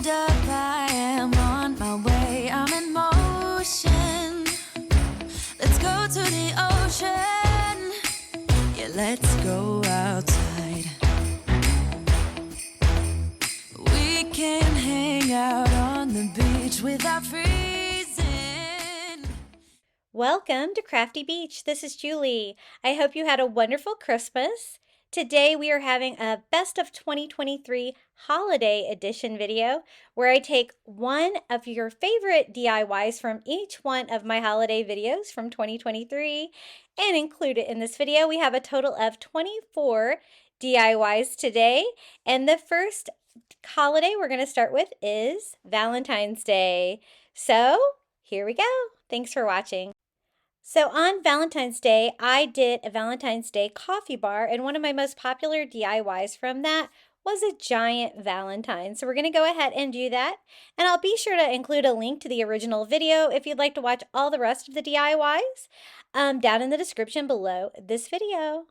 hold up, I am on my way, I'm in motion. Let's go to the ocean, yeah, let's go outside. We can hang out on the beach without freezing. Welcome to Crafty Beach. This is Julie. I hope you had a wonderful Christmas. Today we are having a Best of 2023 Holiday Edition video where I take one of your favorite DIYs from each one of my holiday videos from 2023 and include it in this video. We have a total of 24 DIYs today, and the first holiday we're going to start with is Valentine's Day. So here we go. Thanks for watching. So on Valentine's Day, I did a Valentine's Day coffee bar, and one of my most popular DIYs from that was a giant Valentine. So we're going to go ahead and do that, and I'll be sure to include a link to the original video if you'd like to watch all the rest of the DIYs down in the description below this video.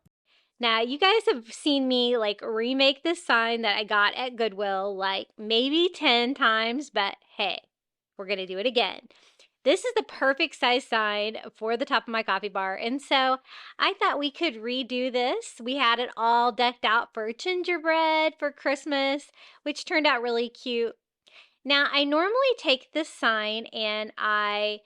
Now, you guys have seen me remake this sign that I got at Goodwill maybe 10 times, but hey, we're going to do it again. This is the perfect size sign for the top of my coffee bar, and so I thought we could redo this. We had it all decked out for gingerbread for Christmas, which turned out really cute. Now, I normally take this sign and I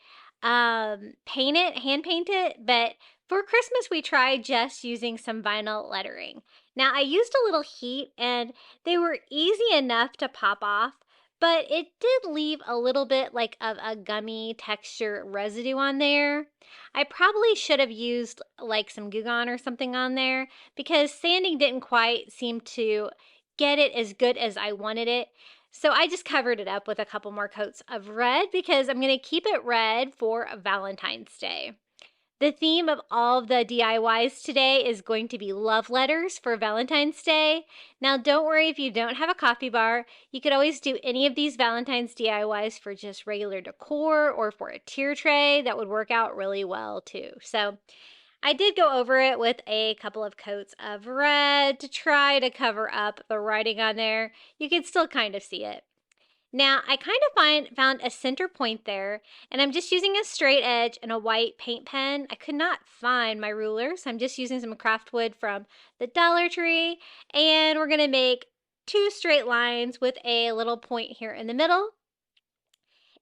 hand paint it, but for Christmas we tried just using some vinyl lettering. Now, I used a little heat and they were easy enough to pop off, but it did leave a little bit of a gummy texture residue on there. I probably should have used some Goo Gone or something on there because sanding didn't quite seem to get it as good as I wanted it. So I just covered it up with a couple more coats of red because I'm going to keep it red for Valentine's Day. The theme of all of the DIYs today is going to be love letters for Valentine's Day. Now, don't worry if you don't have a coffee bar. You could always do any of these Valentine's DIYs for just regular decor or for a tier tray. That would work out really well too. So I did go over it with a couple of coats of red to try to cover up the writing on there. You can still kind of see it. Now, I kind of found a center point there, and I'm just using a straight edge and a white paint pen. I could not find my ruler, so I'm just using some craft wood from the Dollar Tree, and we're going to make 2 straight lines with a little point here in the middle.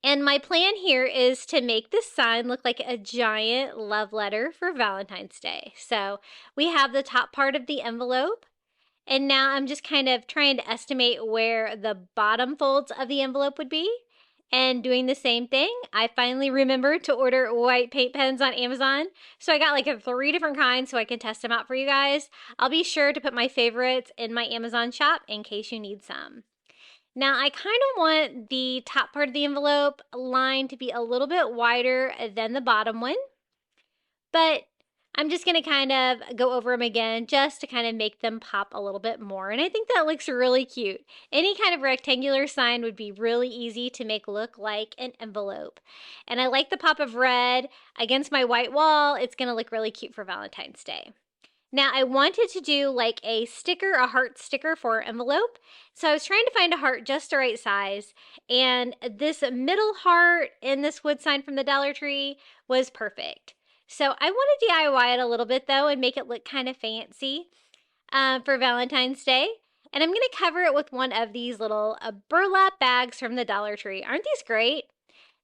And my plan here is to make this sign look like a giant love letter for Valentine's Day. So we have the top part of the envelope. And now I'm just kind of trying to estimate where the bottom folds of the envelope would be and doing the same thing. I finally remembered to order white paint pens on Amazon. So I got 3 different kinds so I can test them out for you guys. I'll be sure to put my favorites in my Amazon shop in case you need some. Now I kind of want the top part of the envelope line to be a little bit wider than the bottom one. But I'm just going to kind of go over them again just to kind of make them pop a little bit more. And I think that looks really cute. Any kind of rectangular sign would be really easy to make look like an envelope. And I like the pop of red against my white wall. It's going to look really cute for Valentine's Day. Now, I wanted to do a sticker, a heart sticker for an envelope. So I was trying to find a heart just the right size. And this middle heart in this wood sign from the Dollar Tree was perfect. So I want to DIY it a little bit though and make it look kind of fancy for Valentine's Day. And I'm going to cover it with one of these little burlap bags from the Dollar Tree. Aren't these great?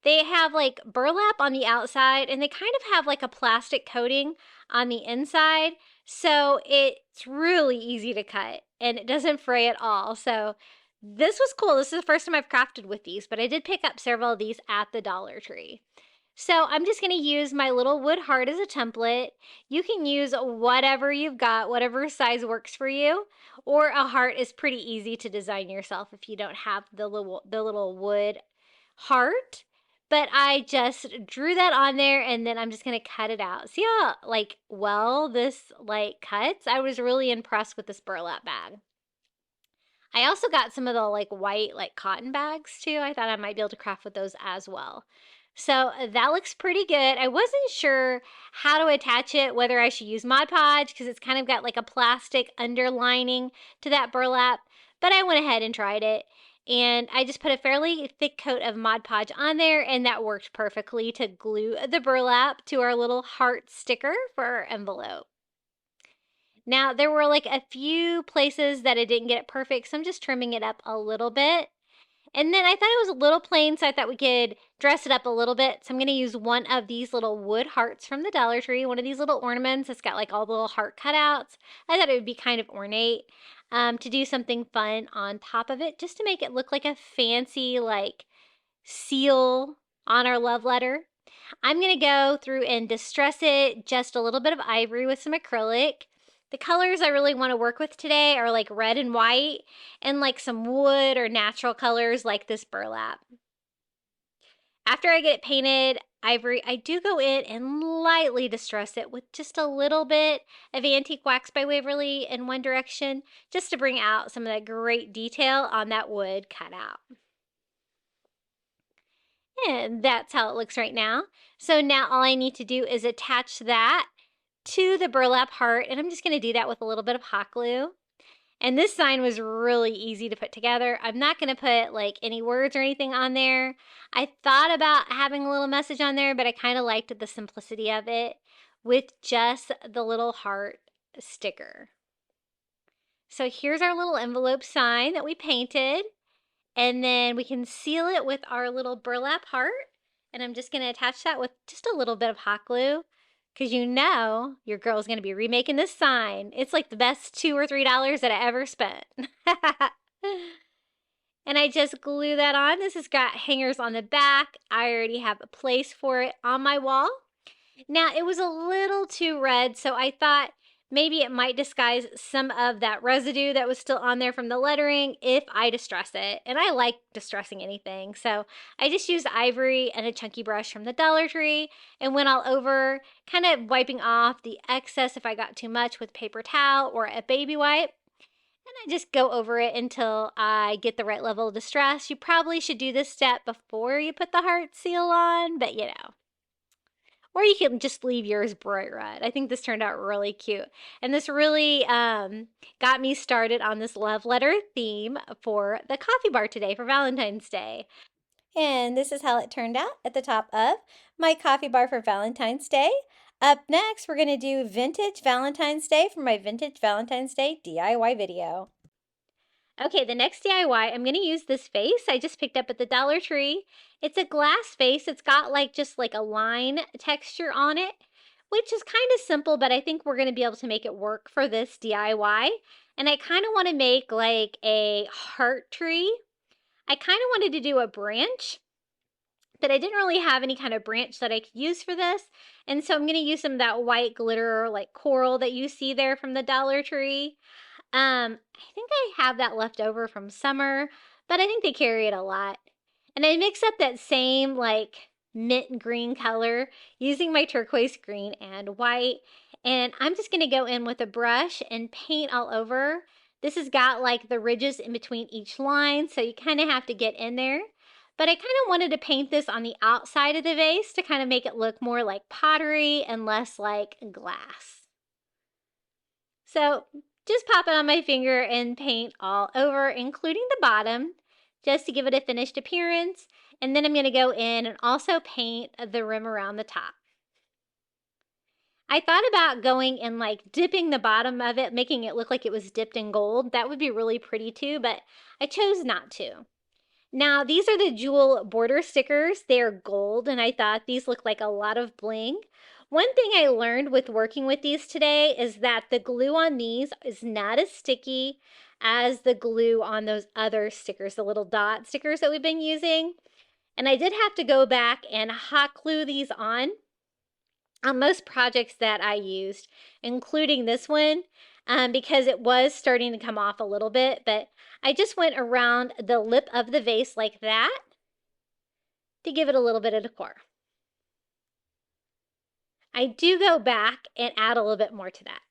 They have burlap on the outside and they kind of have a plastic coating on the inside. So it's really easy to cut and it doesn't fray at all. So this was cool. This is the first time I've crafted with these, but I did pick up several of these at the Dollar Tree. So I'm just going to use my little wood heart as a template. You can use whatever you've got, whatever size works for you, or a heart is pretty easy to design yourself if you don't have the little wood heart. But I just drew that on there and then I'm just going to cut it out. See how well this cuts? I was really impressed with this burlap bag. I also got some of the white cotton bags too. I thought I might be able to craft with those as well. So that looks pretty good. I wasn't sure how to attach it, whether I should use Mod Podge because it's kind of got a plastic underlining to that burlap, but I went ahead and tried it. and I just put a fairly thick coat of Mod Podge on there, and that worked perfectly to glue the burlap to our little heart sticker for our envelope. Now, there were like a few places that I didn't get it perfect, so I'm just trimming it up a little bit. And then I thought it was a little plain, so I thought we could dress it up a little bit. So I'm going to use one of these little wood hearts from the Dollar Tree, one of these little ornaments. It's got like all the little heart cutouts. I thought it would be kind of ornate to do something fun on top of it, just to make it look like a fancy like seal on our love letter. I'm going to go through and distress it just a little bit of ivory with some acrylic. The colors I really want to work with today are like red and white and like some wood or natural colors like this burlap. After I get it painted ivory, I do go in and lightly distress it with just a little bit of Antique Wax by Waverly in one direction, just to bring out some of that great detail on that wood cutout. And that's how it looks right now. So now all I need to do is attach that to the burlap heart, and I'm just going to do that with a little bit of hot glue. And this sign was really easy to put together. I'm not going to put like any words or anything on there. I thought about having a little message on there, but I kind of liked the simplicity of it with just the little heart sticker. So here's our little envelope sign that we painted. And then we can seal it with our little burlap heart. And I'm just going to attach that with just a little bit of hot glue, because you know your girl's going to be remaking this sign. It's like the best $2 or $3 that I ever spent. And I just glue that on. This has got hangers on the back. I already have a place for it on my wall. Now, it was a little too red, so I thought maybe it might disguise some of that residue that was still on there from the lettering if I distress it. And I like distressing anything, so I just used ivory and a chunky brush from the Dollar Tree and went all over, kind of wiping off the excess if I got too much with paper towel or a baby wipe. And I just go over it until I get the right level of distress. You probably should do this step before you put the heart seal on, but you know. Or you can just leave yours bright red. I think this turned out really cute. And this really got me started on this love letter theme for the coffee bar today for Valentine's Day. And this is how it turned out at the top of my coffee bar for Valentine's Day. Up next, we're going to do Vintage Valentine's Day for my Vintage Valentine's Day DIY video. Okay, the next DIY, I'm going to use this vase I just picked up at the Dollar Tree. It's a glass vase. It's got like just like a line texture on it, which is kind of simple, but I think we're going to be able to make it work for this DIY. And I kind of want to make like a heart tree. I kind of wanted to do a branch, but I didn't really have any kind of branch that I could use for this. And so I'm going to use some of that white glitter like coral that you see there from the Dollar Tree. I think I have that left over from summer, but I think they carry it a lot. And I mix up that same like mint green color using my turquoise green and white. And I'm just going to go in with a brush and paint all over. This has got like the ridges in between each line, so you kind of have to get in there. But I kind of wanted to paint this on the outside of the vase to kind of make it look more like pottery and less like glass. So just pop it on my finger and paint all over, including the bottom, just to give it a finished appearance. And then I'm going to go in and also paint the rim around the top. I thought about going and like dipping the bottom of it, making it look like it was dipped in gold. That would be really pretty too, but I chose not to. Now, these are the jewel border stickers. They're gold, and I thought these look like a lot of bling. One thing I learned with working with these today is that the glue on these is not as sticky as the glue on those other stickers, the little dot stickers that we've been using. And I did have to go back and hot glue these on most projects that I used, including this one, because it was starting to come off a little bit, but I just went around the lip of the vase like that to give it a little bit of decor. I do go back and add a little bit more to that.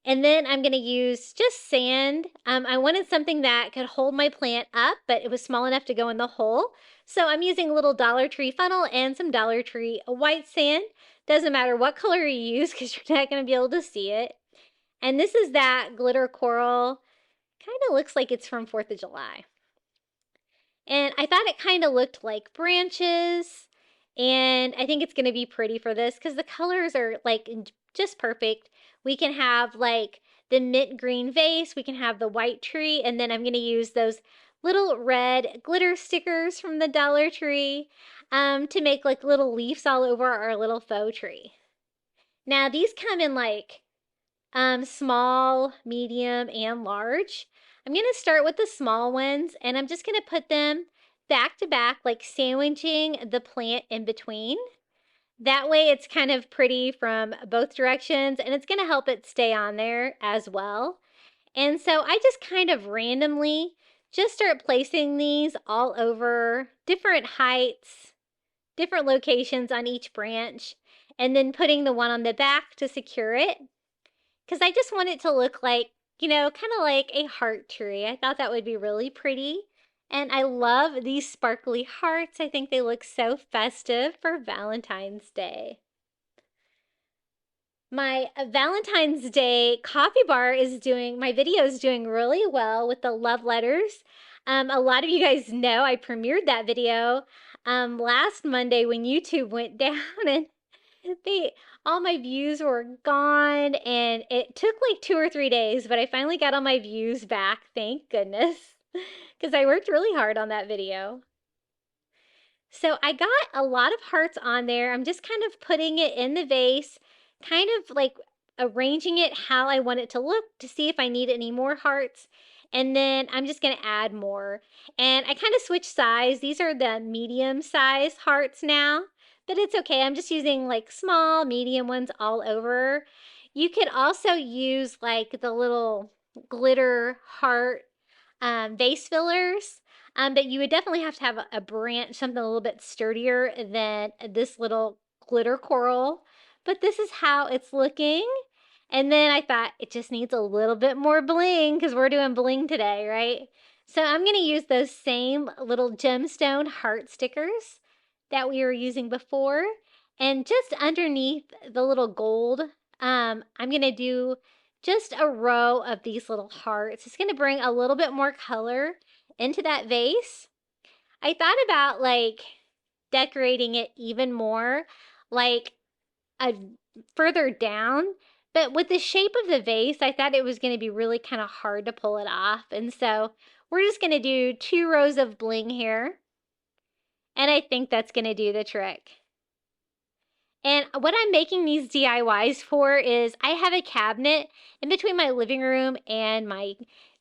And then I'm going to use just sand. I wanted something that could hold my plant up, but it was small enough to go in the hole. So I'm using a little Dollar Tree funnel and some Dollar Tree white sand. Doesn't matter what color you use because you're not going to be able to see it. And this is that glitter coral. Kind of looks like it's from 4th of July. I thought it kind of looked like branches, and I think it's going to be pretty for this because the colors are like just perfect. We can have like the mint green vase, we can have the white tree, and then I'm going to use those little red glitter stickers from the Dollar Tree to make like little leaves all over our little faux tree. Now these come in like small, medium, and large. I'm going to start with the small ones, and I'm just going to put them back to back, like sandwiching the plant in between. That way it's kind of pretty from both directions, and it's going to help it stay on there as well. And so I just kind of randomly just start placing these all over different heights, different locations on each branch, and then putting the one on the back to secure it. Because I just want it to look like, you know, kind of like a heart tree. I thought that would be really pretty. And I love these sparkly hearts. I think they look so festive for Valentine's Day. My Valentine's Day coffee bar my video is doing really well with the love letters. A lot of you guys know I premiered that video last Monday when YouTube went down, and all my views were gone, and it took like 2 or 3 days, but I finally got all my views back, thank goodness, because I worked really hard on that video. So I got a lot of hearts on there. I'm just kind of putting it in the vase, kind of like arranging it how I want it to look to see if I need any more hearts. And then I'm just going to add more. And I kind of switched size. These are the medium size hearts now, but it's okay. I'm just using like small, medium ones all over. You could also use like the little glitter heart vase fillers. But you would definitely have to have a branch, something a little bit sturdier than this little glitter coral. But this is how it's looking. And then I thought it just needs a little bit more bling because we're doing bling today, right? So I'm going to use those same little gemstone heart stickers that we were using before. And just underneath the little gold, I'm going to do just a row of these little hearts. It's going to bring a little bit more color into that vase. I thought about like decorating it even more, like further down, but with the shape of the vase, I thought it was going to be really kind of hard to pull it off. And so we're just going to do 2 rows of bling here. And I think that's going to do the trick. And what I'm making these DIYs for is I have a cabinet in between my living room and my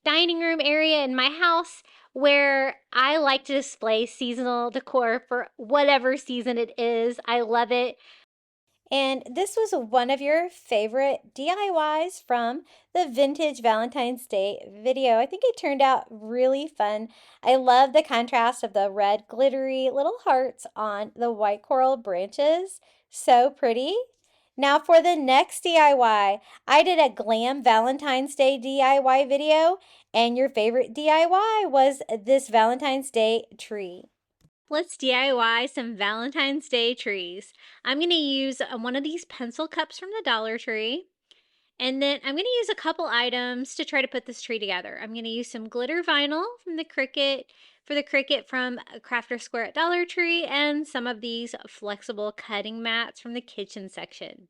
dining room area in my house where I like to display seasonal decor for whatever season it is. I love it. And this was one of your favorite DIYs from the Vintage Valentine's Day video. I think it turned out really fun. I love the contrast of the red glittery little hearts on the white coral branches. So pretty. Now for the next DIY, I did a glam Valentine's Day DIY video, and your favorite DIY was this Valentine's Day tree. Let's DIY some Valentine's Day trees. I'm going to use one of these pencil cups from the Dollar Tree. And then I'm going to use a couple items to try to put this tree together. I'm going to use some glitter vinyl from the Cricut, from Crafter Square at Dollar Tree, and some of these flexible cutting mats from the kitchen section.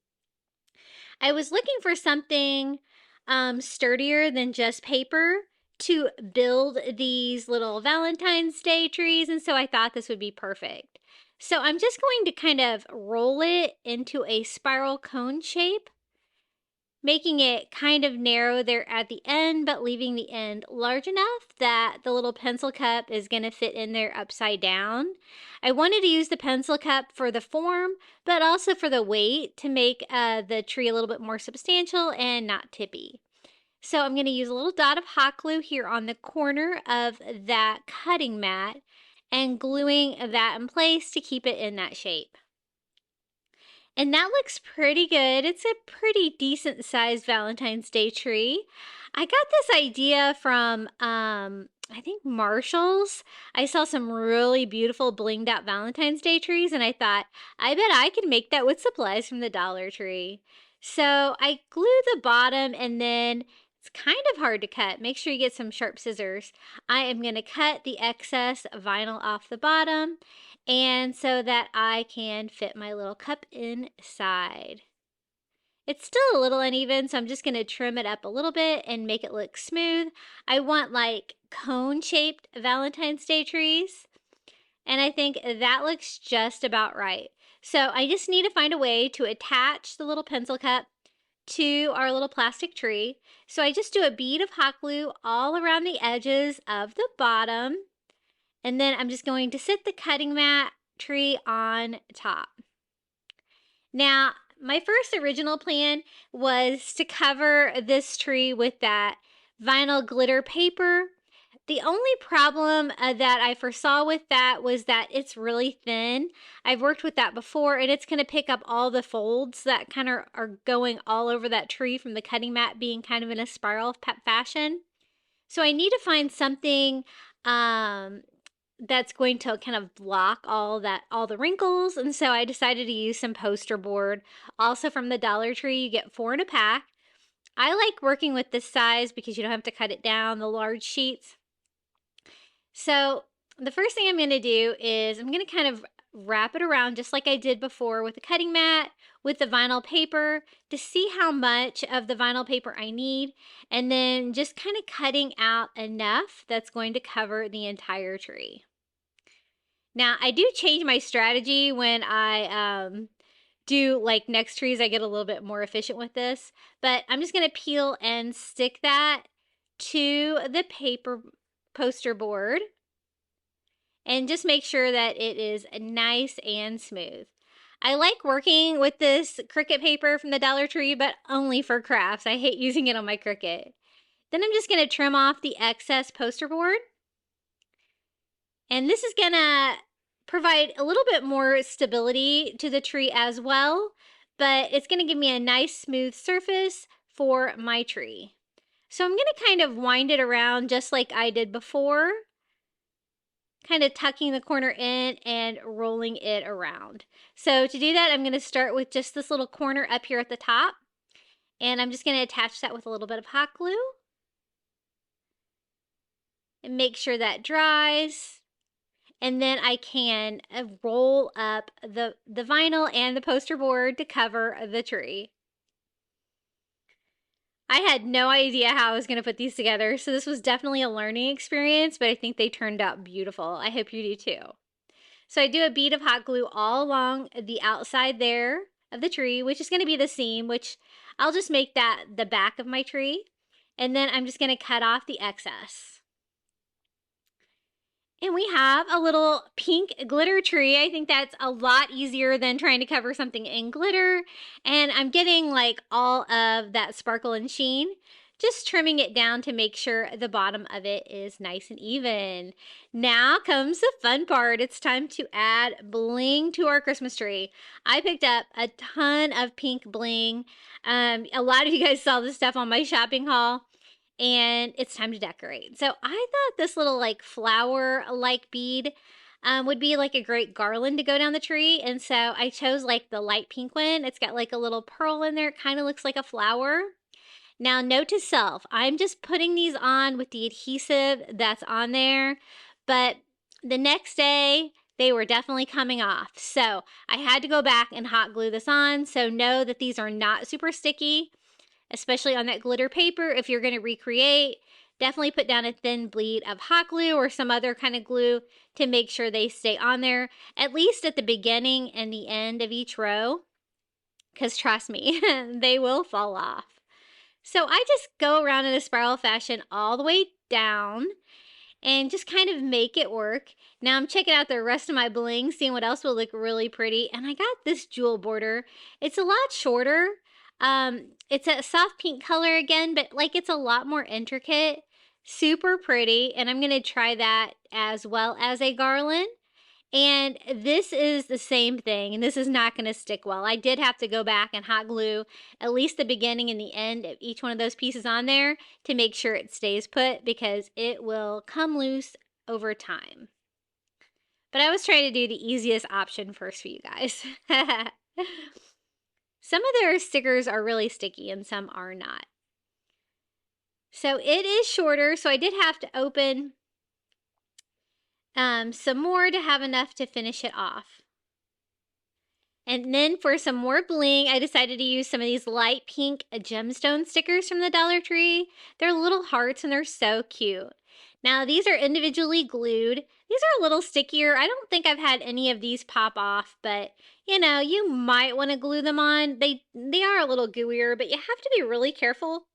I was looking for something sturdier than just paper to build these little Valentine's Day trees, and so I thought this would be perfect. So I'm just going to kind of roll it into a spiral cone shape, making it kind of narrow there at the end, but leaving the end large enough that the little pencil cup is going to fit in there upside down. I wanted to use the pencil cup for the form, but also for the weight to make the tree a little bit more substantial and not tippy. So I'm going to use a little dot of hot glue here on the corner of that cutting mat and gluing that in place to keep it in that shape. And that looks pretty good. It's a pretty decent sized Valentine's Day tree. I got this idea from, I think Marshall's. I saw some really beautiful blinged out Valentine's Day trees, and I thought, I bet I can make that with supplies from the Dollar Tree. So I glued the bottom and then It's kind of hard to cut. Make sure you get some sharp scissors. I am going to cut the excess vinyl off the bottom, and so that I can fit my little cup inside. It's still a little uneven, so I'm just going to trim it up a little bit and make it look smooth. I want like cone-shaped Valentine's Day trees, and I think that looks just about right. So I just need to find a way to attach the little pencil cup to our little plastic tree. So I just do a bead of hot glue all around the edges of the bottom, and then I'm just going to sit the cutting mat tree on top. Now, my first original plan was to cover this tree with that vinyl glitter paper. The only problem that I foresaw with that was that it's really thin. I've worked with that before, and it's going to pick up all the folds that kind of are going all over that tree from the cutting mat being kind of in a spiral fashion. So I need to find something that's going to kind of block all the wrinkles, and so I decided to use some poster board. Also from the Dollar Tree, you get 4 in a pack. I like working with this size because you don't have to cut it down, the large sheets. So the first thing I'm going to do is I'm going to kind of wrap it around just like I did before with the cutting mat, with the vinyl paper, to see how much of the vinyl paper I need, and then just kind of cutting out enough that's going to cover the entire tree. Now, I do change my strategy when I do like next trees. I get a little bit more efficient with this, but I'm just going to peel and stick that to the paper poster board and just make sure that it is nice and smooth. I like working with this Cricut paper from the Dollar Tree, but only for crafts. I hate using it on my Cricut. Then I'm just going to trim off the excess poster board. And this is going to provide a little bit more stability to the tree as well, but it's going to give me a nice smooth surface for my tree. So I'm going to kind of wind it around just like I did before, kind of tucking the corner in and rolling it around. So to do that, I'm going to start with just this little corner up here at the top, and I'm just going to attach that with a little bit of hot glue and make sure that dries. And then I can roll up the vinyl and the poster board to cover the tree. I had no idea how I was going to put these together, so this was definitely a learning experience, but I think they turned out beautiful. I hope you do too. So I do a bead of hot glue all along the outside there of the tree, which is going to be the seam, which I'll just make that the back of my tree. And then I'm just going to cut off the excess. And we have a little pink glitter tree. I think that's a lot easier than trying to cover something in glitter. And I'm getting like all of that sparkle and sheen, just trimming it down to make sure the bottom of it is nice and even. Now comes the fun part. It's time to add bling to our Christmas tree. I picked up a ton of pink bling. A lot of you guys saw this stuff on my shopping haul. And it's time to decorate. So I thought this little like flower-like bead would be like a great garland to go down the tree. And so I chose like the light pink one. It's got like a little pearl in there. It kind of looks like a flower. Now, note to self, I'm just putting these on with the adhesive that's on there. But the next day, they were definitely coming off. So I had to go back and hot glue this on. So know that these are not super sticky, especially on that glitter paper. If you're going to recreate, definitely put down a thin bleed of hot glue or some other kind of glue to make sure they stay on there, at least at the beginning and the end of each row, because trust me, they will fall off. So I just go around in a spiral fashion all the way down and just kind of make it work. Now I'm checking out the rest of my bling, seeing what else will look really pretty. And I got this jewel border. It's a lot shorter. It's a soft pink color again, but like it's a lot more intricate, super pretty. And I'm going to try that as well as a garland. And this is the same thing, and this is not going to stick well. I did have to go back and hot glue at least the beginning and the end of each one of those pieces on there to make sure it stays put, because it will come loose over time. But I was trying to do the easiest option first for you guys. Some of their stickers are really sticky and some are not. So it is shorter, so I did have to open some more to have enough to finish it off. And then for some more bling, I decided to use some of these light pink gemstone stickers from the Dollar Tree. They're little hearts and they're so cute. Now these are individually glued. These are a little stickier. I don't think I've had any of these pop off, but you know, you might want to glue them on. They are a little gooier, but you have to be really careful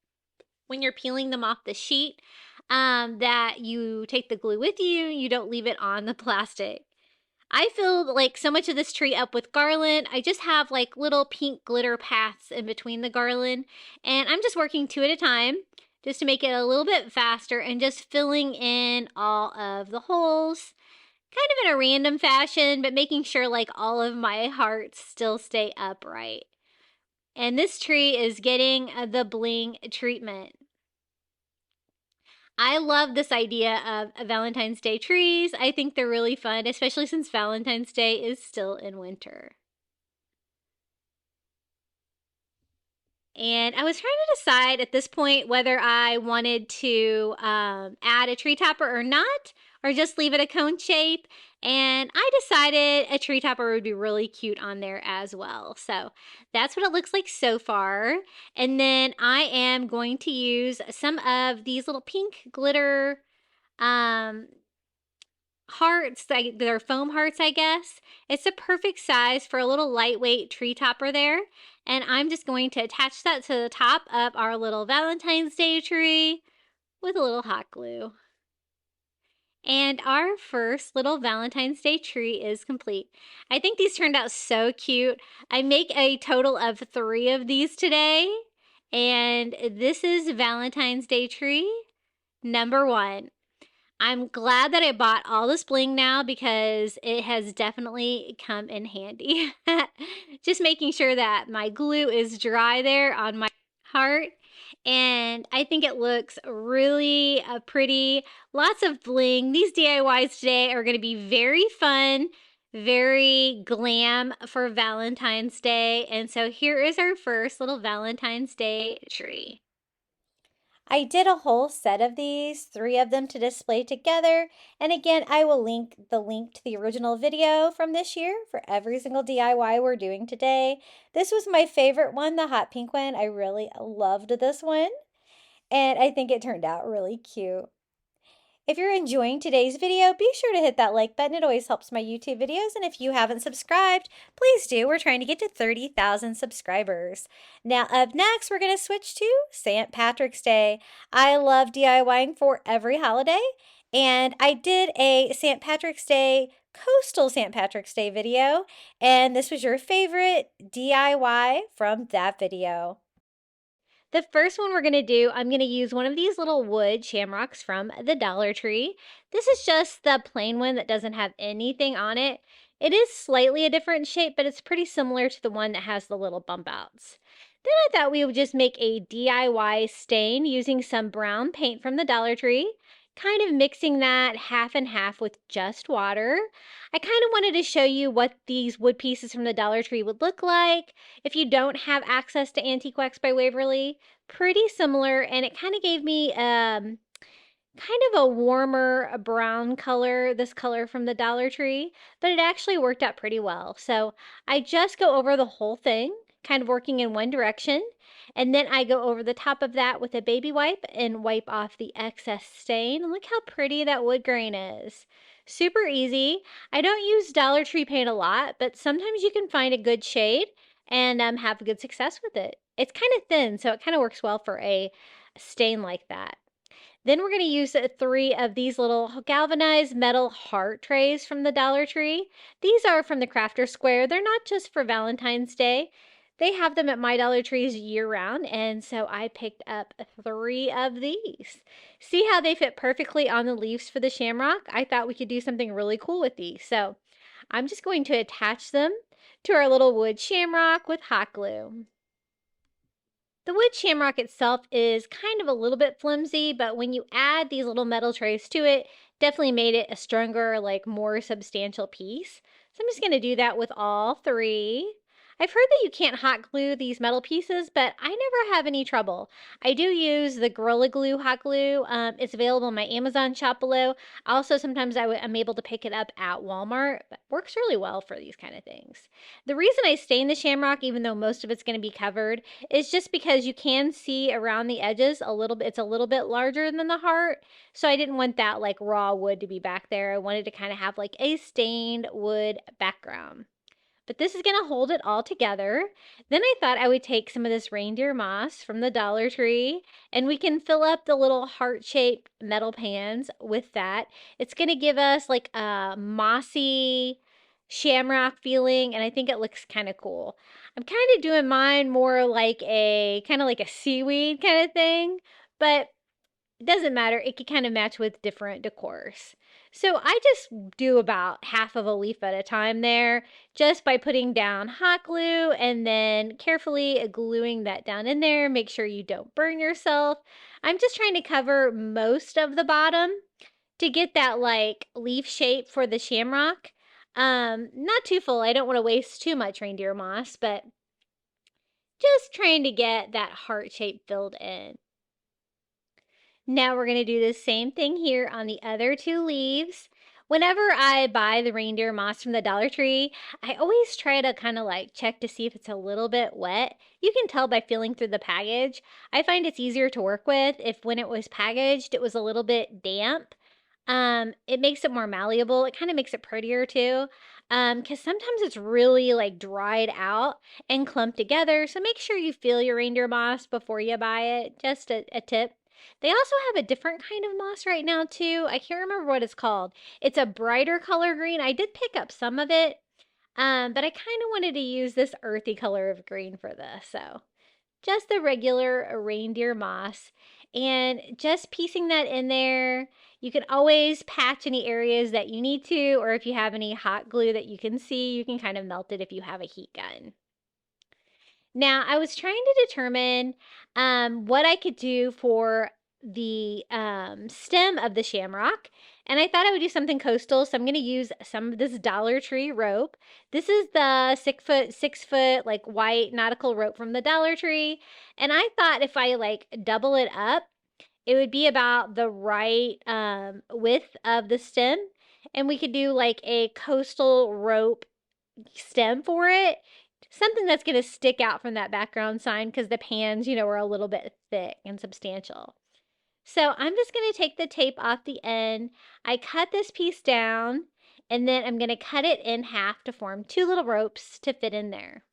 when you're peeling them off the sheet that you take the glue with you. You don't leave it on the plastic. I filled like so much of this tree up with garland. I just have like little pink glitter paths in between the garland, and I'm just working 2 at a time just to make it a little bit faster and just filling in all of the holes kind of in a random fashion, but making sure like all of my hearts still stay upright. And this tree is getting the bling treatment. I love this idea of Valentine's Day trees. I think they're really fun, especially since Valentine's Day is still in winter. And I was trying to decide at this point whether I wanted to add a tree topper or not, or just leave it a cone shape. And I decided a tree topper would be really cute on there as well. So that's what it looks like so far. And then I am going to use some of these little pink glitter hearts. They're foam hearts, I guess. It's the perfect size for a little lightweight tree topper there. And I'm just going to attach that to the top of our little Valentine's Day tree with a little hot glue. And our first little Valentine's Day tree is complete. I think these turned out so cute. I make a total of 3 of these today. And this is Valentine's Day tree number 1. I'm glad that I bought all this bling now because it has definitely come in handy. Just making sure that my glue is dry there on my heart. And I think it looks really pretty. Lots of bling. These DIYs today are going to be very fun, very glam for Valentine's Day. And so here is our first little Valentine's Day tree. I did a whole set of these, 3 of them to display together. And again, I will link to the original video from this year for every single DIY we're doing today. This was my favorite one, the hot pink one. I really loved this one. And I think it turned out really cute. If you're enjoying today's video, be sure to hit that like button. It always helps my YouTube videos. And if you haven't subscribed, please do. We're trying to get to 30,000 subscribers. Now, up next, we're going to switch to St. Patrick's Day. I love DIYing for every holiday. And I did a St. Patrick's Day, coastal St. Patrick's Day video. And this was your favorite DIY from that video. The first one we're going to do, I'm going to use one of these little wood shamrocks from the Dollar Tree. This is just the plain one that doesn't have anything on it. It is slightly a different shape, but it's pretty similar to the one that has the little bump outs. Then I thought we would just make a DIY stain using some brown paint from the Dollar Tree, kind of mixing that half and half with just water. I kind of wanted to show you what these wood pieces from the Dollar Tree would look like if you don't have access to Antique Wax by Waverly. Pretty similar, and it kind of gave me kind of a warmer brown color, this color from the Dollar Tree, but it actually worked out pretty well. So I just go over the whole thing, kind of working in one direction, and then I go over the top of that with a baby wipe and wipe off the excess stain. And look how pretty that wood grain is. Super easy. I don't use Dollar Tree paint a lot, but sometimes you can find a good shade and have good success with it. It's kind of thin, so it kind of works well for a stain like that. Then we're going to use 3 of these little galvanized metal heart trays from the Dollar Tree. These are from the Crafter Square. They're not just for Valentine's Day. They have them at my Dollar Trees year-round, and so I picked up 3 of these. See how they fit perfectly on the leaves for the shamrock? I thought we could do something really cool with these. So I'm just going to attach them to our little wood shamrock with hot glue. The wood shamrock itself is kind of a little bit flimsy, but when you add these little metal trays to it, definitely made it a stronger, like more substantial piece. So I'm just going to do that with all 3. I've heard that you can't hot glue these metal pieces, but I never have any trouble. I do use the Gorilla Glue hot glue. It's available in my Amazon shop below. Also, sometimes I'm able to pick it up at Walmart. But works really well for these kind of things. The reason I stain the shamrock, even though most of it's going to be covered, is just because you can see around the edges a little bit. It's a little bit larger than the heart, so I didn't want that like raw wood to be back there. I wanted to kind of have like a stained wood background. But this is going to hold it all together. Then I thought I would take some of this reindeer moss from the Dollar Tree, and we can fill up the little heart-shaped metal pans with that. It's going to give us like a mossy shamrock feeling, and I think it looks kind of cool. I'm kind of doing mine more like a kind of like a seaweed kind of thing, but it doesn't matter. It can kind of match with different decors. So I just do about half of a leaf at a time there, just by putting down hot glue and then carefully gluing that down in there. Make sure you don't burn yourself. I'm just trying to cover most of the bottom to get that like leaf shape for the shamrock. Not too full. I don't want to waste too much reindeer moss, but just trying to get that heart shape filled in. Now we're going to do the same thing here on the other two leaves. Whenever I buy the reindeer moss from the Dollar Tree, I always try to kind of like check to see if it's a little bit wet. You can tell by feeling through the package. I find it's easier to work with if when it was packaged, it was a little bit damp. It makes it more malleable. It kind of makes it prettier too. Because sometimes it's really like dried out and clumped together. So make sure you feel your reindeer moss before you buy it. Just a tip. They also have a different kind of moss right now too. I can't remember what it's called. It's a brighter color green. I did pick up some of it, but I kind of wanted to use this earthy color of green for this. So just the regular reindeer moss and just piecing that in there. You can always patch any areas that you need to, or if you have any hot glue that you can see, you can kind of melt it if you have a heat gun. Now, I was trying to determine what I could do for the stem of the shamrock, and I thought I would do something coastal, so I'm going to use some of this Dollar Tree rope. This is the 6 foot, like white nautical rope from the Dollar Tree, and I thought if I like double it up, it would be about the right width of the stem, and we could do like a coastal rope stem for it, something that's going to stick out from that background sign because the pans, are a little bit thick and substantial. So I'm just going to take the tape off the end. I cut this piece down, and then I'm going to cut it in half to form two little ropes to fit in there.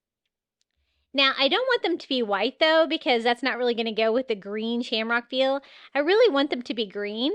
Now, I don't want them to be white though, because that's not really going to go with the green shamrock feel. I really want them to be green.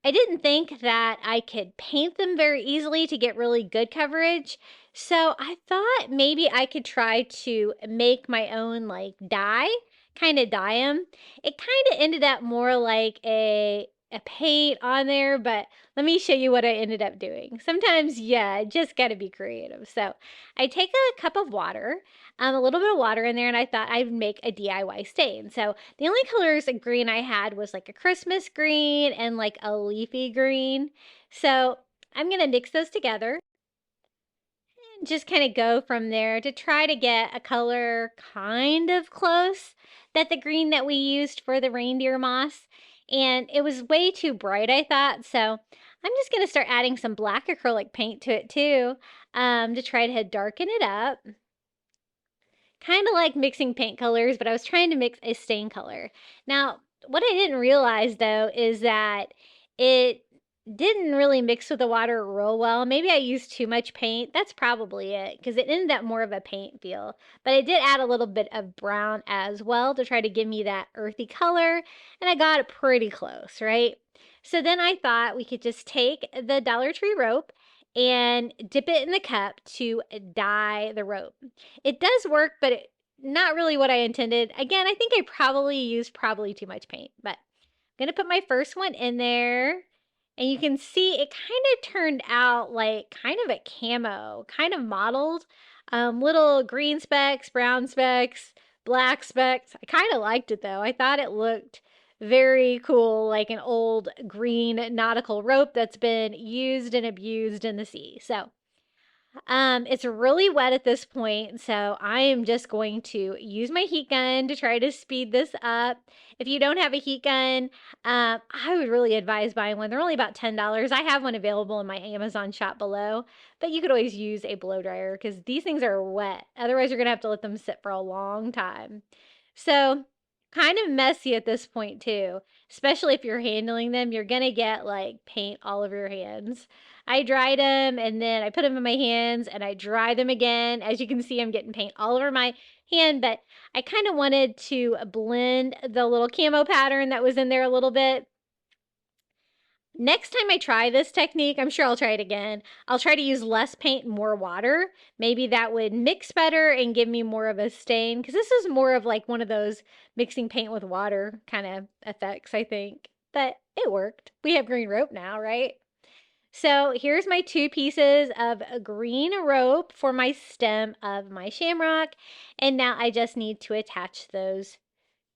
I didn't think that I could paint them very easily to get really good coverage. So I thought maybe I could try to make my own like dye, kind of dye them. It kind of ended up more like a paint on there, but let me show you what I ended up doing. Sometimes, yeah, just got to be creative. So I take a cup of water, a little bit of water in there, and I thought I'd make a DIY stain. So the only colors of green I had was like a Christmas green and like a leafy green. So I'm going to mix those together and just kind of go from there to try to get a color kind of close that the green that we used for the reindeer moss. And it was way too bright, I thought, so I'm just going to start adding some black acrylic paint to it too, to try to darken it up. Kind of like mixing paint colors, but I was trying to mix a stain color. Now, what I didn't realize though is that it didn't really mix with the water real well. Maybe I used too much paint. That's probably it, because it ended up more of a paint feel. But I did add a little bit of brown as well to try to give me that earthy color, and I got it pretty close, right? So then I thought we could just take the Dollar Tree rope and dip it in the cup to dye the rope. It does work, but not really what I intended. Again, I think I probably used too much paint, but I'm going to put my first one in there. And you can see it kind of turned out like kind of a camo, kind of modeled. Little green specks, brown specks, black specks. I kind of liked it though. I thought it looked very cool, like an old green nautical rope that's been used and abused in the sea. So It's really wet at this point, so I am just going to use my heat gun to try to speed this up. If you don't have a heat gun, I would really advise buying one. They're only about $10. I have one available in my Amazon shop below, but you could always use a blow dryer because these things are wet. Otherwise, you're going to have to let them sit for a long time. So, kind of messy at this point too, especially if you're handling them. You're going to get like paint all over your hands. I dried them and then I put them in my hands and I dry them again. As you can see, I'm getting paint all over my hand, but I kind of wanted to blend the little camo pattern that was in there a little bit. Next time I try this technique, I'm sure I'll try it again. I'll try to use less paint and more water. Maybe that would mix better and give me more of a stain, because this is more of like one of those mixing paint with water kind of effects, I think. But it worked. We have green rope now, right? So here's my 2 pieces of a green rope for my stem of my shamrock. And now I just need to attach those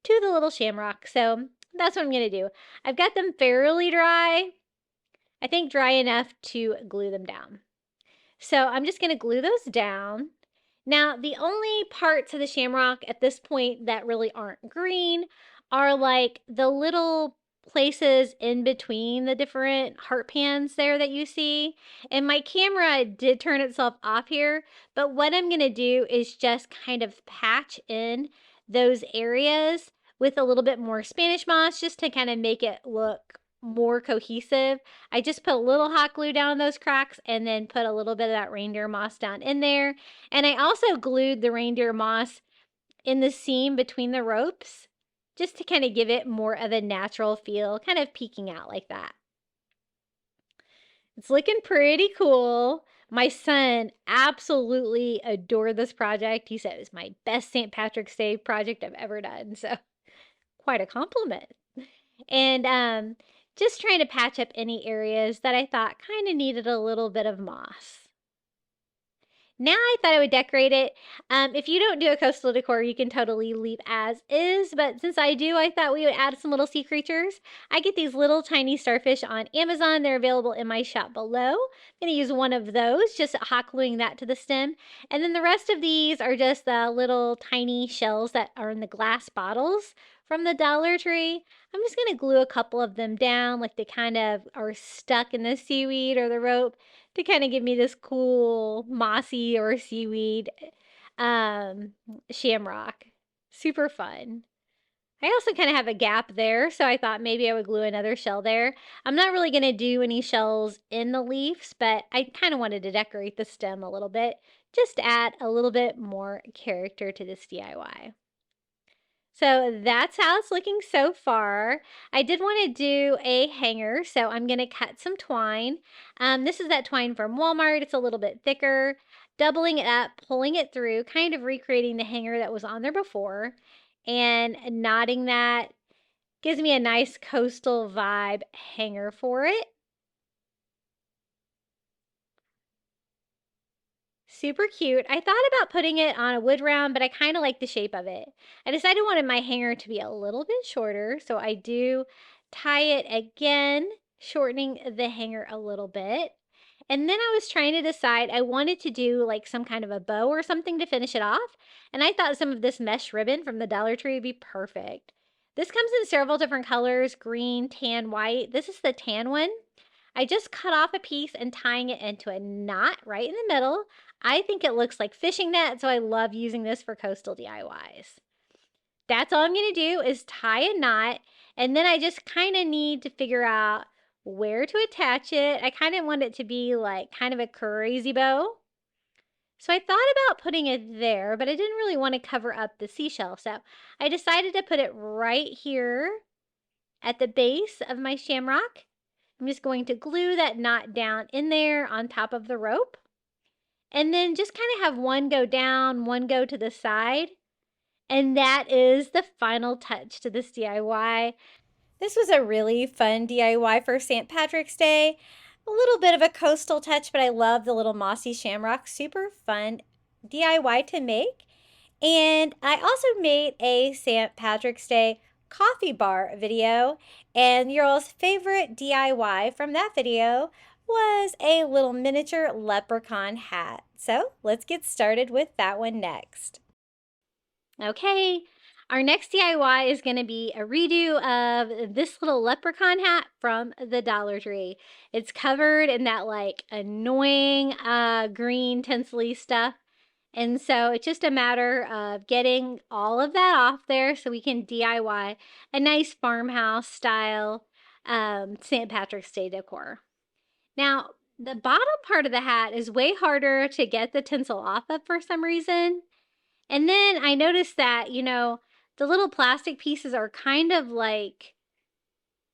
to the little shamrock. So that's what I'm going to do. I've got them fairly dry. I think dry enough to glue them down. So I'm just going to glue those down. Now, the only parts of the shamrock at this point that really aren't green are like the little places in between the different heart pans there that you see. And my camera did turn itself off here, but what I'm going to do is just kind of patch in those areas with a little bit more Spanish moss just to kind of make it look more cohesive. I just put a little hot glue down on those cracks and then put a little bit of that reindeer moss down in there. And I also glued the reindeer moss in the seam between the ropes just to kind of give it more of a natural feel, kind of peeking out like that. It's looking pretty cool. My son absolutely adored this project. He said it was my best St. Patrick's Day project I've ever done. So quite a compliment. And just trying to patch up any areas that I thought kind of needed a little bit of moss. Now I thought I would decorate it. If you don't do a coastal decor, you can totally leave as is. But since I do, I thought we would add some little sea creatures. I get these little tiny starfish on Amazon. They're available in my shop below. I'm going to use one of those, just hot gluing that to the stem. And then the rest of these are just the little tiny shells that are in the glass bottles from the Dollar Tree. I'm just going to glue a couple of them down like they kind of are stuck in the seaweed or the rope to kind of give me this cool mossy or seaweed shamrock. Super fun. I also kind of have a gap there, so I thought maybe I would glue another shell there. I'm not really going to do any shells in the leaves, but I kind of wanted to decorate the stem a little bit, just to add a little bit more character to this DIY. So that's how it's looking so far. I did want to do a hanger, so I'm going to cut some twine. This is that twine from Walmart. It's a little bit thicker. Doubling it up, pulling it through, kind of recreating the hanger that was on there before, and knotting that gives me a nice coastal vibe hanger for it. Super cute. I thought about putting it on a wood round, but I kind of like the shape of it. I decided I wanted my hanger to be a little bit shorter, so I do tie it again, shortening the hanger a little bit. And then I was trying to decide, I wanted to do like some kind of a bow or something to finish it off. And I thought some of this mesh ribbon from the Dollar Tree would be perfect. This comes in several different colors, green, tan, white. This is the tan one. I just cut off a piece and tying it into a knot right in the middle. I think it looks like fishing net, so I love using this for coastal DIYs. That's all I'm going to do is tie a knot, and then I just kind of need to figure out where to attach it. I kind of want it to be like kind of a crazy bow. So I thought about putting it there, but I didn't really want to cover up the seashell. So I decided to put it right here at the base of my shamrock. I'm just going to glue that knot down in there on top of the rope. And then just kind of have one go down, one go to the side. And that is the final touch to this DIY. This was a really fun DIY for St. Patrick's Day. A little bit of a coastal touch, but I love the little mossy shamrock. Super fun DIY to make. And I also made a St. Patrick's Day coffee bar video. And your all's favorite DIY from that video was a little miniature leprechaun hat. So let's get started with that one next. Okay, our next DIY is going to be a redo of this little leprechaun hat from the Dollar Tree. It's covered in that like annoying green tinsely stuff. And so it's just a matter of getting all of that off there so we can DIY a nice farmhouse style St. Patrick's Day decor. Now, the bottom part of the hat is way harder to get the tinsel off of for some reason. And then I noticed that, the little plastic pieces are kind of like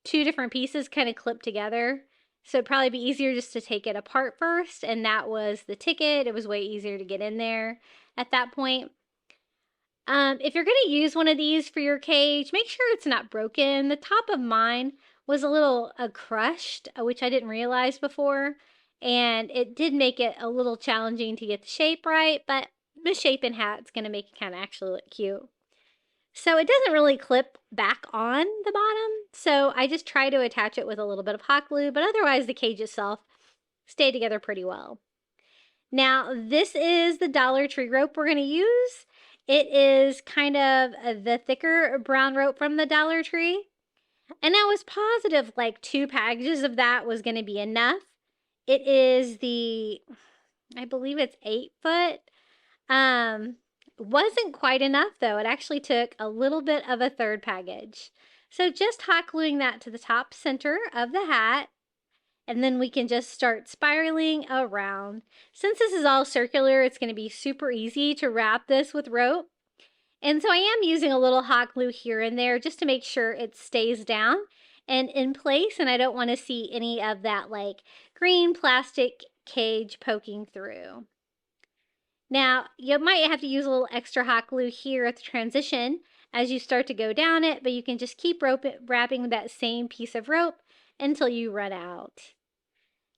two different pieces kind of clipped together. So it'd probably be easier just to take it apart first. And that was the ticket. It was way easier to get in there at that point. If you're going to use one of these for your cage, make sure it's not broken. The top of mine was a little crushed, which I didn't realize before. And it did make it a little challenging to get the shape right, but misshapen hat's going to make it kind of actually look cute. So it doesn't really clip back on the bottom, so I just try to attach it with a little bit of hot glue, but otherwise the cage itself stayed together pretty well. Now, this is the Dollar Tree rope we're going to use. It is kind of the thicker brown rope from the Dollar Tree. And I was positive like 2 packages of that was going to be enough. It is I believe it's 8 foot. Wasn't quite enough though. It actually took a little bit of a 3rd package. So just hot gluing that to the top center of the hat. And then we can just start spiraling around. Since this is all circular, it's going to be super easy to wrap this with rope. And so I am using a little hot glue here and there just to make sure it stays down and in place. And I don't want to see any of that like green plastic cage poking through. Now, you might have to use a little extra hot glue here at the transition as you start to go down it, but you can just keep wrapping that same piece of rope until you run out.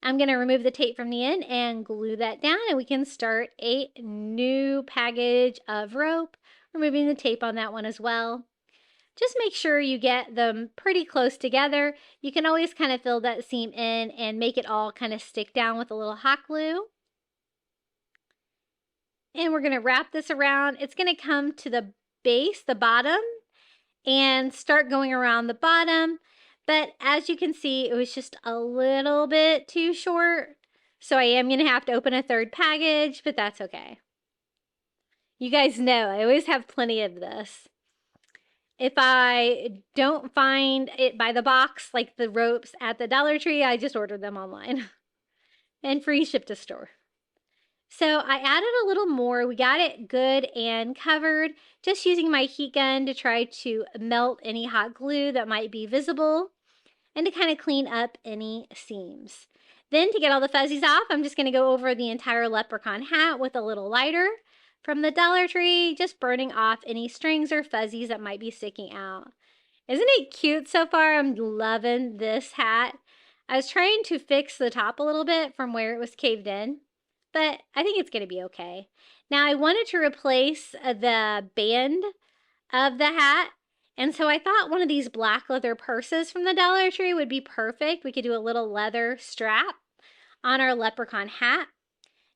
I'm going to remove the tape from the end and glue that down, and we can start a new package of rope, removing the tape on that one as well. Just make sure you get them pretty close together. You can always kind of fill that seam in and make it all kind of stick down with a little hot glue. And we're going to wrap this around. It's going to come to the base, the bottom, and start going around the bottom. But as you can see, it was just a little bit too short. So I am going to have to open a 3rd package, but that's okay. You guys know I always have plenty of this. If I don't find it by the box, like the ropes at the Dollar Tree, I just order them online. And free ship to store. So I added a little more. We got it good and covered, just using my heat gun to try to melt any hot glue that might be visible and to kind of clean up any seams. Then to get all the fuzzies off, I'm just going to go over the entire leprechaun hat with a little lighter from the Dollar Tree, just burning off any strings or fuzzies that might be sticking out. Isn't it cute so far? I'm loving this hat. I was trying to fix the top a little bit from where it was caved in, but I think it's going to be okay. Now I wanted to replace the band of the hat, and so I thought one of these black leather purses from the Dollar Tree would be perfect. We could do a little leather strap on our leprechaun hat.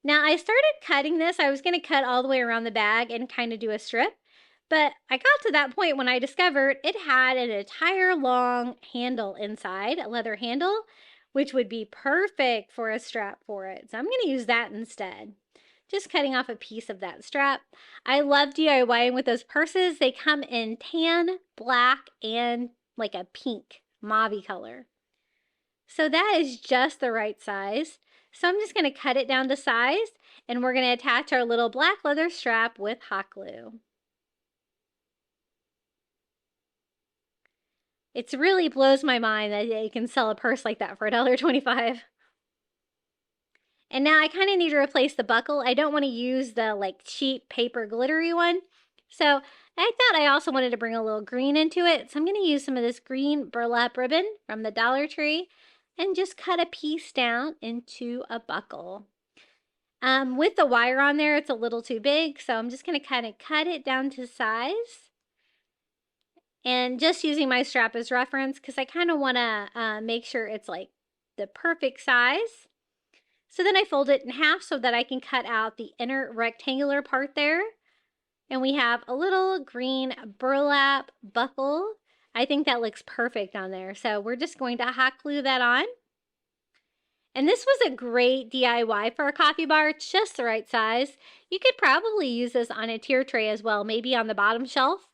Now I started cutting this. I was going to cut all the way around the bag and kind of do a strip, but I got to that point when I discovered it had an entire long handle inside, a leather handle, which would be perfect for a strap for it. So I'm going to use that instead. Just cutting off a piece of that strap. I love DIYing with those purses. They come in tan, black, and like a pink, mauve color. So that is just the right size. So I'm just going to cut it down to size, and we're going to attach our little black leather strap with hot glue. It really blows my mind that you can sell a purse like that for $1.25. And now I kind of need to replace the buckle. I don't want to use the like cheap paper glittery one. So I thought I also wanted to bring a little green into it. So I'm going to use some of this green burlap ribbon from the Dollar Tree and just cut a piece down into a buckle. With the wire on there, it's a little too big. So I'm just going to kind of cut it down to size. And just using my strap as reference because I kind of want to make sure it's like the perfect size. So then I fold it in half so that I can cut out the inner rectangular part there. And we have a little green burlap buckle. I think that looks perfect on there. So we're just going to hot glue that on. And this was a great DIY for a coffee bar. It's just the right size. You could probably use this on a tier tray as well, maybe on the bottom shelf.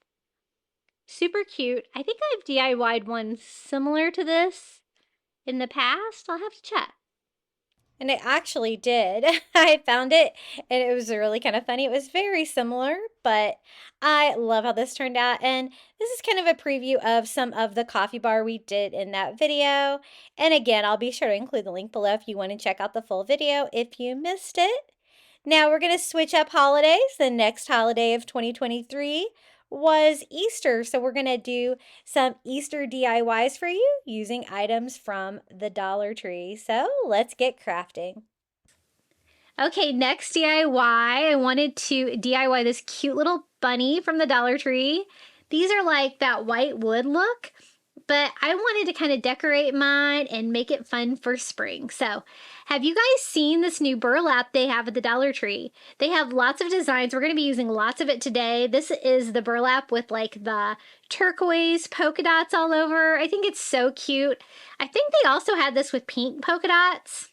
Super cute. I think I've DIY'd one similar to this in the past. I'll have to check. And it actually did. I found it and it was really kind of funny. It was very similar, but I love how this turned out. And this is kind of a preview of some of the coffee bar we did in that video. And again, I'll be sure to include the link below if you want to check out the full video if you missed it. Now we're going to switch up holidays. The next holiday of 2023 was Easter. So we're going to do some Easter DIYs for you using items from the Dollar Tree. So let's get crafting. Okay, next DIY, I wanted to DIY this cute little bunny from the Dollar Tree. These are like that white wood look, but I wanted to kind of decorate mine and make it fun for spring. So have you guys seen this new burlap they have at the Dollar Tree? They have lots of designs. We're going to be using lots of it today. This is the burlap with like the turquoise polka dots all over. I think it's so cute. I think they also had this with pink polka dots.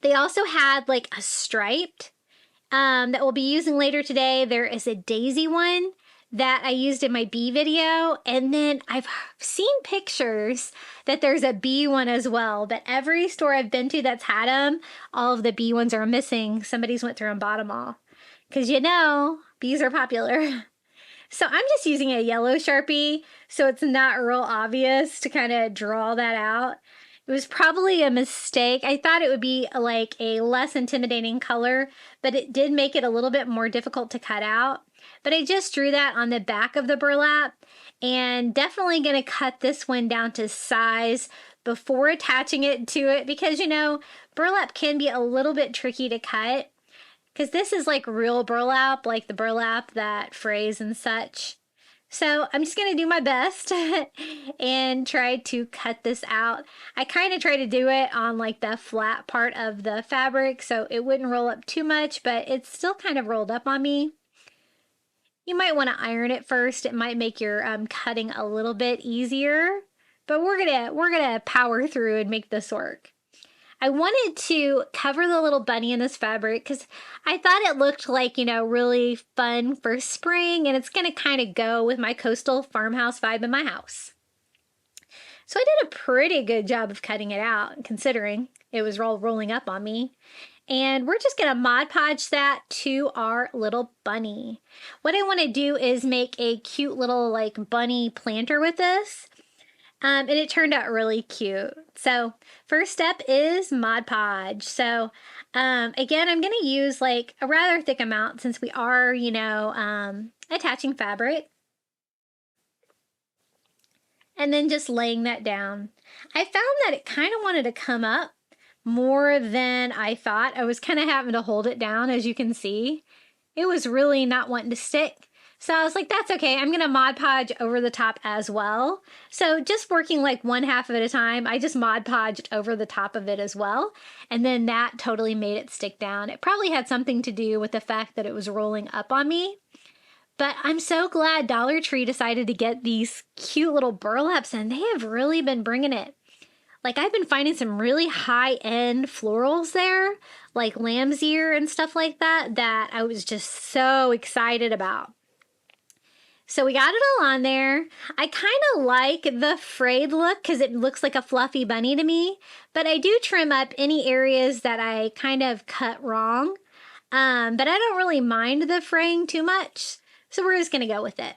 They also had like a striped that we'll be using later today. There is a daisy one that I used in my bee video, and then I've seen pictures that there's a bee one as well, but every store I've been to that's had them, all of the bee ones are missing. Somebody's went through and bought them all, because you know, bees are popular. So I'm just using a yellow Sharpie, so it's not real obvious to kind of draw that out. It was probably a mistake. I thought it would be like a less intimidating color, but it did make it a little bit more difficult to cut out. But I just drew that on the back of the burlap, and definitely going to cut this one down to size before attaching it to it, because you know, burlap can be a little bit tricky to cut, because this is like real burlap, like the burlap that frays and such. So I'm just going to do my best and try to cut this out. I kind of try to do it on like the flat part of the fabric so it wouldn't roll up too much, but it's still kind of rolled up on me. You might want to iron it first. It might make your cutting a little bit easier, but we're gonna power through and make this work. I wanted to cover the little bunny in this fabric because I thought it looked like, you know, really fun for spring, and it's gonna kind of go with my coastal farmhouse vibe in my house. So I did a pretty good job of cutting it out, considering it was rolling up on me. And we're just gonna Mod Podge that to our little bunny. What I wanna do is make a cute little like bunny planter with this. And it turned out really cute. So first step is Mod Podge. So again, I'm gonna use like a rather thick amount since we are, you know, attaching fabric. And then just laying that down. I found that it kind of wanted to come up more than I thought. I was kind of having to hold it down, as you can see. It was really not wanting to stick. So I was like, that's okay. I'm going to Mod Podge over the top as well. So just working like one half at a time, I just Mod Podged over the top of it as well. And then that totally made it stick down. It probably had something to do with the fact that it was rolling up on me. But I'm so glad Dollar Tree decided to get these cute little burlaps, and they have really been bringing it. Like, I've been finding some really high-end florals there, like lamb's ear and stuff like that, that I was just so excited about. So we got it all on there. I kind of like the frayed look because it looks like a fluffy bunny to me, but I do trim up any areas that I kind of cut wrong. But I don't really mind the fraying too much, so we're just going to go with it.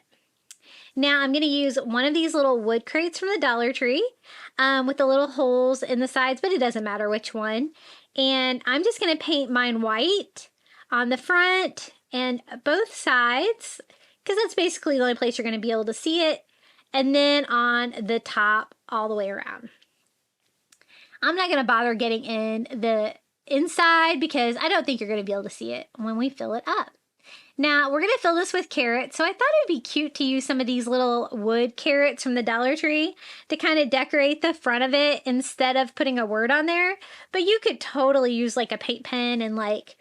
Now I'm going to use one of these little wood crates from the Dollar Tree with the little holes in the sides, but it doesn't matter which one. And I'm just going to paint mine white on the front and both sides, because that's basically the only place you're going to be able to see it. And then on the top all the way around. I'm not going to bother getting in the inside because I don't think you're going to be able to see it when we fill it up. Now we're going to fill this with carrots, so I thought it would be cute to use some of these little wood carrots from the Dollar Tree to kind of decorate the front of it instead of putting a word on there. But you could totally use like a paint pen and like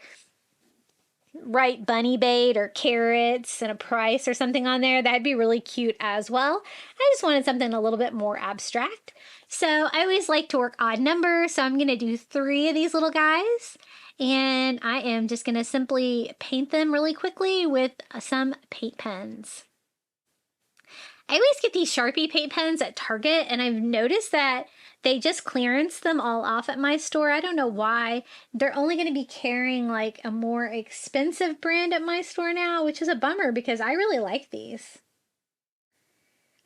write bunny bait or carrots and a price or something on there. That'd be really cute as well. I just wanted something a little bit more abstract. So I always like to work odd numbers, so I'm going to do 3 of these little guys. And I am just going to simply paint them really quickly with some paint pens. I always get these Sharpie paint pens at Target, and I've noticed that they just clearance them all off at my store. I don't know why. They're only going to be carrying like a more expensive brand at my store now, which is a bummer because I really like these.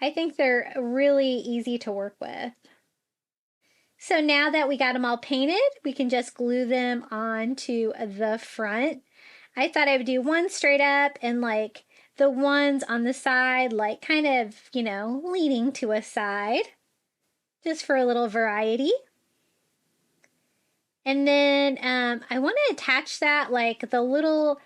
I think they're really easy to work with. So now that we got them all painted, we can just glue them onto the front. I thought I would do one straight up and like the ones on the side, like kind of, you know, leaning to a side, just for a little variety. And then I want to attach that like the little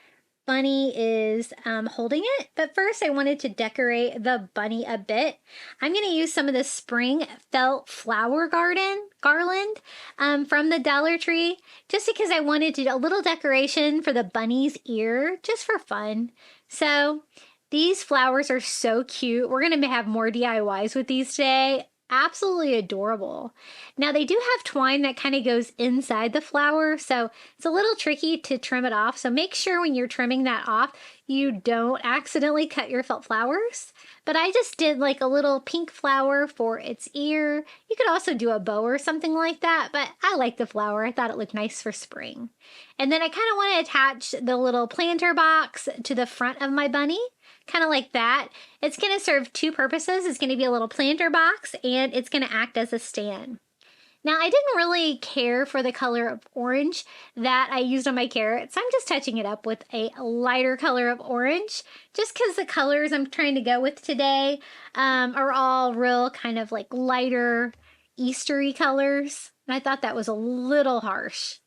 bunny is holding it, but first I wanted to decorate the bunny a bit. I'm going to use some of the spring felt flower garland from the Dollar Tree, just because I wanted to do a little decoration for the bunny's ear, just for fun. So these flowers are so cute. We're going to have more DIYs with these today. Absolutely adorable. Now they do have twine that kind of goes inside the flower, so it's a little tricky to trim it off. So make sure when you're trimming that off, you don't accidentally cut your felt flowers. But I just did like a little pink flower for its ear. You could also do a bow or something like that, but I like the flower. I thought it looked nice for spring. And then I kind of want to attach the little planter box to the front of my bunny. Kind of like that. It's going to serve 2 purposes. It's going to be a little planter box and it's going to act as a stand. Now I didn't really care for the color of orange that I used on my carrots. I'm just touching it up with a lighter color of orange just because the colors I'm trying to go with today are all real kind of like lighter Eastery colors. And I thought that was a little harsh.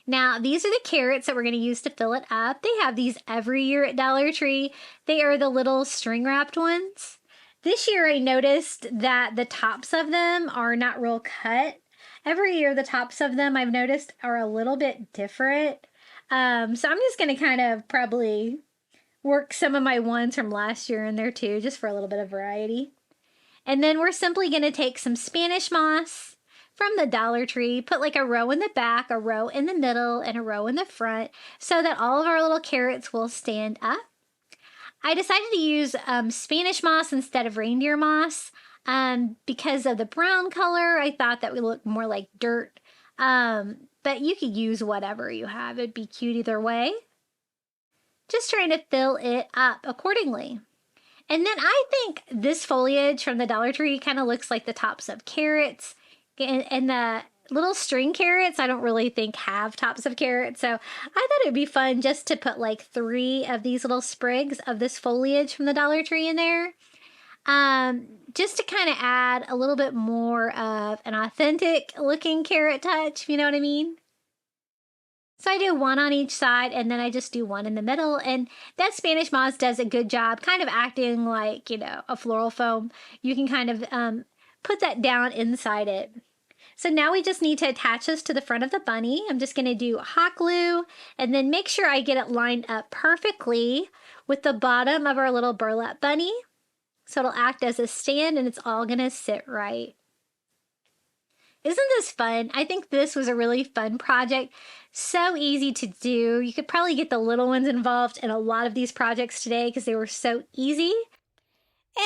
Now, these are the carrots that we're going to use to fill it up. They have these every year at Dollar Tree. They are the little string wrapped ones. This year I noticed that the tops of them are not real cut. Every year the tops of them I've noticed are a little bit different. So I'm just going to kind of probably work some of my ones from last year in there too, just for a little bit of variety. And then we're simply going to take some Spanish moss from the Dollar Tree, put like a row in the back, a row in the middle, and a row in the front so that all of our little carrots will stand up. I decided to use Spanish moss instead of reindeer moss because of the brown color. I thought that would look more like dirt, but you could use whatever you have. It'd be cute either way. Just trying to fill it up accordingly. And then I think this foliage from the Dollar Tree kind of looks like the tops of carrots. And the little string carrots, I don't really think have tops of carrots. So I thought it'd be fun just to put like 3 of these little sprigs of this foliage from the Dollar Tree in there. Just to kind of add a little bit more of an authentic looking carrot touch, if you know what I mean. So I do 1 on each side and then I just do 1 in the middle. And that Spanish moss does a good job kind of acting like, you know, a floral foam. You can kind of put that down inside it. So now we just need to attach this to the front of the bunny. I'm just going to do hot glue and then make sure I get it lined up perfectly with the bottom of our little burlap bunny. So it'll act as a stand and it's all going to sit right. Isn't this fun? I think this was a really fun project. So easy to do. You could probably get the little ones involved in a lot of these projects today because they were so easy.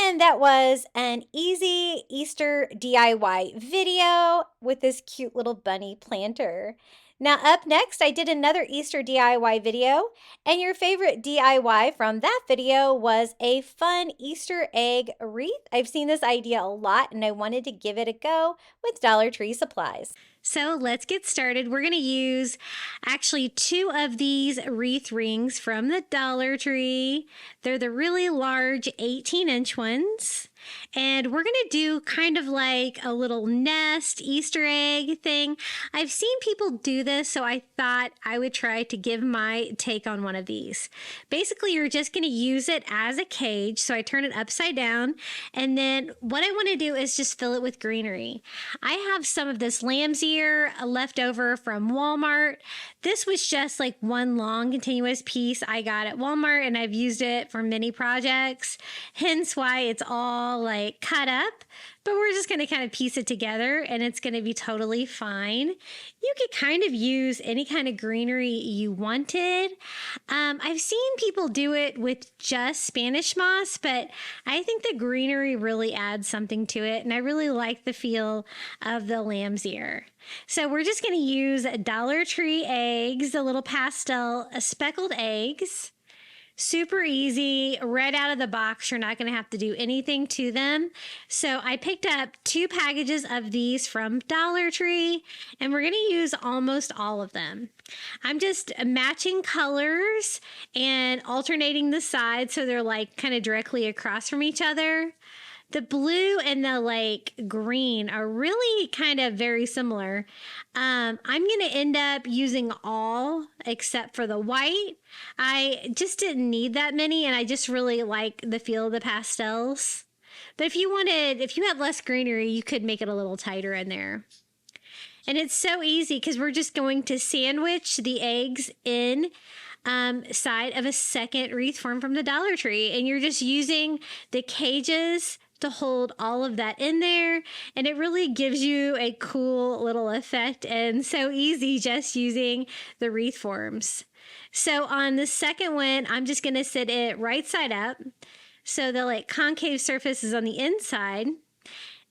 And that was an easy Easter DIY video with this cute little bunny planter. Now up next, I did another Easter DIY video, and your favorite DIY from that video was a fun Easter egg wreath. I've seen this idea a lot, and I wanted to give it a go with Dollar Tree supplies. So let's get started. We're going to use actually 2 of these wreath rings from the Dollar Tree. They're the really large 18-inch ones. And we're going to do kind of like a little nest Easter egg thing. I've seen people do this, so I thought I would try to give my take on one of these. Basically, you're just going to use it as a cage. So I turn it upside down. And then what I want to do is just fill it with greenery. I have some of this lamb's ear left over from Walmart. This was just like one long continuous piece I got at Walmart, and I've used it for many projects. Hence why it's all like cut up, but we're just going to kind of piece it together and it's going to be totally fine. You could kind of use any kind of greenery you wanted. I've seen people do it with just Spanish moss, but I think the greenery really adds something to it, and I really like the feel of the lamb's ear. So we're just going to use Dollar Tree eggs, the little pastel speckled eggs. Super easy, right out of the box. You're not going to have to do anything to them. So I picked up 2 packages of these from Dollar Tree, and we're going to use almost all of them. I'm just matching colors and alternating the sides so they're like kind of directly across from each other. The blue and the like green are really kind of very similar. I'm going to end up using all except for the white. I just didn't need that many, and I just really like the feel of the pastels. But if you had less greenery, you could make it a little tighter in there. And it's so easy because we're just going to sandwich the eggs in side of a second wreath form from the Dollar Tree. And you're just using the cages to hold all of that in there, and it really gives you a cool little effect, and so easy just using the wreath forms. So on the second one, I'm just going to sit it right side up so the like concave surface is on the inside,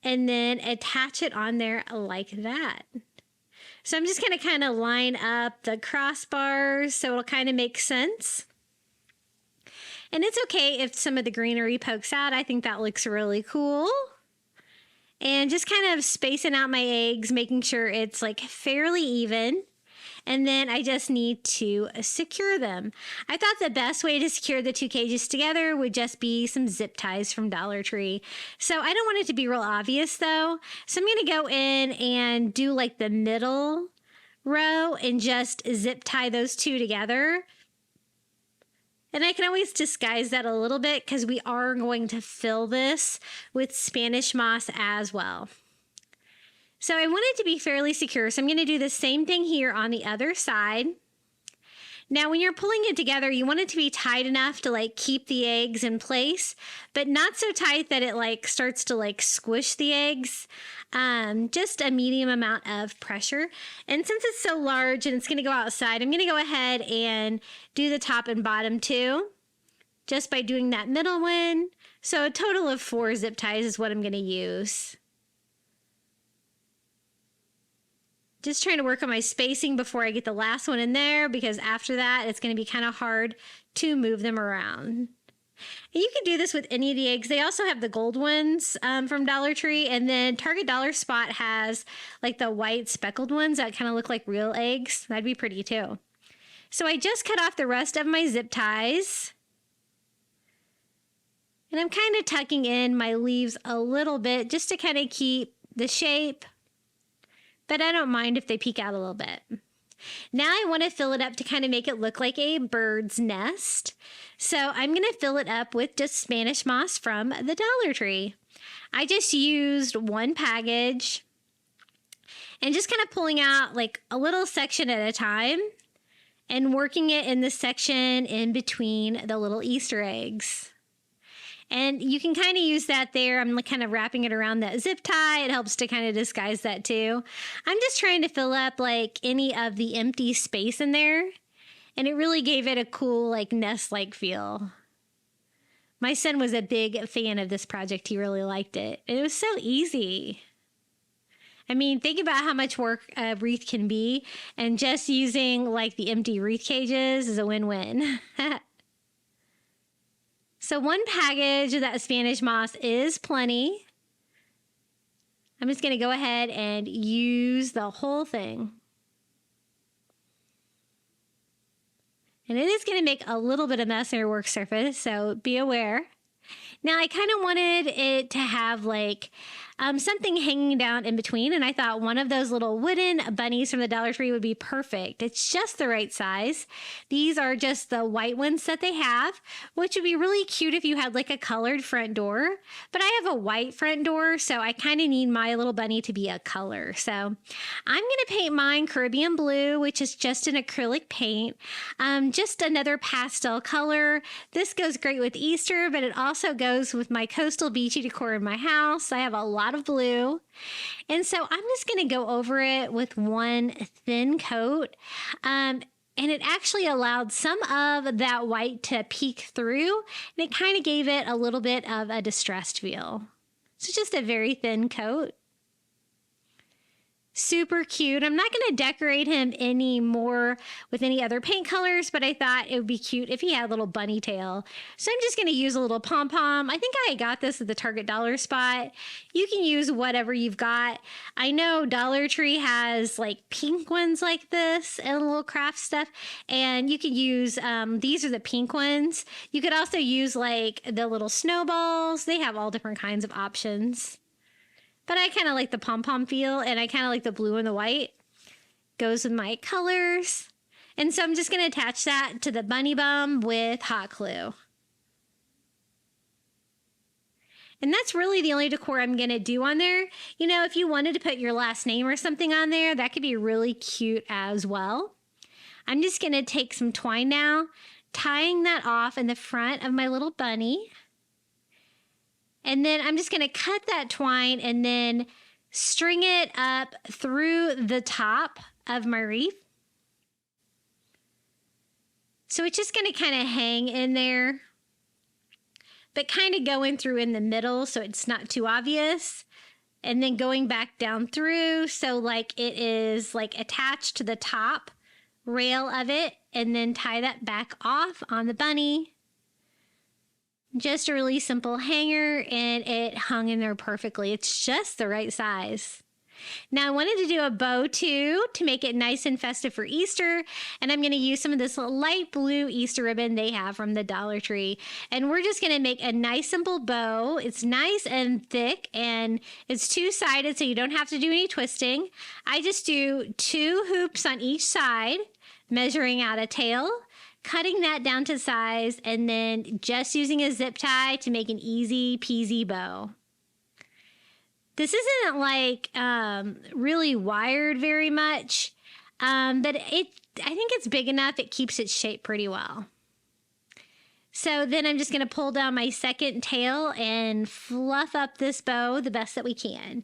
and then attach it on there like that. So I'm just going to kind of line up the crossbars so it'll kind of make sense. And it's okay if some of the greenery pokes out. I think that looks really cool. And just kind of spacing out my eggs, making sure it's like fairly even. And then I just need to secure them. I thought the best way to secure the 2 cages together would just be some zip ties from Dollar Tree. So I don't want it to be real obvious though. So I'm going to go in and do like the middle row and just zip tie those 2 together. And I can always disguise that a little bit because we are going to fill this with Spanish moss as well. So I want it to be fairly secure. So I'm going to do the same thing here on the other side. Now, when you're pulling it together, you want it to be tight enough to like keep the eggs in place, but not so tight that it like starts to like squish the eggs. Just a medium amount of pressure. And since it's so large and it's going to go outside, I'm going to go ahead and do the top and bottom too, just by doing that middle one. So a total of 4 zip ties is what I'm going to use. Just trying to work on my spacing before I get the last one in there, because after that, it's going to be kind of hard to move them around. And you can do this with any of the eggs. They also have the gold ones from Dollar Tree, and then Target Dollar Spot has like the white speckled ones that kind of look like real eggs. That'd be pretty too. So I just cut off the rest of my zip ties. And I'm kind of tucking in my leaves a little bit just to kind of keep the shape. But I don't mind if they peek out a little bit. Now I want to fill it up to kind of make it look like a bird's nest. So I'm going to fill it up with just Spanish moss from the Dollar Tree. I just used 1 package and just kind of pulling out like a little section at a time and working it in the section in between the little Easter eggs. And you can kind of use that there. I'm kind of wrapping it around that zip tie. It helps to kind of disguise that too. I'm just trying to fill up like any of the empty space in there. And it really gave it a cool like nest-like feel. My son was a big fan of this project. He really liked it. And it was so easy. I mean, think about how much work a wreath can be. And just using like the empty wreath cages is a win-win. So 1 package of that Spanish moss is plenty. I'm just going to go ahead and use the whole thing. And it is going to make a little bit of mess on your work surface, so be aware. Now I kind of wanted it to have like something hanging down in between, and I thought one of those little wooden bunnies from the Dollar Tree would be perfect. It's just the right size. These are just the white ones that they have, which would be really cute if you had like a colored front door, but I have a white front door, so I kind of need my little bunny to be a color. So I'm going to paint mine Caribbean blue, which is just an acrylic paint, just another pastel color. This goes great with Easter, but it also goes with my coastal beachy decor in my house. I have a lot of blue. And so I'm just going to go over it with one thin coat. And it actually allowed some of that white to peek through, and it kind of gave it a little bit of a distressed feel. So just a very thin coat. Super cute. I'm not going to decorate him any more with any other paint colors, but I thought it would be cute if he had a little bunny tail. So I'm just going to use a little pom-pom. I think I got this at the Target dollar spot. You can use whatever you've got. I know Dollar Tree has like pink ones like this and little craft stuff, and you could use, these are the pink ones. You could also use like the little snowballs. They have all different kinds of options. But I kind of like the pom-pom feel, and I kind of like the blue and the white. Goes with my colors. And so I'm just going to attach that to the bunny bum with hot glue. And that's really the only decor I'm going to do on there. You know, if you wanted to put your last name or something on there, that could be really cute as well. I'm just going to take some twine now, tying that off in the front of my little bunny. And then I'm just going to cut that twine and then string it up through the top of my wreath. So it's just going to kind of hang in there, but kind of going through in the middle so it's not too obvious. And then going back down through so like it is like attached to the top rail of it, and then tie that back off on the bunny. Just a really simple hanger, and it hung in there perfectly. It's just the right size. Now I wanted to do a bow too to make it nice and festive for Easter, and I'm going to use some of this light blue Easter ribbon they have from the Dollar Tree, and we're just going to make a nice simple bow. It's nice and thick, and it's two-sided, so you don't have to do any twisting. I just do 2 hoops on each side, measuring out a tail, cutting that down to size, and then just using a zip tie to make an easy peasy bow. This isn't like really wired very much, but I think it's big enough. It keeps its shape pretty well. So then I'm just going to pull down my second tail and fluff up this bow the best that we can.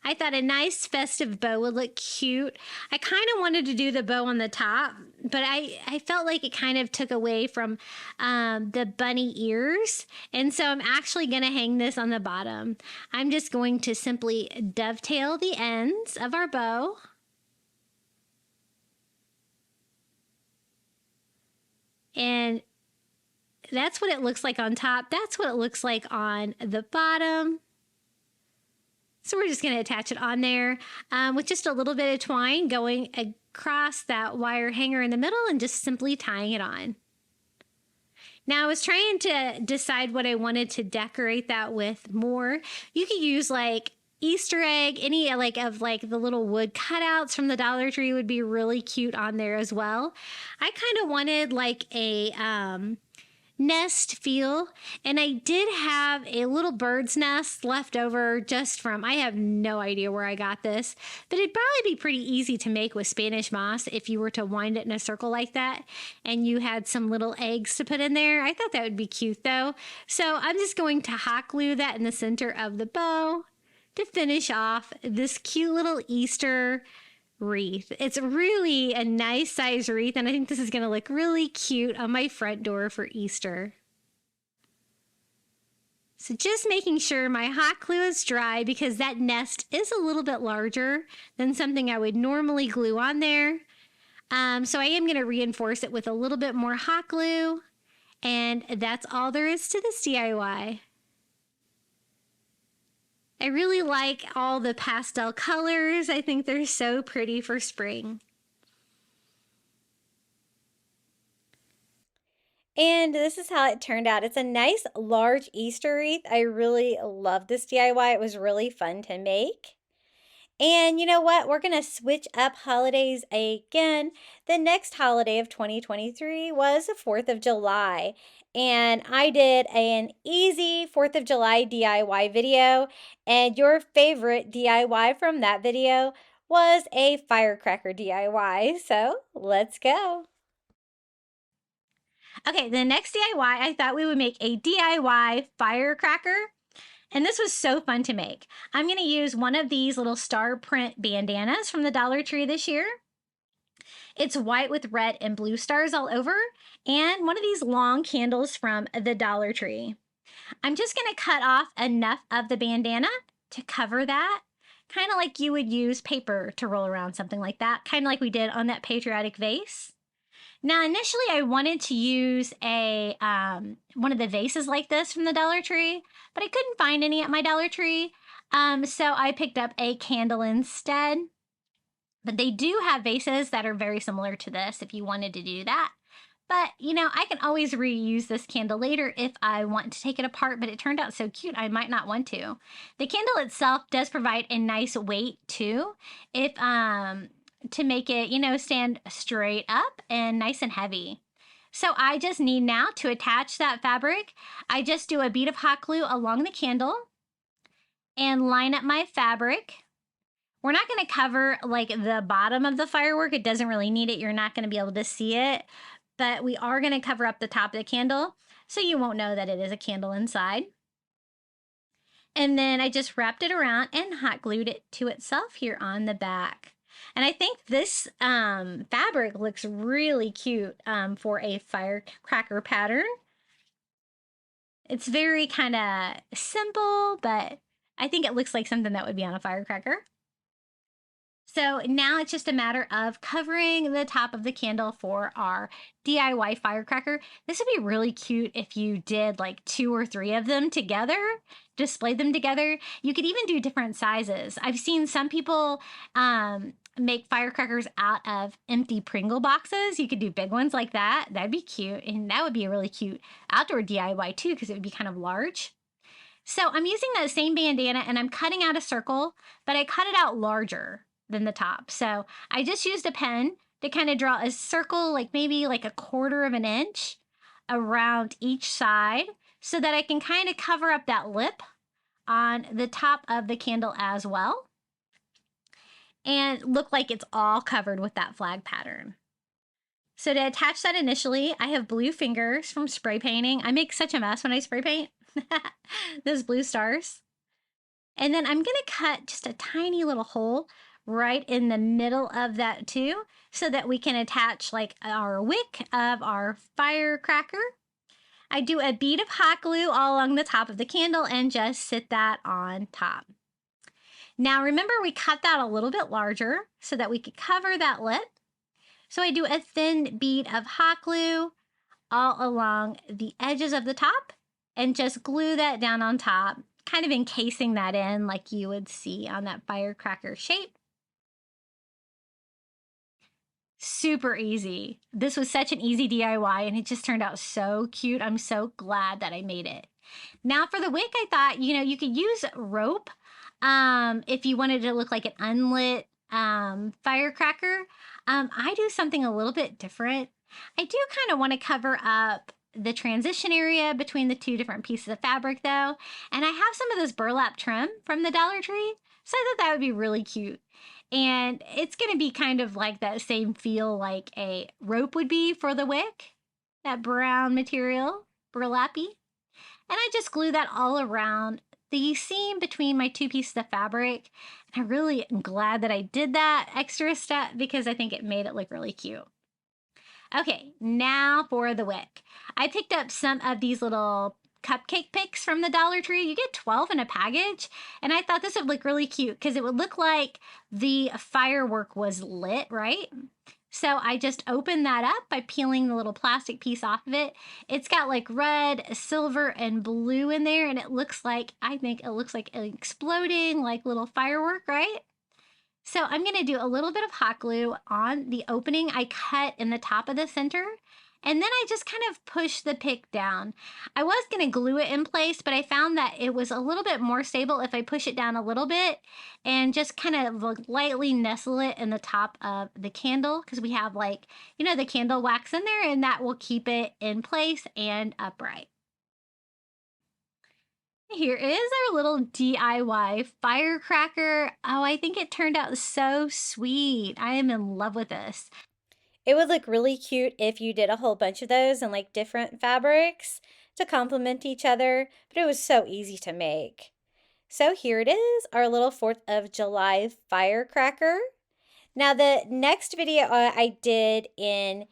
I thought a nice festive bow would look cute. I kind of wanted to do the bow on the top, but I felt like it kind of took away from the bunny ears. And so I'm actually going to hang this on the bottom. I'm just going to simply dovetail the ends of our bow. And that's what it looks like on top. That's what it looks like on the bottom. So we're just going to attach it on there with just a little bit of twine going across that wire hanger in the middle and just simply tying it on. Now I was trying to decide what I wanted to decorate that with more. You could use like Easter egg, any of the little wood cutouts from the Dollar Tree would be really cute on there as well. I kind of wanted like a nest feel, and I did have a little bird's nest left over just from, I have no idea where I got this, but it'd probably be pretty easy to make with Spanish moss if you were to wind it in a circle like that and you had some little eggs to put in there. I thought that would be cute though. So I'm just going to hot glue that in the center of the bow to finish off this cute little Easter wreath. It's really a nice size wreath, and I think this is going to look really cute on my front door for Easter. So just making sure my hot glue is dry, because that nest is a little bit larger than something I would normally glue on there. So I am going to reinforce it with a little bit more hot glue, and that's all there is to this DIY. I really like all the pastel colors. I think they're so pretty for spring. And this is how it turned out. It's a nice large Easter wreath. I really love this DIY. It was really fun to make. And you know what? We're going to switch up holidays again. The next holiday of 2023 was the 4th of July. And I did an easy 4th of July DIY video. And your favorite DIY from that video was a firecracker DIY. So let's go. Okay, the next DIY, I thought we would make a DIY firecracker. And this was so fun to make. I'm going to use one of these little star print bandanas from the Dollar Tree this year. It's white with red and blue stars all over, and one of these long candles from the Dollar Tree. I'm just going to cut off enough of the bandana to cover that, kind of like you would use paper to roll around something like that, kind of like we did on that patriotic vase. Now, initially, I wanted to use a one of the vases like this from the Dollar Tree, but I couldn't find any at my Dollar Tree, so I picked up a candle instead. But they do have vases that are very similar to this if you wanted to do that. But, you know, I can always reuse this candle later if I want to take it apart, but it turned out so cute, I might not want to. The candle itself does provide a nice weight, too, if to make it, you know, stand straight up and nice and heavy. So I just need now to attach that fabric. I just do a bead of hot glue along the candle and line up my fabric. We're not going to cover like the bottom of the firework. It doesn't really need it. You're not going to be able to see it, but we are going to cover up the top of the candle so you won't know that it is a candle inside. And then I just wrapped it around and hot glued it to itself here on the back. And I think this fabric looks really cute for a firecracker pattern. It's very kind of simple, but I think it looks like something that would be on a firecracker. So now it's just a matter of covering the top of the candle for our DIY firecracker. This would be really cute if you did like 2 or 3 of them together, displayed them together. You could even do different sizes. I've seen some people make firecrackers out of empty Pringle boxes. You could do big ones like that. That'd be cute. And that would be a really cute outdoor DIY too, because it would be kind of large. So I'm using that same bandana and I'm cutting out a circle, but I cut it out larger than the top. So I just used a pen to kind of draw a circle, like maybe like 1/4 of an inch around each side so that I can kind of cover up that lip on the top of the candle as well and look like it's all covered with that flag pattern. So to attach that initially, I have blue fingers from spray painting. I make such a mess when I spray paint. Those blue stars. And then I'm going to cut just a tiny little hole right in the middle of that too, so that we can attach like our wick of our firecracker. I do a bead of hot glue all along the top of the candle and just sit that on top. Now remember, we cut that a little bit larger so that we could cover that lip. So I do a thin bead of hot glue all along the edges of the top and just glue that down on top, kind of encasing that in like you would see on that firecracker shape. Super easy. This was such an easy DIY and it just turned out so cute. I'm so glad that I made it. Now for the wick, I thought, you know, you could use rope if you wanted to look like an unlit firecracker. I do something a little bit different. I do kind of want to cover up the transition area between the 2 different pieces of fabric though. And I have some of this burlap trim from the Dollar Tree. So I thought that would be really cute. And it's going to be kind of like that same feel like a rope would be for the wick, that brown material, burlappy. And I just glue that all around the seam between my 2 pieces of fabric. And I really am glad that I did that extra step because I think it made it look really cute. Okay, now for the wick. I picked up some of these little cupcake picks from the Dollar Tree. You get 12 in a package, and I thought this would look really cute because it would look like the firework was lit, right? So I just opened that up by peeling the little plastic piece off of it. It's got like red, silver, and blue in there, and it looks like, I think it looks like an exploding like little firework, right? So I'm going to do a little bit of hot glue on the opening I cut in the top of the center, And then I just kind of pushed the pick down. I was going to glue it in place, but I found that it was a little bit more stable if I push it down a little bit and just kind of lightly nestle it in the top of the candle, because we have, like, you know, the candle wax in there, and that will keep it in place and upright. Here is our little DIY firecracker. Oh, I think it turned out so sweet. I am in love with this. It would look really cute if you did a whole bunch of those in like different fabrics to complement each other, but it was so easy to make. So here it is, our little 4th of July firecracker. Now the next video I did in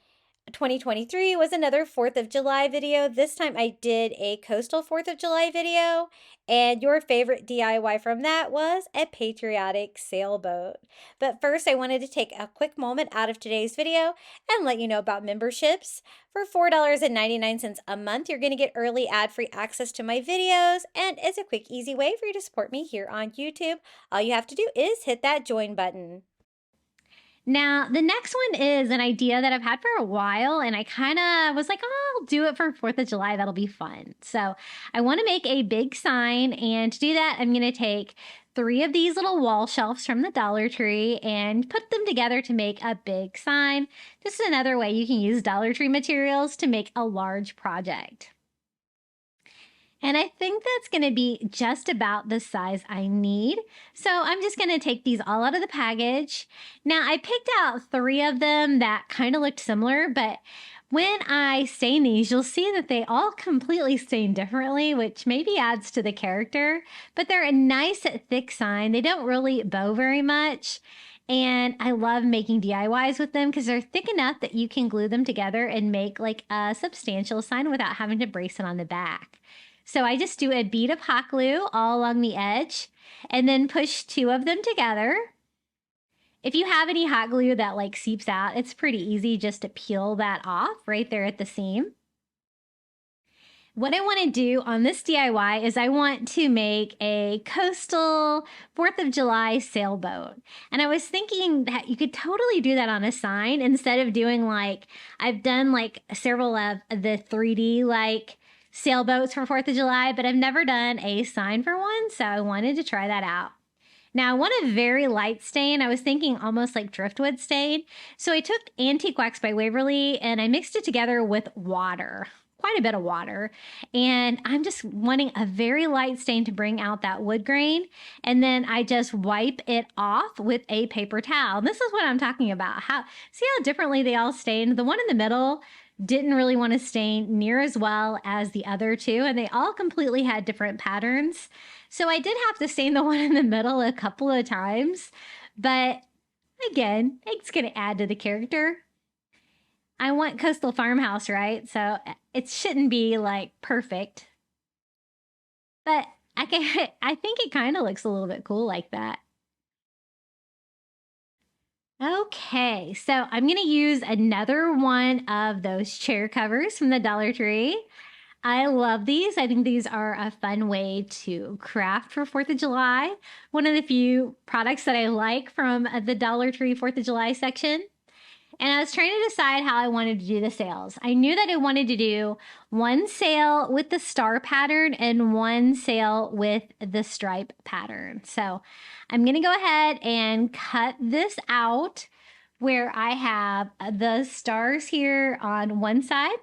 2023 was another 4th of July video. This time I did a coastal 4th of July video, and your favorite DIY from that was a patriotic sailboat. But first, I wanted to take a quick moment out of today's video and let you know about memberships. For $4.99 a month, you're going to get early ad-free access to my videos, and it's a quick, easy way for you to support me here on YouTube. All you have to do is hit that join button. Now, the next one is an idea that I've had for a while, and I kind of was like, oh, I'll do it for 4th of July. That'll be fun. So I want to make a big sign, and to do that, I'm going to take 3 of these little wall shelves from the Dollar Tree and put them together to make a big sign. This is another way you can use Dollar Tree materials to make a large project. And I think that's going to be just about the size I need. So I'm just going to take these all out of the package. Now I picked out 3 of them that kind of looked similar, but when I stain these, you'll see that they all completely stain differently, which maybe adds to the character, but they're a nice thick sign. They don't really bow very much. And I love making DIYs with them because they're thick enough that you can glue them together and make like a substantial sign without having to brace it on the back. So I just do a bead of hot glue all along the edge and then push 2 of them together. If you have any hot glue that like seeps out, it's pretty easy just to peel that off right there at the seam. What I want to do on this DIY is I want to make a coastal 4th of July sailboat. And I was thinking that you could totally do that on a sign instead of doing like, I've done like several of the 3D like sailboats for 4th of July, but I've never done a sign for one, so I wanted to try that out. Now, I want a very light stain. I was thinking almost like driftwood stain. So I took Antique Wax by Waverly and I mixed it together with water, quite a bit of water. And I'm just wanting a very light stain to bring out that wood grain. And then I just wipe it off with a paper towel. And this is what I'm talking about. See how differently they all stain? The one in the middle didn't really want to stain near as well as the other 2, and they all completely had different patterns. So I did have to stain the one in the middle a couple of times, but again, it's going to add to the character. I want coastal farmhouse, right? So it shouldn't be like perfect, but I think it kind of looks a little bit cool like that. Okay, so I'm going to use another one of those chair covers from the Dollar Tree. I love these. I think these are a fun way to craft for 4th of July. One of the few products that I like from the Dollar Tree 4th of July section. And I was trying to decide how I wanted to do the sails. I knew that I wanted to do one sail with the star pattern and one sail with the stripe pattern. So I'm going to go ahead and cut this out where I have the stars here on one side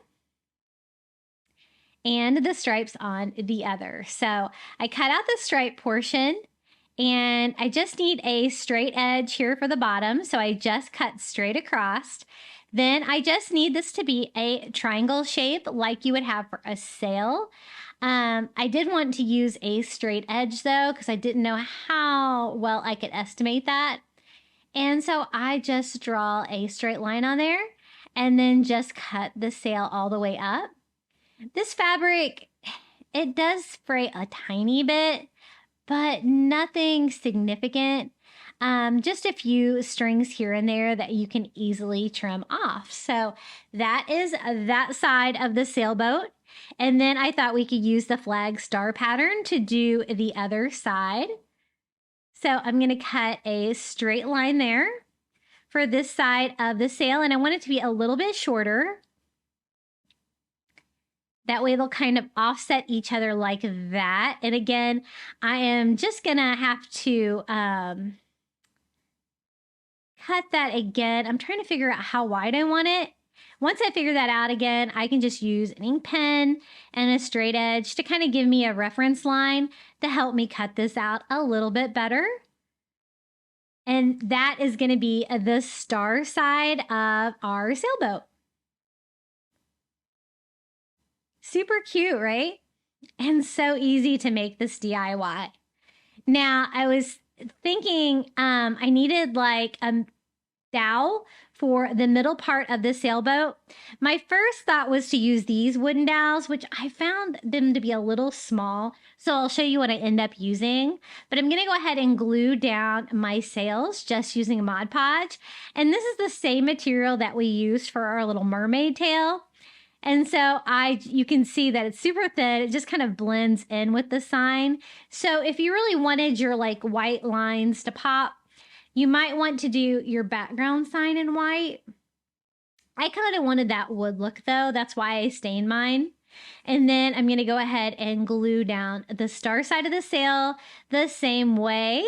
and the stripes on the other. So I cut out the stripe portion. And I just need a straight edge here for the bottom. So I just cut straight across. Then I just need this to be a triangle shape like you would have for a sail. I did want to use a straight edge though, because I didn't know how well I could estimate that. And so I just draw a straight line on there and then just cut the sail all the way up. This fabric, it does fray a tiny bit, but nothing significant. Just a few strings here and there that you can easily trim off. So that is that side of the sailboat. And then I thought we could use the flag star pattern to do the other side. So I'm going to cut a straight line there for this side of the sail, and I want it to be a little bit shorter. That way they'll kind of offset each other like that. And again, I am just gonna have to cut that again. I'm trying to figure out how wide I want it. Once I figure that out again, I can just use an ink pen and a straight edge to kind of give me a reference line to help me cut this out a little bit better. And that is going to be the star side of our sailboat. Super cute, right? And so easy to make this DIY. Now, I was thinking I needed like a dowel for the middle part of the sailboat. My first thought was to use these wooden dowels, which I found them to be a little small. So I'll show you what I end up using. But I'm going to go ahead and glue down my sails just using Mod Podge. And this is the same material that we used for our little mermaid tail. And so you can see that it's super thin. It just kind of blends in with the sign. So if you really wanted your like white lines to pop, you might want to do your background sign in white. I kind of wanted that wood look though. That's why I stained mine. And then I'm going to go ahead and glue down the star side of the sail the same way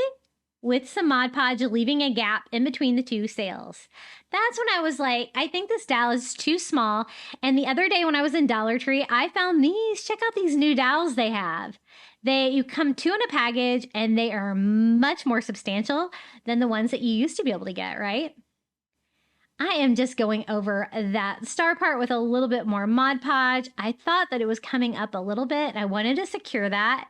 with some Mod Podge, leaving a gap in between the two sails. That's when I was like, I think this dowel is too small. And the other day when I was in Dollar Tree, I found these. Check out these new dowels they have. You come two in a package and they are much more substantial than the ones that you used to be able to get, right? I am just going over that star part with a little bit more Mod Podge. I thought that it was coming up a little bit and I wanted to secure that.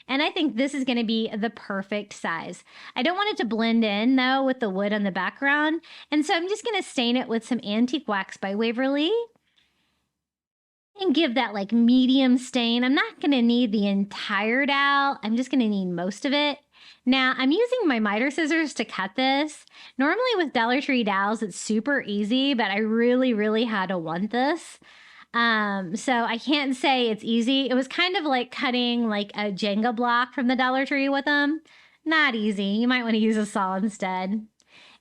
And I think this is going to be the perfect size. I don't want it to blend in though with the wood on the background. And so I'm just going to stain it with some Antique Wax by Waverly and give that like medium stain. I'm not going to need the entire dowel. I'm just going to need most of it. Now I'm using my miter scissors to cut this. Normally with Dollar Tree dowels, it's super easy, but I really had to want this. So I can't say it's easy. It was kind of like cutting like a Jenga block from the Dollar Tree with them. Not easy. You might want to use a saw instead.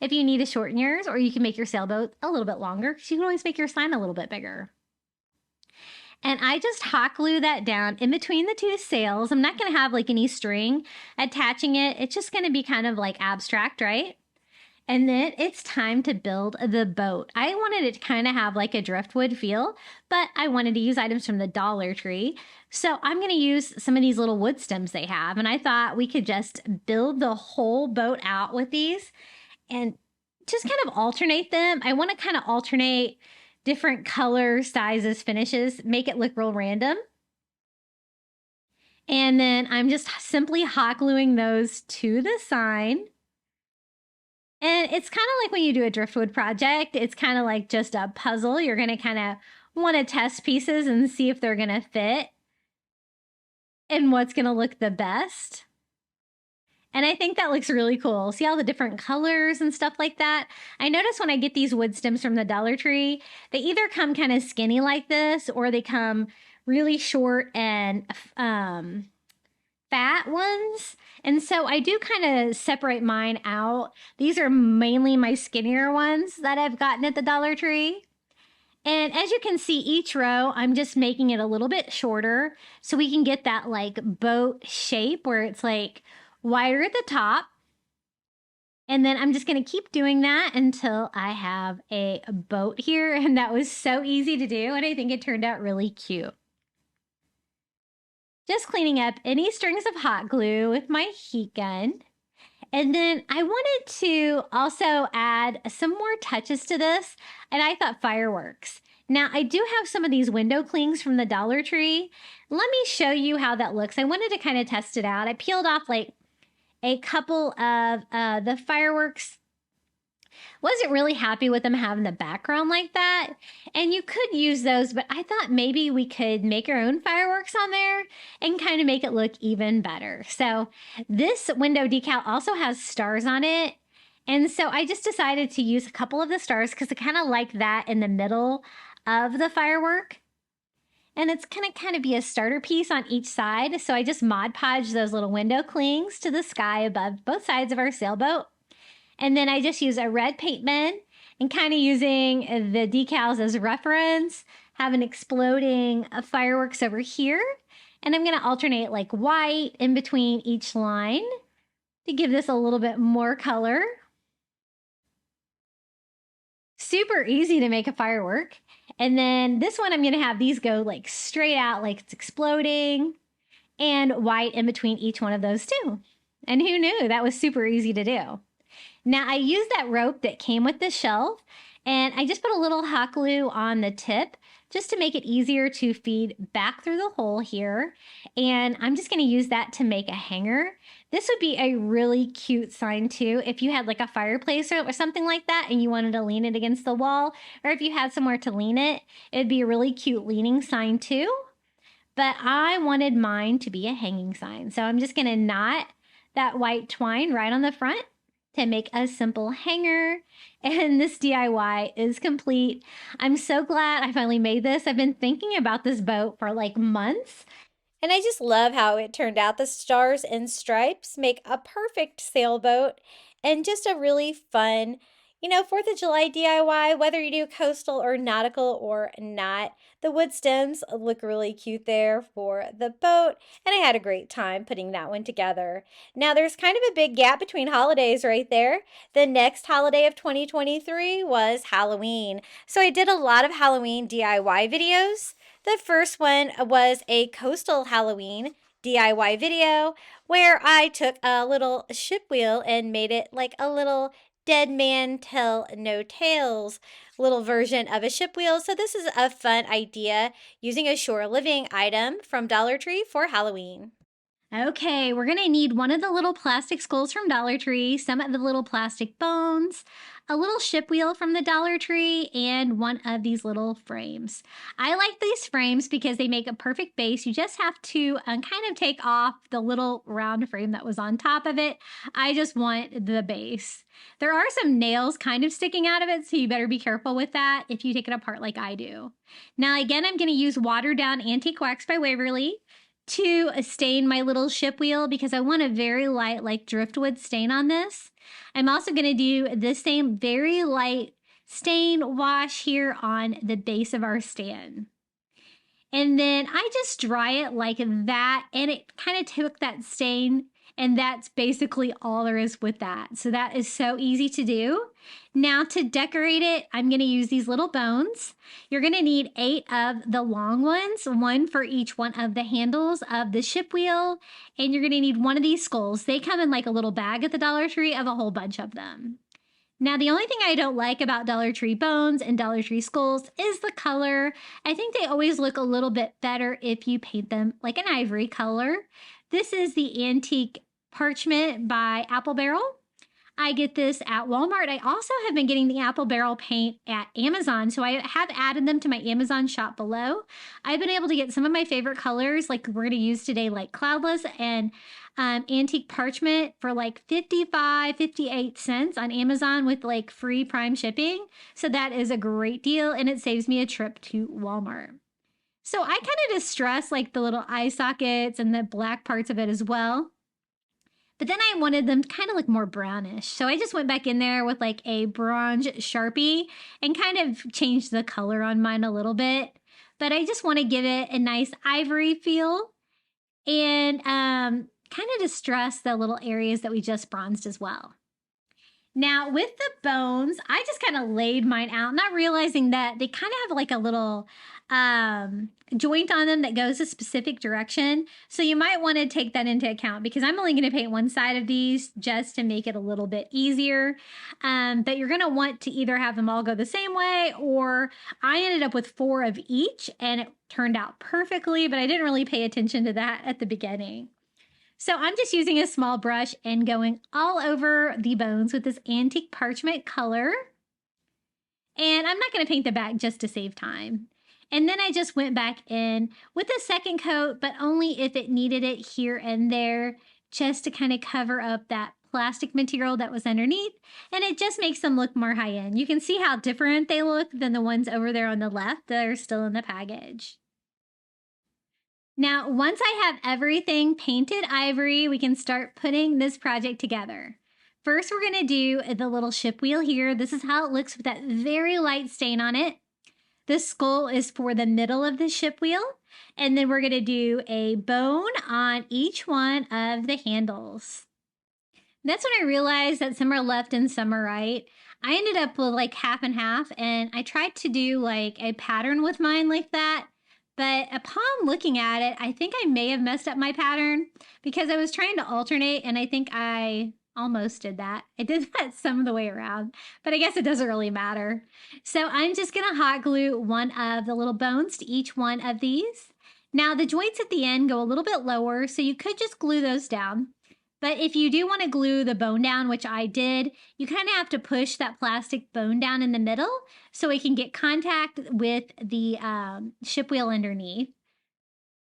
If you need to shorten yours, or you can make your sailboat a little bit longer, because you can always make your sign a little bit bigger. And I just hot glue that down in between the two sails. I'm not going to have like any string attaching it. It's just going to be kind of like abstract, right? And then it's time to build the boat. I wanted it to kind of have like a driftwood feel, but I wanted to use items from the Dollar Tree. So I'm going to use some of these little wood stems they have. And I thought we could just build the whole boat out with these and just kind of alternate them. I want to kind of alternate different colors, sizes, finishes, make it look real random. And then I'm just simply hot gluing those to the sign. And it's kind of like when you do a driftwood project, it's kind of like just a puzzle. You're going to kind of want to test pieces and see if they're going to fit and what's going to look the best. And I think that looks really cool. See all the different colors and stuff like that? I notice when I get these wood stems from the Dollar Tree, they either come kind of skinny like this or they come really short and fat ones. And so I do kind of separate mine out. These are mainly my skinnier ones that I've gotten at the Dollar Tree. And as you can see, each row, I'm just making it a little bit shorter so we can get that like boat shape where it's like wider at the top. And then I'm just going to keep doing that until I have a boat here. And that was so easy to do. And I think it turned out really cute. Just cleaning up any strings of hot glue with my heat gun. And then I wanted to also add some more touches to this. And I thought fireworks. Now, I do have some of these window clings from the Dollar Tree. Let me show you how that looks. I wanted to kind of test it out. I peeled off like a couple of the fireworks. Wasn't really happy with them having the background like that. And you could use those, but I thought maybe we could make our own fireworks on there and kind of make it look even better. So this window decal also has stars on it. And so I just decided to use a couple of the stars because I kind of like that in the middle of the firework. And it's going to kind of be a starter piece on each side. So I just Mod Podge those little window clings to the sky above both sides of our sailboat. And then I just use a red paint pen and kind of using the decals as reference. Have an exploding fireworks over here. And I'm going to alternate like white in between each line to give this a little bit more color. Super easy to make a firework. And then this one, I'm going to have these go like straight out like it's exploding, and white in between each one of those too. And who knew? That was super easy to do. Now I used that rope that came with the shelf, and I just put a little hot glue on the tip just to make it easier to feed back through the hole here. And I'm just going to use that to make a hanger. This would be a really cute sign too if you had like a fireplace or something like that and you wanted to lean it against the wall, or if you had somewhere to lean it, it'd be a really cute leaning sign too. But I wanted mine to be a hanging sign. So I'm just going to knot that white twine right on the front to make a simple hanger. And this DIY is complete. I'm so glad I finally made this. I've been thinking about this boat for like months. And I just love how it turned out. The stars and stripes make a perfect sailboat and just a really fun, 4th of July DIY, whether you do coastal or nautical or not. The wood stems look really cute there for the boat, and I had a great time putting that one together. Now, there's kind of a big gap between holidays right there. The next holiday of 2023 was Halloween. So I did a lot of Halloween DIY videos. The first one was a coastal Halloween DIY video where I took a little ship wheel and made it like a little dead man tell no tales little version of a ship wheel. So this is a fun idea using a shore living item from Dollar Tree for Halloween. Okay, we're gonna need one of the little plastic skulls from Dollar Tree, some of the little plastic bones, a little ship wheel from the Dollar Tree, and one of these little frames. I like these frames because they make a perfect base. You just have to kind of take off the little round frame that was on top of it. I just want the base. There are some nails kind of sticking out of it, so you better be careful with that if you take it apart like I do. Now again, I'm gonna use watered down Antique Wax by Waverly to stain my little ship wheel because I want a very light like driftwood stain on this. I'm also going to do the same very light stain wash here on the base of our stand. And then I just dry it like that, and it kind of took that stain, and that's basically all there is with that. So that is so easy to do. Now to decorate it, I'm going to use these little bones. You're going to need 8 of the long ones, 1 for each one of the handles of the ship wheel, and you're going to need 1 of these skulls. They come in like a little bag at the Dollar Tree of a whole bunch of them. Now, the only thing I don't like about Dollar Tree bones and Dollar Tree skulls is the color. I think they always look a little bit better if you paint them like an ivory color. This is the Antique Parchment by Apple Barrel. I get this at Walmart. I also have been getting the Apple Barrel paint at Amazon, so I have added them to my Amazon shop below. I've been able to get some of my favorite colors, like we're going to use today, like Cloudless and Antique Parchment for like 58 cents on Amazon with like free Prime shipping. So that is a great deal, and it saves me a trip to Walmart. So I kind of distress like the little eye sockets and the black parts of it as well. But then I wanted them kind of look more brownish. So I just went back in there with like a bronze Sharpie and kind of changed the color on mine a little bit. But I just want to give it a nice ivory feel and kind of distress the little areas that we just bronzed as well. Now with the bones, I just kind of laid mine out, not realizing that they kind of have like a little joint on them that goes a specific direction. So you might want to take that into account because I'm only going to paint one side of these just to make it a little bit easier. But you're going to want to either have them all go the same way, or I ended up with 4 of each and it turned out perfectly, but I didn't really pay attention to that at the beginning. So I'm just using a small brush and going all over the bones with this Antique Parchment color. And I'm not going to paint the back just to save time. And then I just went back in with a second coat, but only if it needed it here and there, just to kind of cover up that plastic material that was underneath. And it just makes them look more high-end. You can see how different they look than the ones over there on the left that are still in the package. Now, once I have everything painted ivory, we can start putting this project together. First, we're going to do the little ship wheel here. This is how it looks with that very light stain on it. This skull is for the middle of the ship wheel. And then we're going to do a bone on each one of the handles. That's when I realized that some are left and some are right. I ended up with like half and half, and I tried to do like a pattern with mine like that. But upon looking at it, I think I may have messed up my pattern because I was trying to alternate, and I think I almost did that. I did that some of the way around, but I guess it doesn't really matter. So I'm just going to hot glue one of the little bones to each one of these. Now the joints at the end go a little bit lower, so you could just glue those down. But if you do want to glue the bone down, which I did, you kind of have to push that plastic bone down in the middle so it can get contact with the ship wheel underneath.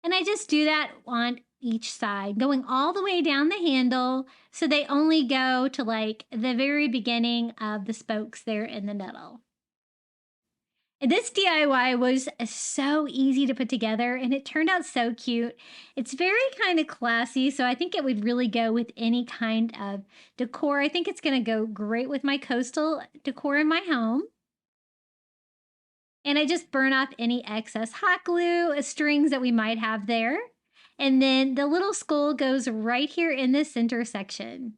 And I just do that on each side, going all the way down the handle so they only go to like the very beginning of the spokes there in the middle. This DIY was so easy to put together, and it turned out so cute. It's very kind of classy, so I think it would really go with any kind of decor. I think it's going to go great with my coastal decor in my home. And I just burn off any excess hot glue, strings that we might have there. And then the little skull goes right here in the center section.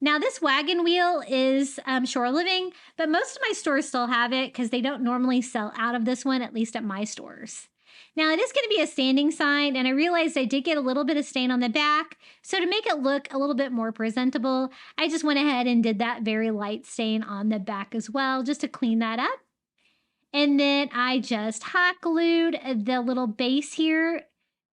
Now this wagon wheel is Shore Living, but most of my stores still have it because they don't normally sell out of this one, at least at my stores. Now it is going to be a standing sign, and I realized I did get a little bit of stain on the back. So to make it look a little bit more presentable, I just went ahead and did that very light stain on the back as well, just to clean that up. And then I just hot glued the little base here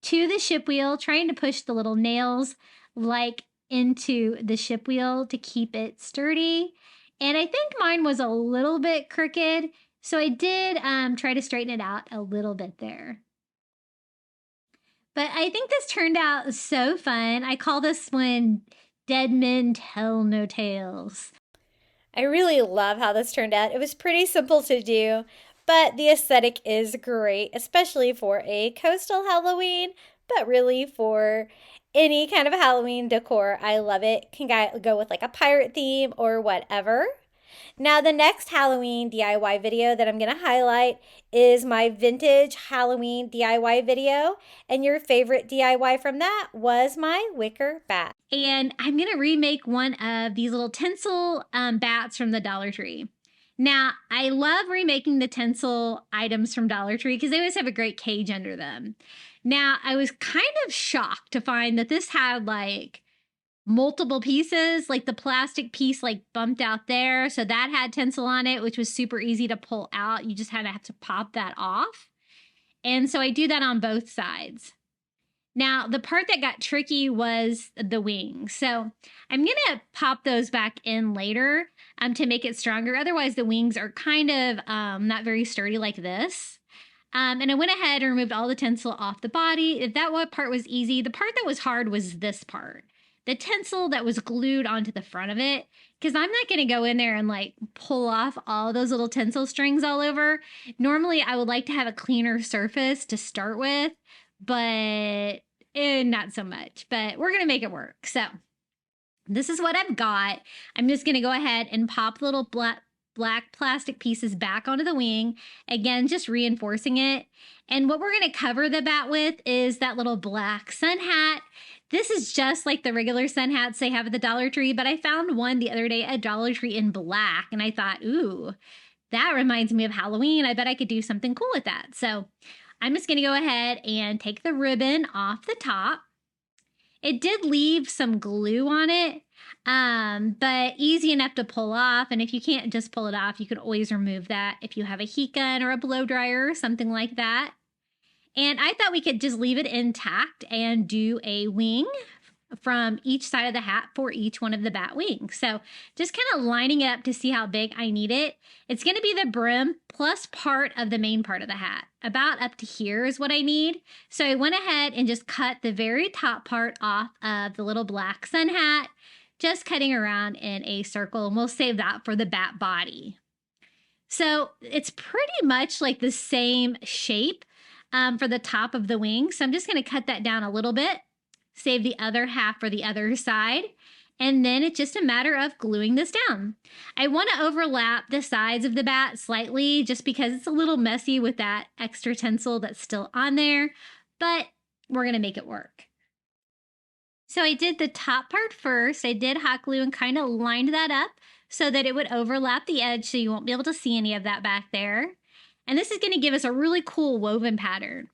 to the ship wheel, trying to push the little nails like into the ship wheel to keep it sturdy. And I think mine was a little bit crooked, so I did try to straighten it out a little bit there. But I think this turned out so fun. I call this one Dead Men Tell No Tales. I really love how this turned out. It was pretty simple to do, but the aesthetic is great, especially for a coastal Halloween, but really for any kind of Halloween decor. I love it. Can go with like a pirate theme or whatever. Now the next Halloween DIY video that I'm going to highlight is my vintage Halloween DIY video. And your favorite DIY from that was my wicker bat. And I'm going to remake one of these little tinsel bats from the Dollar Tree. Now, I love remaking the tinsel items from Dollar Tree because they always have a great cage under them. Now, I was kind of shocked to find that this had like multiple pieces, like the plastic piece like bumped out there. So that had tinsel on it, which was super easy to pull out. You just have to pop that off. And so I do that on both sides. Now, the part that got tricky was the wings. So I'm going to pop those back in later to make it stronger. Otherwise, the wings are kind of not very sturdy like this. And I went ahead and removed all the tinsel off the body. If that one part was easy, the part that was hard was this part. The tinsel that was glued onto the front of it, because I'm not going to go in there and like pull off all those little tinsel strings all over. Normally, I would like to have a cleaner surface to start with, but not so much. But we're going to make it work. So this is what I've got. I'm just going to go ahead and pop the little black plastic pieces back onto the wing. Again, just reinforcing it. And what we're going to cover the bat with is that little black sun hat. This is just like the regular sun hats they have at the Dollar Tree, but I found one the other day at Dollar Tree in black, and I thought, ooh, that reminds me of Halloween. I bet I could do something cool with that. So I'm just going to go ahead and take the ribbon off the top. It did leave some glue on it, but easy enough to pull off. And if you can't just pull it off, you can always remove that if you have a heat gun or a blow dryer or something like that. And I thought we could just leave it intact and do a wing from each side of the hat for each one of the bat wings. So just kind of lining it up to see how big I need it. It's going to be the brim plus part of the main part of the hat. About up to here is what I need. So I went ahead and just cut the very top part off of the little black sun hat, just cutting around in a circle, and we'll save that for the bat body. So it's pretty much like the same shape for the top of the wing. So I'm just going to cut that down a little bit, save the other half for the other side. And then it's just a matter of gluing this down. I want to overlap the sides of the bat slightly just because it's a little messy with that extra tinsel that's still on there, but we're going to make it work. So I did the top part first. I did hot glue and kind of lined that up so that it would overlap the edge so you won't be able to see any of that back there. And this is going to give us a really cool woven pattern.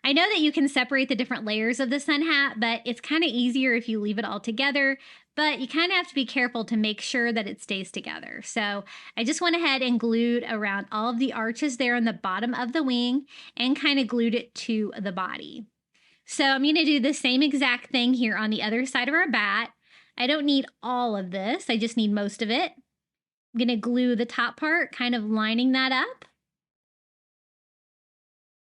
I know that you can separate the different layers of the sun hat, but it's kind of easier if you leave it all together, but you kind of have to be careful to make sure that it stays together. So I just went ahead and glued around all of the arches there on the bottom of the wing and kind of glued it to the body. So I'm going to do the same exact thing here on the other side of our bat. I don't need all of this. I just need most of it. I'm going to glue the top part, kind of lining that up.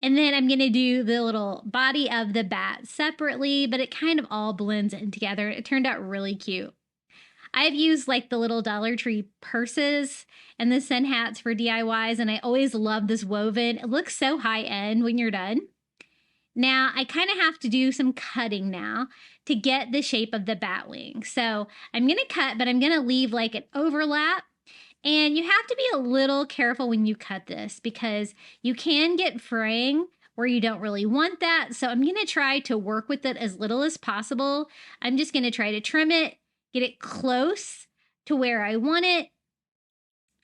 And then I'm going to do the little body of the bat separately, but it kind of all blends in together. It turned out really cute. I've used like the little Dollar Tree purses and the sun hats for DIYs, and I always love this woven. It looks so high end when you're done. Now, I kind of have to do some cutting now to get the shape of the bat wing. So I'm going to cut, but I'm going to leave like an overlap. And you have to be a little careful when you cut this because you can get fraying where you don't really want that. So I'm going to try to work with it as little as possible. I'm just going to try to trim it, get it close to where I want it,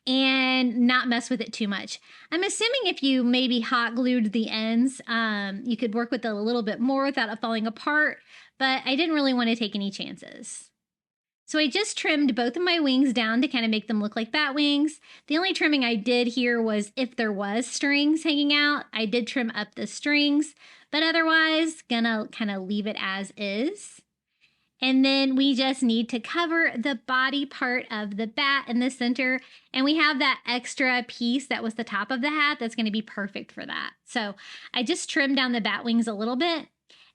and not mess with it too much. I'm assuming if you maybe hot glued the ends, you could work with it a little bit more without it falling apart, but I didn't really want to take any chances. So I just trimmed both of my wings down to kind of make them look like bat wings. The only trimming I did here was if there was strings hanging out, I did trim up the strings, but otherwise gonna kind of leave it as is. And then we just need to cover the body part of the bat in the center. And we have that extra piece that was the top of the hat that's going to be perfect for that. So I just trimmed down the bat wings a little bit.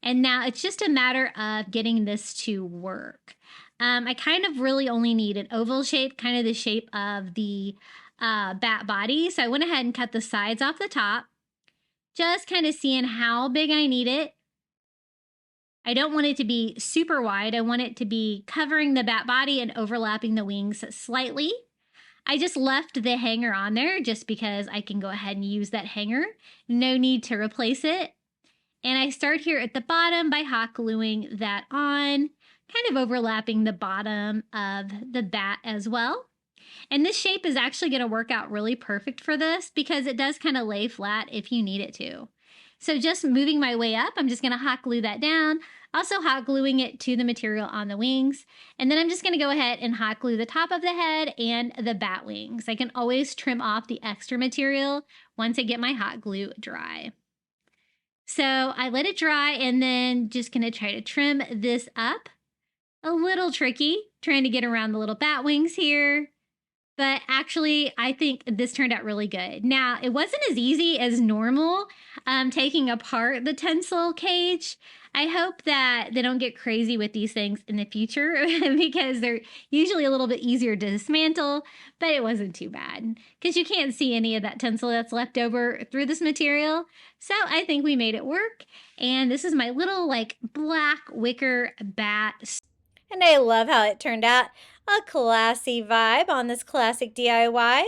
And now it's just a matter of getting this to work. I kind of really only need an oval shape, kind of the shape of the bat body. So I went ahead and cut the sides off the top, just kind of seeing how big I need it. I don't want it to be super wide. I want it to be covering the bat body and overlapping the wings slightly. I just left the hanger on there just because I can go ahead and use that hanger. No need to replace it. And I start here at the bottom by hot gluing that on, kind of overlapping the bottom of the bat as well. And this shape is actually going to work out really perfect for this because it does kind of lay flat if you need it to. So just moving my way up, I'm just going to hot glue that down, also hot gluing it to the material on the wings. And then I'm just going to go ahead and hot glue the top of the head and the bat wings. I can always trim off the extra material once I get my hot glue dry. So I let it dry and then just going to try to trim this up. A little tricky, trying to get around the little bat wings here. But actually, I think this turned out really good. Now, it wasn't as easy as normal taking apart the tinsel cage. I hope that they don't get crazy with these things in the future because they're usually a little bit easier to dismantle, but it wasn't too bad because you can't see any of that tinsel that's left over through this material. So I think we made it work. And this is my little like black wicker bat. And I love how it turned out. A classy vibe on this classic DIY.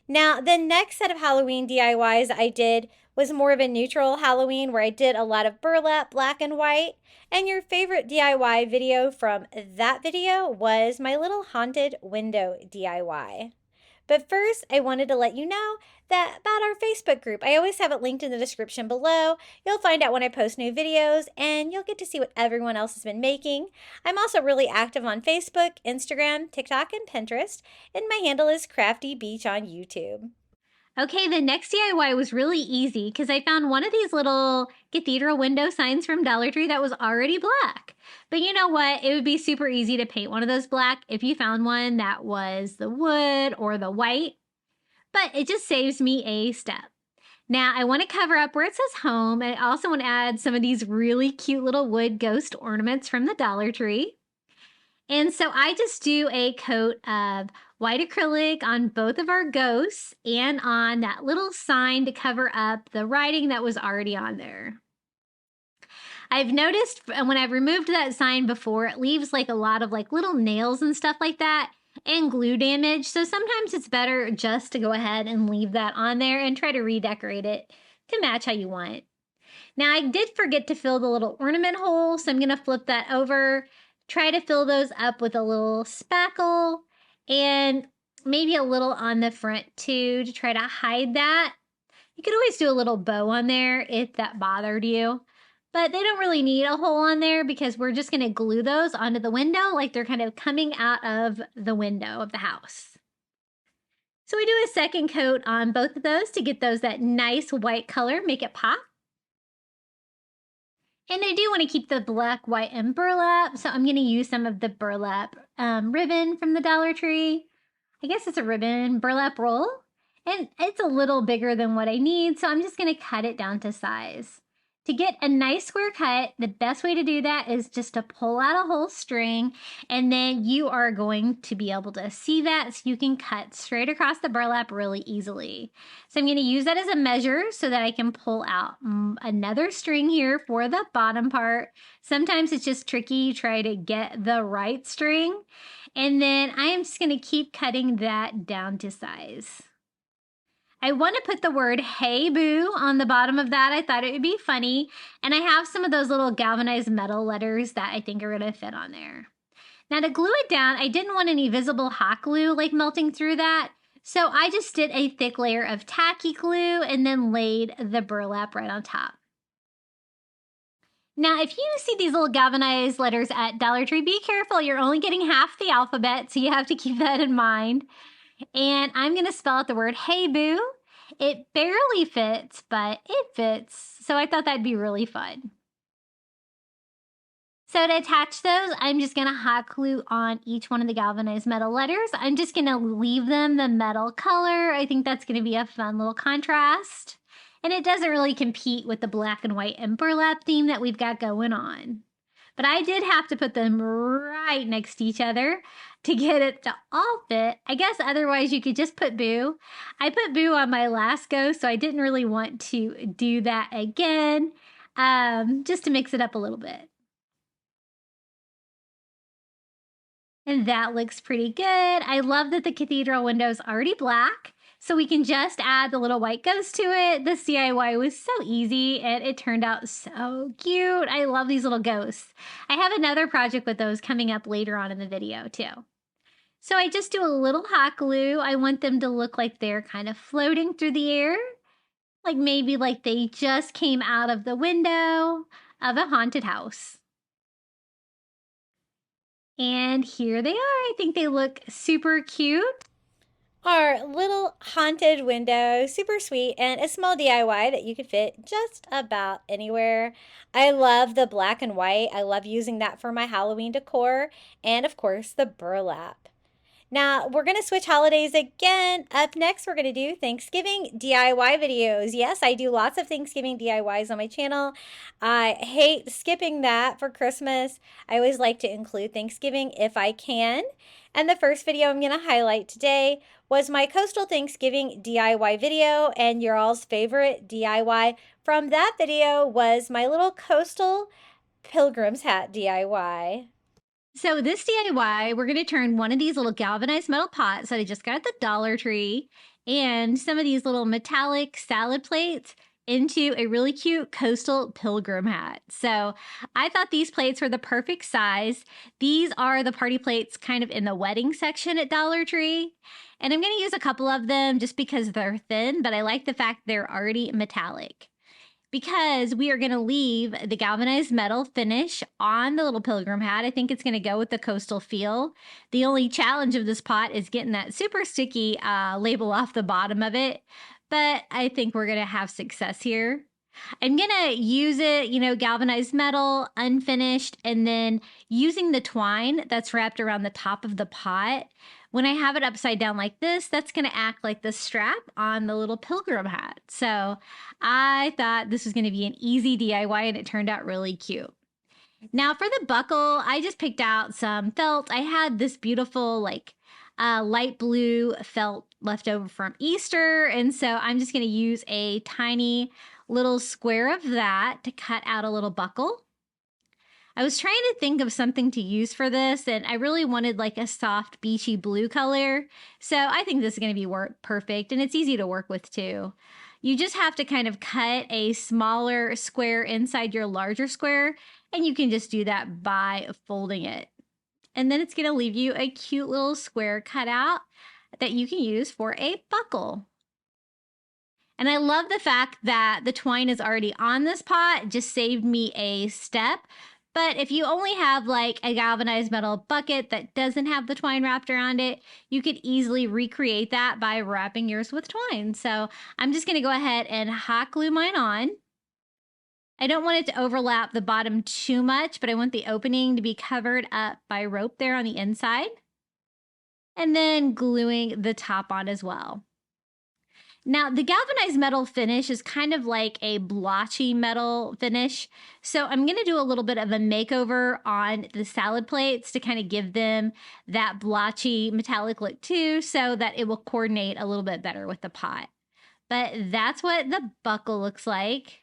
Now, the next set of Halloween DIYs I did was more of a neutral Halloween where I did a lot of burlap, black and white. And your favorite DIY video from that video was my little haunted window DIY. But first, I wanted to let you know about our Facebook group. I always have it linked in the description below. You'll find out when I post new videos, and you'll get to see what everyone else has been making. I'm also really active on Facebook, Instagram, TikTok, and Pinterest, and my handle is Crafty Beach on YouTube. Okay, the next DIY was really easy because I found one of these little cathedral window signs from Dollar Tree that was already black. But you know what? It would be super easy to paint one of those black if you found one that was the wood or the white. But it just saves me a step. Now, I want to cover up where it says home, and I also want to add some of these really cute little wood ghost ornaments from the Dollar Tree. And so I just do a coat of white acrylic on both of our ghosts and on that little sign to cover up the writing that was already on there. I've noticed when I've removed that sign before, it leaves like a lot of like little nails and stuff like that and glue damage. So sometimes it's better just to go ahead and leave that on there and try to redecorate it to match how you want. Now I did forget to fill the little ornament hole, so I'm going to flip that over, try to fill those up with a little spackle and maybe a little on the front too to try to hide that. You could always do a little bow on there if that bothered you, but they don't really need a hole on there because we're just going to glue those onto the window like they're kind of coming out of the window of the house. So we do a second coat on both of those to get those that nice white color, make it pop. And I do want to keep the black, white, and burlap, so I'm going to use some of the burlap ribbon from the Dollar Tree. I guess it's a ribbon burlap roll, and it's a little bigger than what I need, so I'm just going to cut it down to size. To get a nice square cut, the best way to do that is just to pull out a whole string, and then you are going to be able to see that so you can cut straight across the burlap really easily. So I'm going to use that as a measure so that I can pull out another string here for the bottom part. Sometimes it's just tricky to try to get the right string, and then I am just going to keep cutting that down to size. I want to put the word "Hey Boo" on the bottom of that. I thought it would be funny. And I have some of those little galvanized metal letters that I think are going to fit on there. Now to glue it down, I didn't want any visible hot glue like melting through that. So I just did a thick layer of tacky glue and then laid the burlap right on top. Now, if you see these little galvanized letters at Dollar Tree, be careful. You're only getting half the alphabet, so you have to keep that in mind. And I'm going to spell out the word "Hey Boo." It barely fits, but it fits. So I thought that'd be really fun. So to attach those, I'm just going to hot glue on each one of the galvanized metal letters. I'm just going to leave them the metal color. I think that's going to be a fun little contrast. And it doesn't really compete with the black and white and burlap theme that we've got going on. But I did have to put them right next to each other to get it to all fit. I guess otherwise you could just put Boo. I put Boo on my last go, so I didn't really want to do that again, just to mix it up a little bit. And that looks pretty good. I love that the cathedral window is already black, so we can just add the little white ghost to it. This DIY was so easy, and it turned out so cute. I love these little ghosts. I have another project with those coming up later on in the video, too. So I just do a little hot glue. I want them to look like they're kind of floating through the air, like maybe like they just came out of the window of a haunted house. And here they are. I think they look super cute. Our little haunted window, super sweet, and a small DIY that you could fit just about anywhere. I love the black and white. I love using that for my Halloween decor, and of course the burlap. Now, we're going to switch holidays again. Up next, we're going to do Thanksgiving DIY videos. Yes, I do lots of Thanksgiving DIYs on my channel. I hate skipping that for Christmas. I always like to include Thanksgiving if I can. And the first video I'm going to highlight today was my Coastal Thanksgiving DIY video, and your all's favorite DIY from that video was my little coastal pilgrim's hat DIY. So this DIY, we're going to turn one of these little galvanized metal pots that I just got at the Dollar Tree and some of these little metallic salad plates into a really cute coastal pilgrim hat. So I thought these plates were the perfect size. These are the party plates kind of in the wedding section at Dollar Tree. And I'm going to use a couple of them just because they're thin, but I like the fact they're already metallic. Because we are going to leave the galvanized metal finish on the little pilgrim hat. I think it's going to go with the coastal feel. The only challenge of this pot is getting that super sticky label off the bottom of it. But I think we're going to have success here. I'm going to use it, galvanized metal, unfinished, and then using the twine that's wrapped around the top of the pot. When I have it upside down like this, that's going to act like the strap on the little pilgrim hat. So I thought this was going to be an easy DIY, and it turned out really cute. Now for the buckle, I just picked out some felt. I had this beautiful light blue felt left over from Easter, and so I'm just going to use a tiny little square of that to cut out a little buckle. I was trying to think of something to use for this, and I really wanted like a soft beachy blue color. So I think this is going to be perfect, and it's easy to work with too. You just have to kind of cut a smaller square inside your larger square, and you can just do that by folding it. And then it's going to leave you a cute little square cut out that you can use for a buckle. And I love the fact that the twine is already on this pot. It just saved me a step. But if you only have like a galvanized metal bucket that doesn't have the twine wrapped around it, you could easily recreate that by wrapping yours with twine. So I'm just going to go ahead and hot glue mine on. I don't want it to overlap the bottom too much, but I want the opening to be covered up by rope there on the inside. And then gluing the top on as well. Now, the galvanized metal finish is kind of like a blotchy metal finish. So I'm going to do a little bit of a makeover on the salad plates to kind of give them that blotchy metallic look too, so that it will coordinate a little bit better with the pot. But that's what the buckle looks like.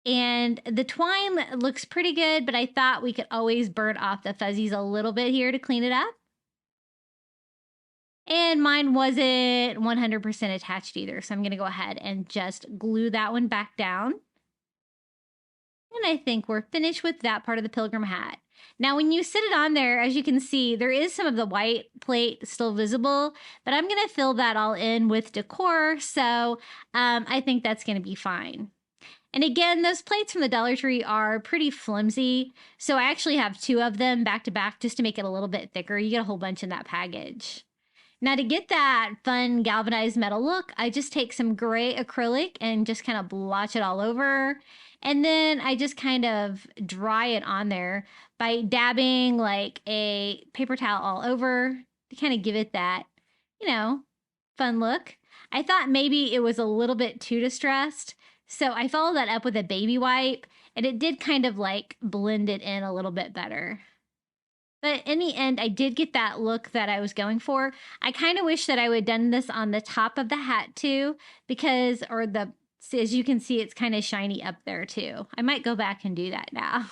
And the twine looks pretty good, but I thought we could always burn off the fuzzies a little bit here to clean it up. And mine wasn't 100% attached either, so I'm going to go ahead and just glue that one back down. And I think we're finished with that part of the pilgrim hat. Now, when you sit it on there, as you can see, there is some of the white plate still visible, but I'm going to fill that all in with decor, so I think that's going to be fine. And again, those plates from the Dollar Tree are pretty flimsy, so I actually have 2 of them back to back just to make it a little bit thicker. You get a whole bunch in that package. Now, to get that fun galvanized metal look, I just take some gray acrylic and just kind of blotch it all over. And then I just kind of dry it on there by dabbing like a paper towel all over to kind of give it that, you know, fun look. I thought maybe it was a little bit too distressed, so I followed that up with a baby wipe, and it did kind of like blend it in a little bit better. But in the end, I did get that look that I was going for. I kind of wish that I would have done this on the top of the hat too, because, as you can see, it's kind of shiny up there too. I might go back and do that now.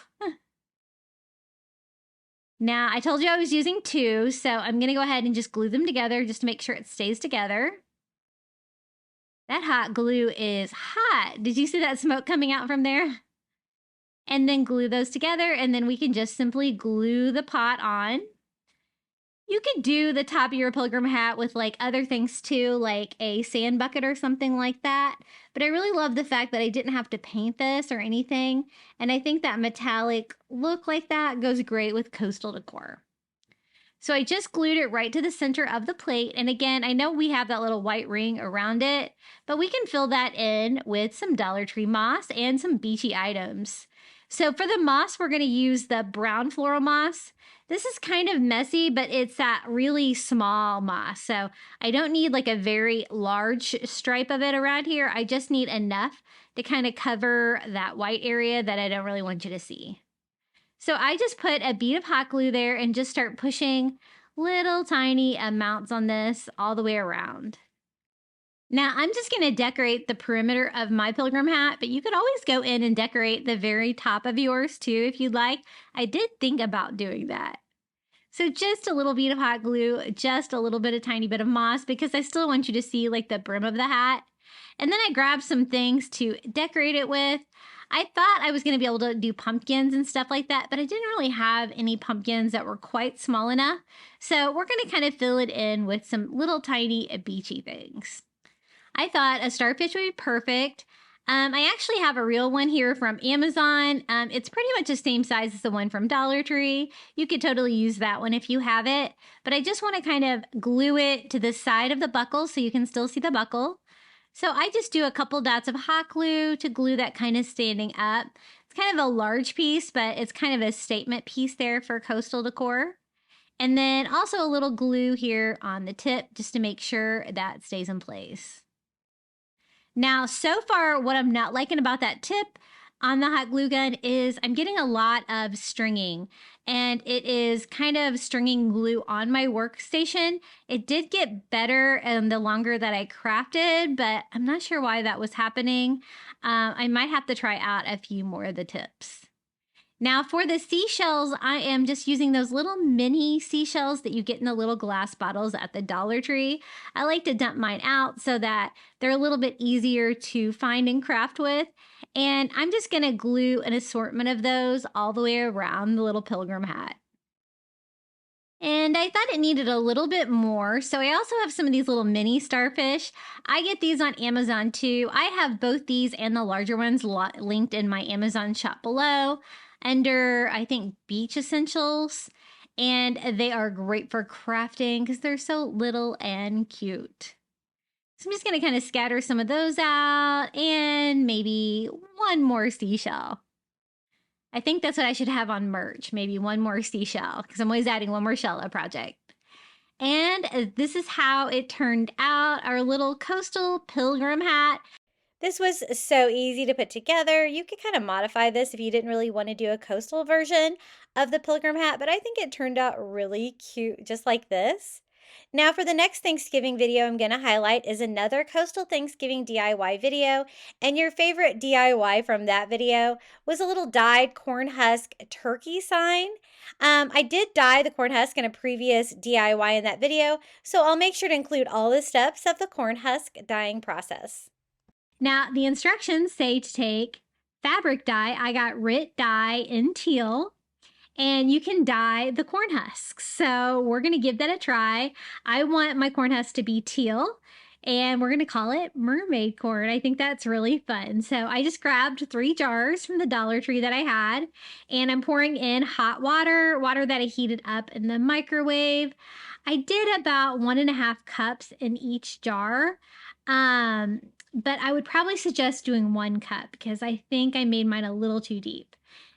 Now, I told you I was using 2, so I'm going to go ahead and just glue them together just to make sure it stays together. That hot glue is hot. Did you see that smoke coming out from there? And then glue those together, and then we can just simply glue the pot on. You could do the top of your pilgrim hat with like other things too, like a sand bucket or something like that. But I really love the fact that I didn't have to paint this or anything. And I think that metallic look like that goes great with coastal decor. So I just glued it right to the center of the plate. And again, I know we have that little white ring around it, but we can fill that in with some Dollar Tree moss and some beachy items. So for the moss, we're going to use the brown floral moss. This is kind of messy, but it's that really small moss. So I don't need like a very large stripe of it around here. I just need enough to kind of cover that white area that I don't really want you to see. So I just put a bead of hot glue there and just start pushing little tiny amounts on this all the way around. Now, I'm just going to decorate the perimeter of my pilgrim hat, but you could always go in and decorate the very top of yours too if you'd like. I did think about doing that. So just a little bead of hot glue, just a little bit of tiny bit of moss, because I still want you to see like the brim of the hat. And then I grabbed some things to decorate it with. I thought I was going to be able to do pumpkins and stuff like that, but I didn't really have any pumpkins that were quite small enough. So we're going to kind of fill it in with some little tiny beachy things. I thought a starfish would be perfect. I actually have a real one here from Amazon. It's pretty much the same size as the one from Dollar Tree. You could totally use that one if you have it. But I just want to kind of glue it to the side of the buckle so you can still see the buckle. So I just do a couple dots of hot glue to glue that kind of standing up. It's kind of a large piece, but it's kind of a statement piece there for coastal decor. And then also a little glue here on the tip just to make sure that stays in place. Now, so far, what I'm not liking about that tip on the hot glue gun is I'm getting a lot of stringing, and it is kind of stringing glue on my workstation. It did get better the longer that I crafted, but I'm not sure why that was happening. I might have to try out a few more of the tips. Now for the seashells, I am just using those little mini seashells that you get in the little glass bottles at the Dollar Tree. I like to dump mine out so that they're a little bit easier to find and craft with. And I'm just gonna glue an assortment of those all the way around the little pilgrim hat. And I thought it needed a little bit more, so I also have some of these little mini starfish. I get these on Amazon too. I have both these and the larger ones linked in my Amazon shop below under, I think, Beach Essentials. And they are great for crafting because they're so little and cute. So I'm just going to kind of scatter some of those out and maybe one more seashell. I think that's what I should have on merch, maybe one more seashell, because I'm always adding one more shell a project. And this is how it turned out, our little coastal pilgrim hat. This was so easy to put together. You could kind of modify this if you didn't really want to do a coastal version of the pilgrim hat, but I think it turned out really cute, just like this. Now for the next Thanksgiving video I'm going to highlight is another coastal Thanksgiving DIY video, and your favorite DIY from that video was a little dyed corn husk turkey sign. I did dye the corn husk in a previous DIY in that video, so I'll make sure to include all the steps of the corn husk dyeing process. Now the instructions say to take fabric dye. I got RIT dye in teal. And you can dye the corn husks. So we're going to give that a try. I want my corn husk to be teal, and we're going to call it mermaid corn. I think that's really fun. So I just grabbed 3 jars from the Dollar Tree that I had, and I'm pouring in hot water, water that I heated up in the microwave. I did about 1.5 cups in each jar. But I would probably suggest doing 1 cup because I think I made mine a little too deep.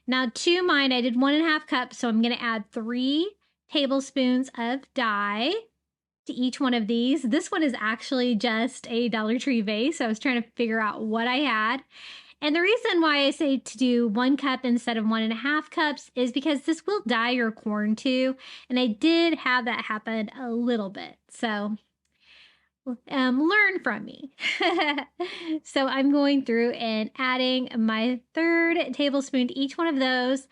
Now to mine, I did 1.5 cups, so I'm going to add 3 tablespoons of dye to each one of these. This one is actually just a Dollar Tree vase, so I was trying to figure out what I had. And the reason why I say to do 1 cup instead of 1.5 cups is because this will dye your corn too, and I did have that happen a little bit. So learn from me. So I'm going through and adding my 3rd tablespoon to each one of those.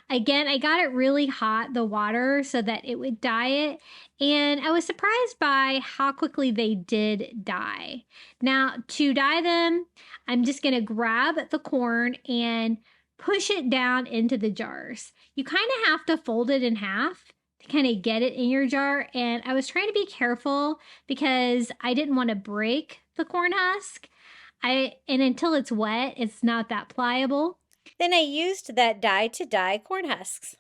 Again, I got it really hot, the water, so that it would dye it. And I was surprised by how quickly they did dye. Now, to dye them, I'm just going to grab the corn and push it down into the jars. You kind of have to fold it in half to kind of get it in your jar. And I was trying to be careful because I didn't want to break the corn husk. And until it's wet, it's not that pliable. Then I used that dye to dye corn husks.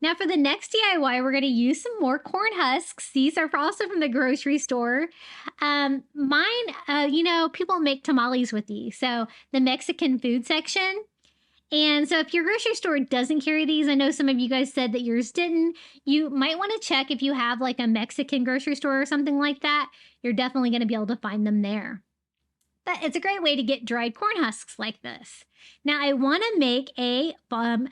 Now for the next DIY, we're going to use some more corn husks. These are also from the grocery store. Mine, people make tamales with these. So the Mexican food section. And so if your grocery store doesn't carry these, I know some of you guys said that yours didn't, you might want to check if you have like a Mexican grocery store or something like that. You're definitely going to be able to find them there. But it's a great way to get dried corn husks like this. Now I want to make a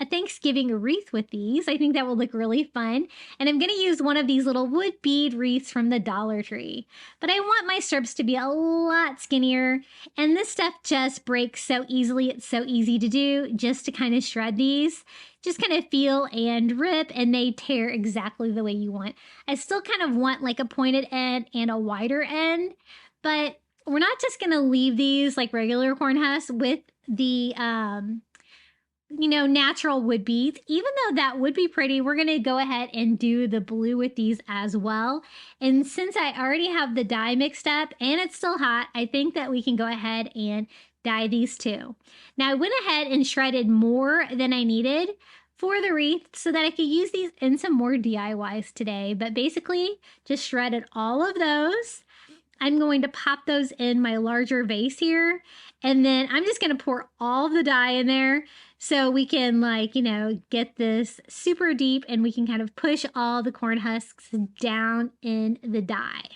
Thanksgiving wreath with these. I think that will look really fun. And I'm going to use one of these little wood bead wreaths from the Dollar Tree. But I want my strips to be a lot skinnier. And this stuff just breaks so easily. It's so easy to do just to kind of shred these. Just kind of feel and rip, and they tear exactly the way you want. I still kind of want like a pointed end and a wider end. But we're not just going to leave these like regular corn husks with the, natural wood beads. Even though that would be pretty, we're going to go ahead and do the blue with these as well. And since I already have the dye mixed up and it's still hot, I think that we can go ahead and dye these too. Now I went ahead and shredded more than I needed for the wreath so that I could use these in some more DIYs today. But basically just shredded all of those. I'm going to pop those in my larger vase here, and then I'm just going to pour all the dye in there so we can get this super deep and we can kind of push all the corn husks down in the dye.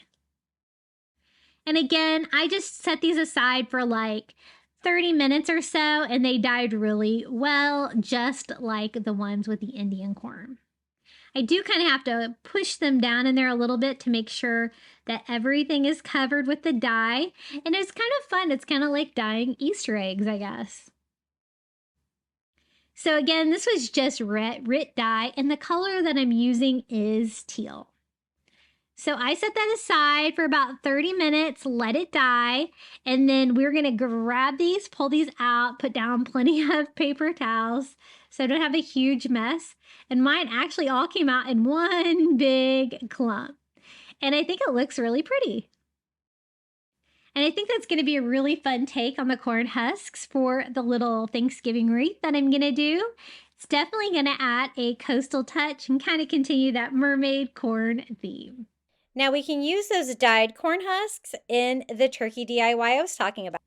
And again, I just set these aside for like 30 minutes or so, and they dyed really well, just like the ones with the Indian corn. I do kind of have to push them down in there a little bit to make sure that everything is covered with the dye. And it's kind of fun. It's kind of like dyeing Easter eggs, I guess. So again, this was just Rit dye, and the color that I'm using is teal. So I set that aside for about 30 minutes, let it dye, and then we're gonna grab these, pull these out, put down plenty of paper towels so I don't have a huge mess. And mine actually all came out in one big clump. And I think it looks really pretty. And I think that's going to be a really fun take on the corn husks for the little Thanksgiving wreath that I'm going to do. It's definitely going to add a coastal touch and kind of continue that mermaid corn theme. Now we can use those dyed corn husks in the turkey DIY I was talking about.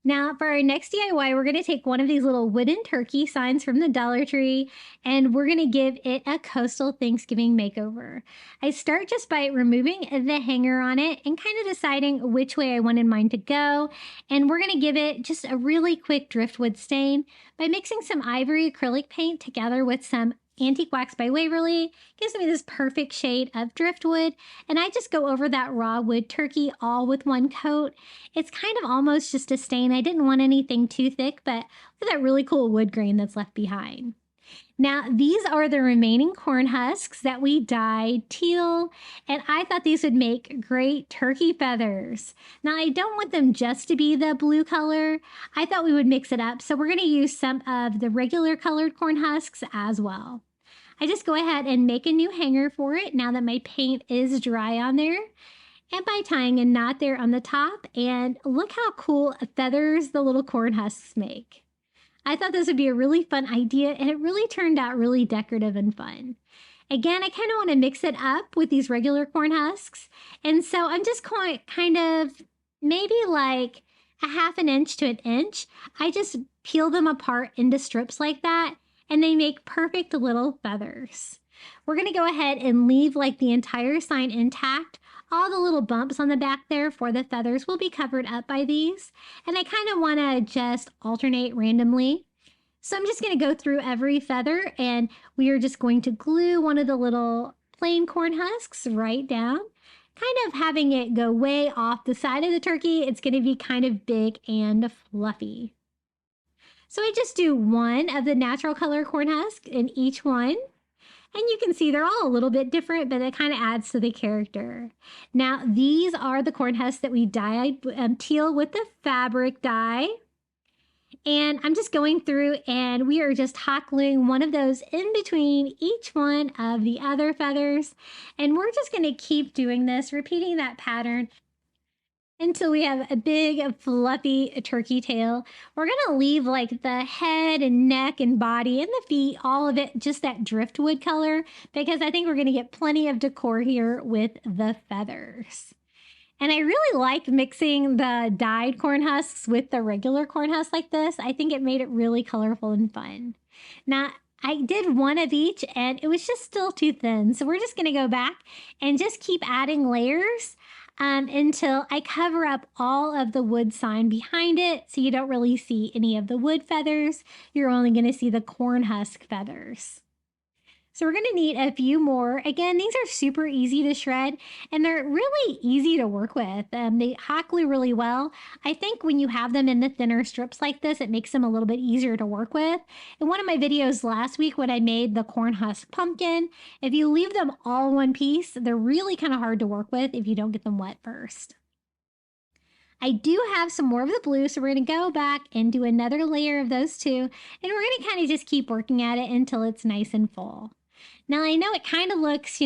Now for our next DIY, we're going to take one of these little wooden turkey signs from the Dollar Tree and we're going to give it a coastal Thanksgiving makeover. I start just by removing the hanger on it and kind of deciding which way I wanted mine to go. And we're going to give it just a really quick driftwood stain by mixing some ivory acrylic paint together with some Antique Wax by Waverly. Gives me this perfect shade of driftwood, and I just go over that raw wood turkey all with one coat. It's kind of almost just a stain. I didn't want anything too thick, but look at that really cool wood grain that's left behind. Now, these are the remaining corn husks that we dyed teal, and I thought these would make great turkey feathers. Now, I don't want them just to be the blue color. I thought we would mix it up, so we're going to use some of the regular colored corn husks as well. I just go ahead and make a new hanger for it now that my paint is dry on there. And by tying a knot there on the top, and look how cool feathers the little corn husks make. I thought this would be a really fun idea, and it really turned out really decorative and fun. Again, I kind of want to mix it up with these regular corn husks, and so I'm just going kind of maybe like a ½ inch to an inch. I just peel them apart into strips like that, and they make perfect little feathers. We're going to go ahead and leave like the entire sign intact. All the little bumps on the back there for the feathers will be covered up by these. And I kind of want to just alternate randomly. So I'm just going to go through every feather and we are just going to glue one of the little plain corn husks right down. Kind of having it go way off the side of the turkey. It's going to be kind of big and fluffy. So I just do one of the natural color corn husk in each one. And you can see they're all a little bit different, but it kind of adds to the character. Now, these are the corn husks that we dyed teal with the fabric dye. And I'm just going through and we are just hot gluing one of those in between each one of the other feathers. And we're just going to keep doing this, repeating that pattern until we have a big fluffy turkey tail. We're going to leave like the head and neck and body and the feet, all of it, just that driftwood color, because I think we're going to get plenty of decor here with the feathers. And I really like mixing the dyed corn husks with the regular corn husks like this. I think it made it really colorful and fun. Now, I did one of each and it was just still too thin. So we're just going to go back and just keep adding layers until I cover up all of the wood sign behind it so you don't really see any of the wood feathers. You're only going to see the corn husk feathers. So we're going to need a few more. Again, these are super easy to shred and they're really easy to work with. They hot glue really well. I think when you have them in the thinner strips like this, it makes them a little bit easier to work with. In one of my videos last week when I made the corn husk pumpkin, if you leave them all in one piece, they're really kind of hard to work with if you don't get them wet first. I do have some more of the blue, so we're going to go back and do another layer of those two, and we're going to kind of just keep working at it until it's nice and full. Now, I know it kind of looks,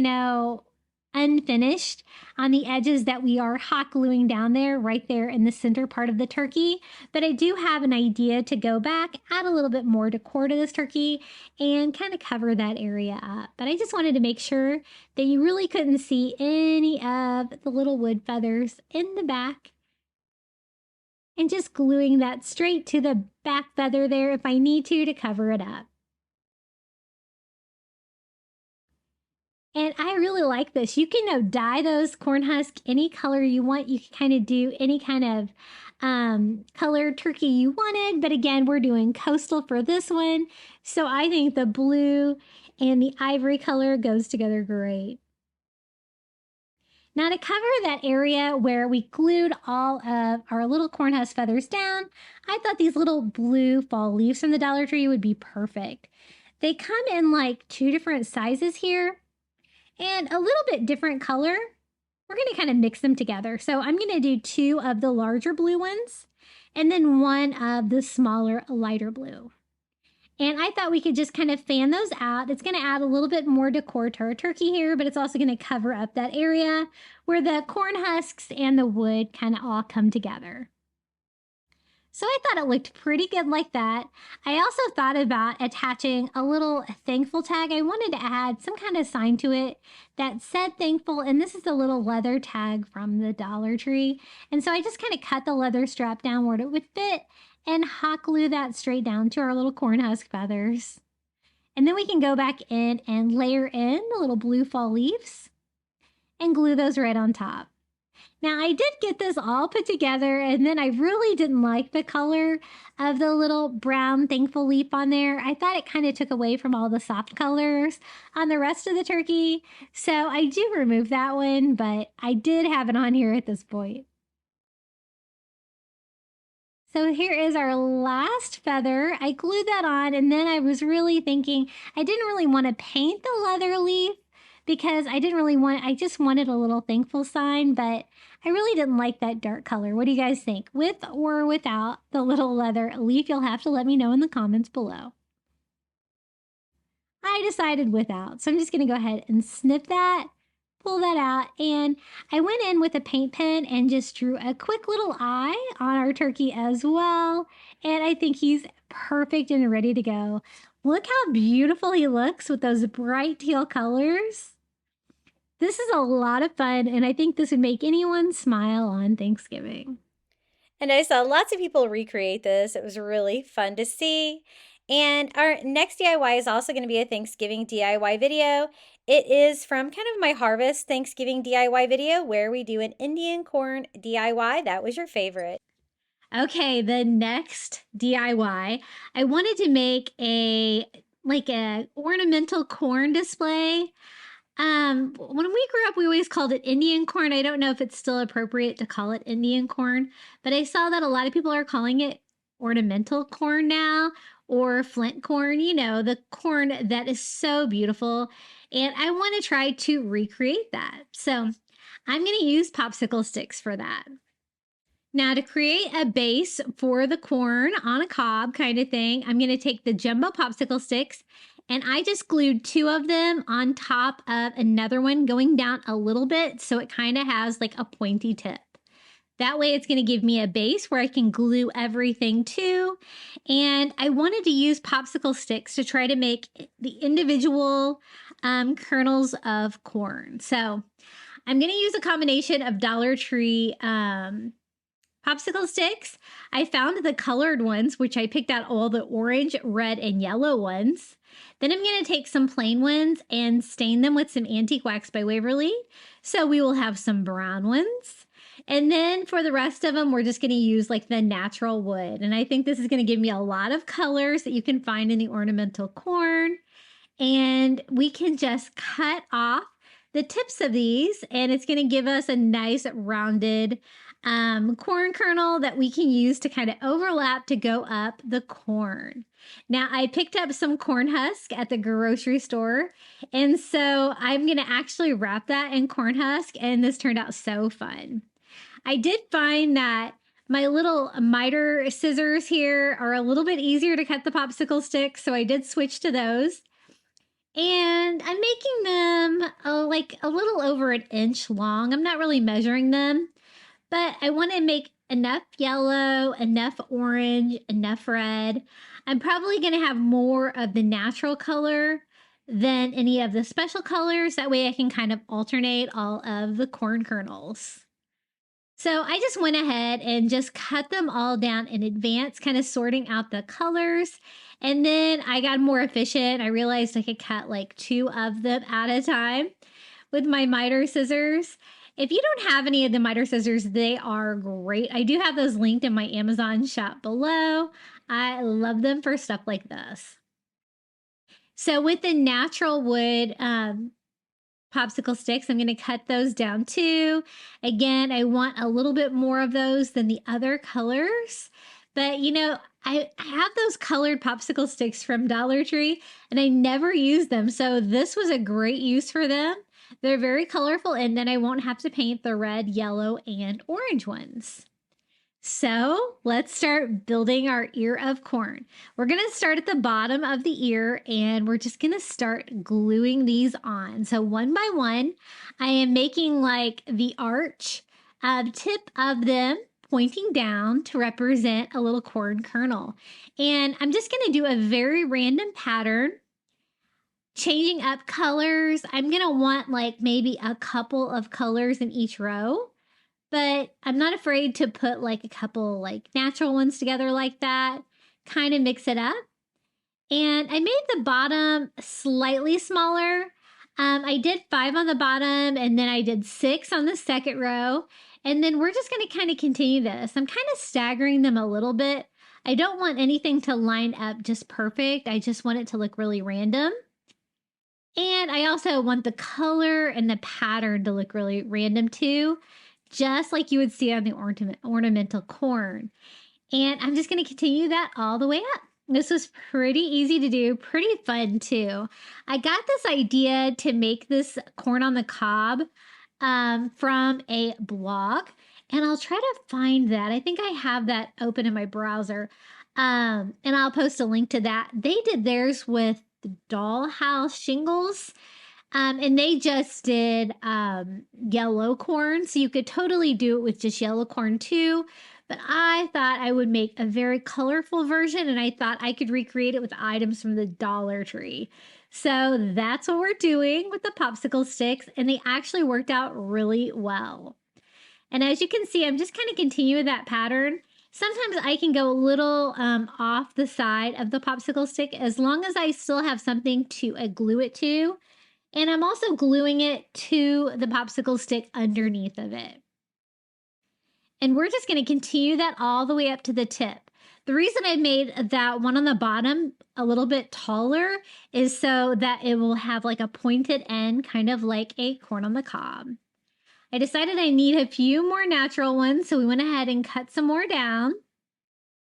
unfinished on the edges that we are hot gluing down there, right there in the center part of the turkey, but I do have an idea to go back, add a little bit more decor to this turkey, and kind of cover that area up. But I just wanted to make sure that you really couldn't see any of the little wood feathers in the back. And just gluing that straight to the back feather there if I need to cover it up. And I really like this. You can dye those corn husks any color you want. You can kind of do any kind of colored turkey you wanted. But again, we're doing coastal for this one. So I think the blue and the ivory color goes together great. Now to cover that area where we glued all of our little corn husk feathers down, I thought these little blue fall leaves from the Dollar Tree would be perfect. They come in like 2 different sizes here and a little bit different color. We're going to kind of mix them together. So I'm going to do 2 of the larger blue ones and then 1 of the smaller, lighter blue. And I thought we could just kind of fan those out. It's going to add a little bit more decor to our turkey here, but it's also going to cover up that area where the corn husks and the wood kind of all come together. So I thought it looked pretty good like that. I also thought about attaching a little thankful tag. I wanted to add some kind of sign to it that said thankful, and this is the little leather tag from the Dollar Tree. And so I just kind of cut the leather strap down where it would fit and hot glue that straight down to our little corn husk feathers. And then we can go back in and layer in the little blue fall leaves and glue those right on top. Now I did get this all put together, and then I really didn't like the color of the little brown thankful leaf on there. I thought it kind of took away from all the soft colors on the rest of the turkey. So I do remove that one, but I did have it on here at this point. So here is our last feather. I glued that on, and then I was really thinking I didn't really want to paint the leather leaf because I just wanted a little thankful sign, but I really didn't like that dark color. What do you guys think? With or without the little leather leaf? You'll have to let me know in the comments below. I decided without, so I'm just going to go ahead and snip that, pull that out, and I went in with a paint pen and just drew a quick little eye on our turkey as well, and I think he's perfect and ready to go. Look how beautiful he looks with those bright teal colors. This is a lot of fun, and I think this would make anyone smile on Thanksgiving. And I saw lots of people recreate this. It was really fun to see. And our next DIY is also going to be a Thanksgiving DIY video. It is from kind of my Harvest Thanksgiving DIY video where we do an Indian corn DIY. That was your favorite. Okay, the next DIY, I wanted to make a ornamental corn display. When we grew up, we always called it Indian corn. I don't know if it's still appropriate to call it Indian corn, but I saw that a lot of people are calling it ornamental corn now, or flint corn, you know, the corn that is so beautiful. And I want to try to recreate that. So I'm going to use popsicle sticks for that. Now to create a base for the corn on a cob kind of thing, I'm going to take the jumbo popsicle sticks, and I just glued 2 of them on top of another one going down a little bit so it kind of has like a pointy tip. That way it's going to give me a base where I can glue everything to. And I wanted to use popsicle sticks to try to make the individual kernels of corn. So I'm going to use a combination of Dollar Tree popsicle sticks. I found the colored ones, which I picked out all the orange, red, and yellow ones. Then I'm going to take some plain ones and stain them with some antique wax by Waverly. So we will have some brown ones. And then for the rest of them, we're just going to use like the natural wood. And I think this is going to give me a lot of colors that you can find in the ornamental corn. And we can just cut off the tips of these, and it's going to give us a nice rounded corn kernel that we can use to kind of overlap to go up the corn. Now I picked up some corn husk at the grocery store, and so I'm going to actually wrap that in corn husk, and this turned out so fun. I did find that my little miter scissors here are a little bit easier to cut the popsicle sticks, so I did switch to those. And I'm making them like a little over an inch long. I'm not really measuring them, but I want to make enough yellow, enough orange, enough red. I'm probably going to have more of the natural color than any of the special colors. That way I can kind of alternate all of the corn kernels. So I just went ahead and just cut them all down in advance, kind of sorting out the colors. And then I got more efficient. I realized I could cut like 2 of them at a time with my miter scissors. If you don't have any of the miter scissors, they are great. I do have those linked in my Amazon shop below. I love them for stuff like this. So with the natural wood popsicle sticks. I'm going to cut those down too. Again, I want a little bit more of those than the other colors. But, you know, I have those colored popsicle sticks from Dollar Tree, and I never use them. So this was a great use for them. They're very colorful, and then I won't have to paint the red, yellow, and orange ones. So let's start building our ear of corn. We're going to start at the bottom of the ear, and we're just going to start gluing these on. So one by one, I am making like the arch tip of them pointing down to represent a little corn kernel. And I'm just going to do a very random pattern, changing up colors. I'm going to want like maybe a couple of colors in each row. But I'm not afraid to put like a couple like natural ones together like that, kind of mix it up. And I made the bottom slightly smaller. I did 5 on the bottom, and then I did 6 on the second row. And then we're just going to kind of continue this. I'm kind of staggering them a little bit. I don't want anything to line up just perfect. I just want it to look really random. And I also want the color and the pattern to look really random too, just like you would see on the ornamental corn. And I'm just going to continue that all the way up. This was pretty easy to do, pretty fun too. I got this idea to make this corn on the cob from a blog, and I'll try to find that. I think I have that open in my browser, and I'll post a link to that. They did theirs with the dollhouse shingles. And they just did yellow corn, so you could totally do it with just yellow corn too. But I thought I would make a very colorful version, and I thought I could recreate it with items from the Dollar Tree. So that's what we're doing with the popsicle sticks, and they actually worked out really well. And as you can see, I'm just kind of continuing that pattern. Sometimes I can go a little off the side of the popsicle stick as long as I still have something to glue it to. And I'm also gluing it to the popsicle stick underneath of it. And we're just going to continue that all the way up to the tip. The reason I made that one on the bottom a little bit taller is so that it will have like a pointed end, kind of like a corn on the cob. I decided I need a few more natural ones, so we went ahead and cut some more down.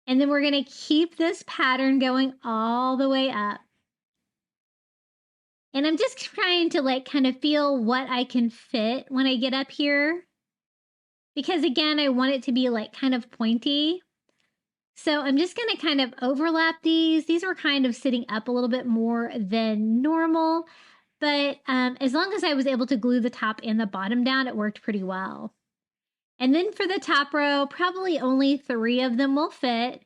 And then we're going to keep this pattern going all the way up. And I'm just trying to like kind of feel what I can fit when I get up here. Because again, I want it to be like kind of pointy. So I'm just going to kind of overlap these. These were kind of sitting up a little bit more than normal. But as long as I was able to glue the top and the bottom down, it worked pretty well. And then for the top row, probably only 3 of them will fit.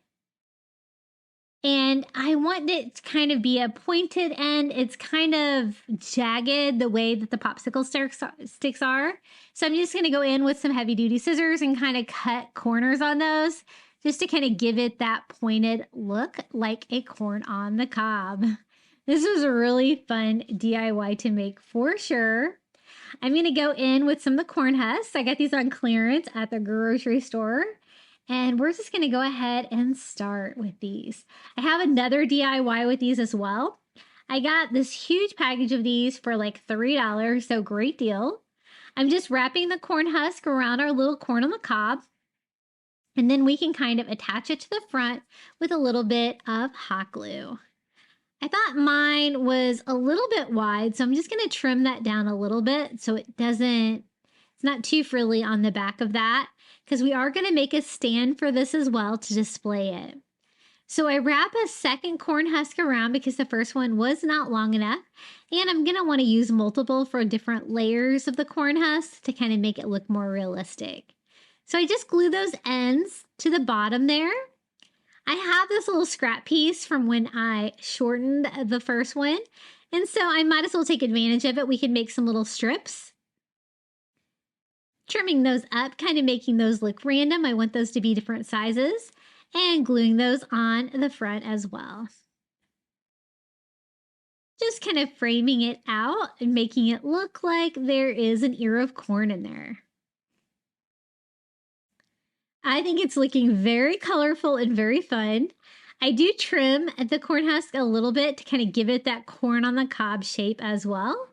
And I want it to kind of be a pointed end. It's kind of jagged the way that the popsicle sticks are. So I'm just going to go in with some heavy duty scissors and kind of cut corners on those just to kind of give it that pointed look like a corn on the cob. This was a really fun DIY to make for sure. I'm going to go in with some of the corn husks. I got these on clearance at the grocery store. And we're just going to go ahead and start with these. I have another DIY with these as well. I got this huge package of these for like $3, so great deal. I'm just wrapping the corn husk around our little corn on the cob. And then we can kind of attach it to the front with a little bit of hot glue. I thought mine was a little bit wide, so I'm just going to trim that down a little bit so it's not too frilly on the back of that, because we are going to make a stand for this as well to display it. So I wrap a second corn husk around because the first one was not long enough, and I'm going to want to use multiple for different layers of the corn husk to kind of make it look more realistic. So I just glue those ends to the bottom there. I have this little scrap piece from when I shortened the first one, and so I might as well take advantage of it. We can make some little strips. Trimming those up, kind of making those look random. I want those to be different sizes, and gluing those on the front as well. Just kind of framing it out and making it look like there is an ear of corn in there. I think it's looking very colorful and very fun. I do trim the corn husk a little bit to kind of give it that corn on the cob shape as well.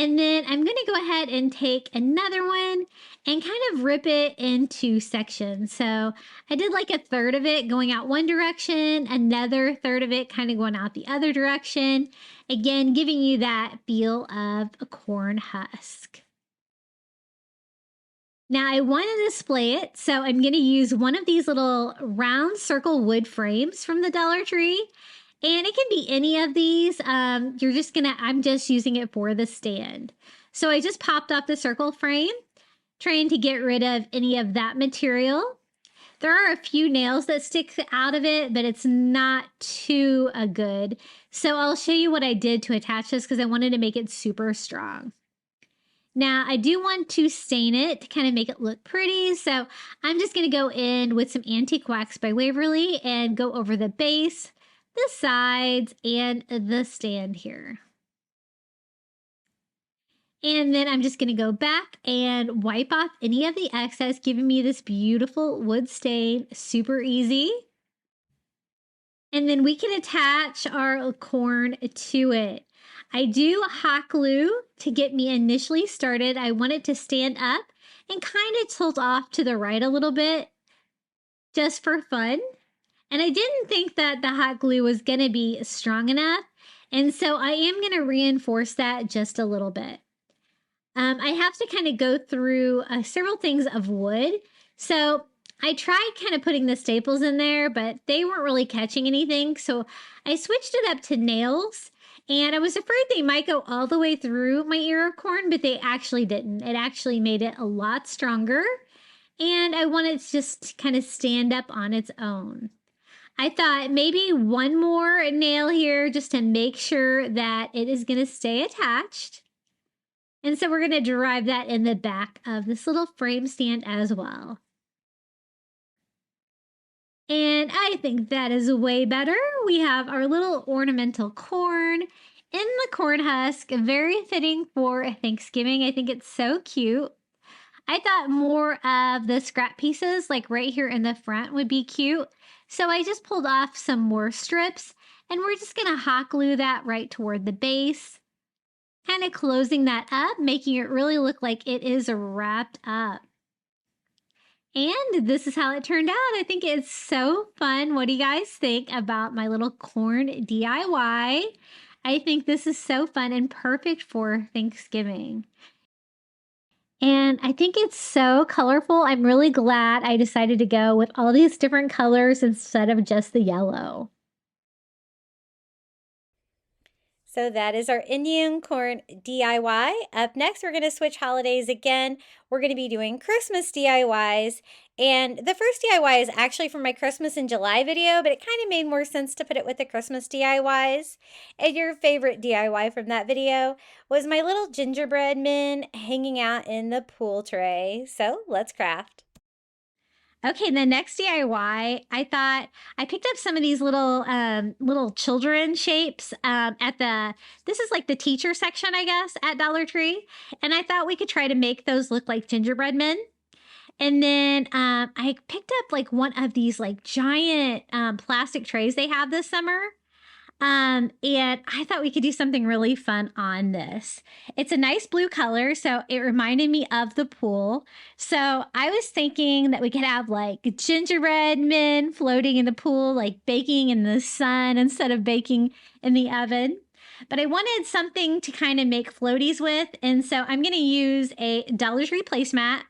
And then I'm going to go ahead and take another one and kind of rip it into sections. So I did like a third of it going out one direction, another third of it kind of going out the other direction. Again, giving you that feel of a corn husk. Now I want to display it, so I'm going to use one of these little round circle wood frames from the Dollar Tree. And it can be any of these. I'm just using it for the stand. So I just popped off the circle frame, trying to get rid of any of that material. There are a few nails that stick out of it, but it's not too good. So I'll show you what I did to attach this because I wanted to make it super strong. Now I do want to stain it to kind of make it look pretty. So I'm just going to go in with some Antique Wax by Waverly and go over the base, the sides, and the stand here. And then I'm just going to go back and wipe off any of the excess, giving me this beautiful wood stain, super easy. And then we can attach our corn to it. I do hot glue to get me initially started. I want it to stand up and kind of tilt off to the right a little bit, just for fun. And I didn't think that the hot glue was going to be strong enough. And so I am going to reinforce that just a little bit. I have to kind of go through several things of wood. So I tried kind of putting the staples in there, but they weren't really catching anything. So I switched it up to nails. And I was afraid they might go all the way through my ear of corn, but they actually didn't. It actually made it a lot stronger. And I wanted it to just kind of stand up on its own. I thought maybe one more nail here just to make sure that it is going to stay attached. And so we're going to drive that in the back of this little frame stand as well. And I think that is way better. We have our little ornamental corn in the corn husk, very fitting for Thanksgiving. I think it's so cute. I thought more of the scrap pieces, like right here in the front, would be cute. So I just pulled off some more strips, and we're just going to hot glue that right toward the base, kind of closing that up, making it really look like it is wrapped up. And this is how it turned out. I think it's so fun. What do you guys think about my little corn DIY? I think this is so fun and perfect for Thanksgiving. And I think it's so colorful. I'm really glad I decided to go with all these different colors instead of just the yellow. So that is our Indian corn DIY. Up next, we're going to switch holidays again. We're going to be doing Christmas DIYs. And the first DIY is actually from my Christmas in July video, but it kind of made more sense to put it with the Christmas DIYs. And your favorite DIY from that video was my little gingerbread men hanging out in the pool tray. So let's craft. Okay, the next DIY, I thought I picked up some of these little children shapes this is like the teacher section, I guess, at Dollar Tree. And I thought we could try to make those look like gingerbread men. And then I picked up like one of these like giant plastic trays they have this summer. And I thought we could do something really fun on this. It's a nice blue color, so it reminded me of the pool. So I was thinking that we could have like gingerbread men floating in the pool, like baking in the sun instead of baking in the oven. But I wanted something to kind of make floaties with, and so I'm going to use a Dollar Tree placemat.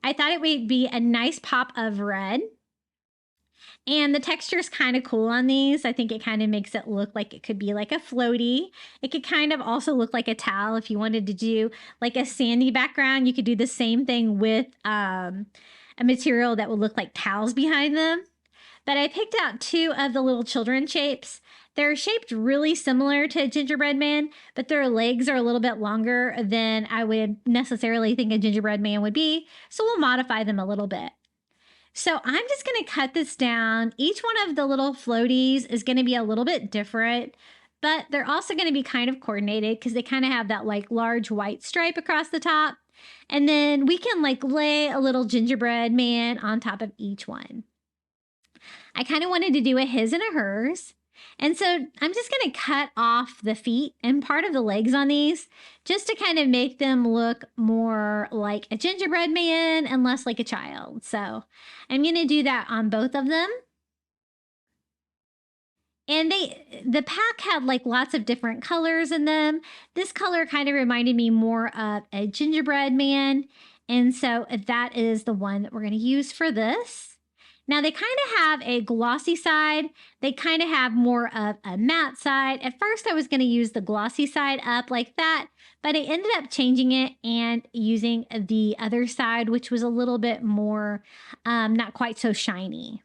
I thought it would be a nice pop of red. And the texture is kind of cool on these. I think it kind of makes it look like it could be like a floaty. It could kind of also look like a towel. If you wanted to do like a sandy background, you could do the same thing with a material that would look like towels behind them. But I picked out two of the little children shapes. They're shaped really similar to a gingerbread man, but their legs are a little bit longer than I would necessarily think a gingerbread man would be. So we'll modify them a little bit. So I'm just going to cut this down. Each one of the little floaties is going to be a little bit different, but they're also going to be kind of coordinated because they kind of have that like large white stripe across the top. And then we can like lay a little gingerbread man on top of each one. I kind of wanted to do a his and a hers. And so I'm just going to cut off the feet and part of the legs on these just to kind of make them look more like a gingerbread man and less like a child. So I'm going to do that on both of them. And the pack had like lots of different colors in them. This color kind of reminded me more of a gingerbread man. And so that is the one that we're going to use for this. Now they kind of have a glossy side. They kind of have more of a matte side. At first I was going to use the glossy side up like that, but I ended up changing it and using the other side, which was a little bit more, not quite so shiny.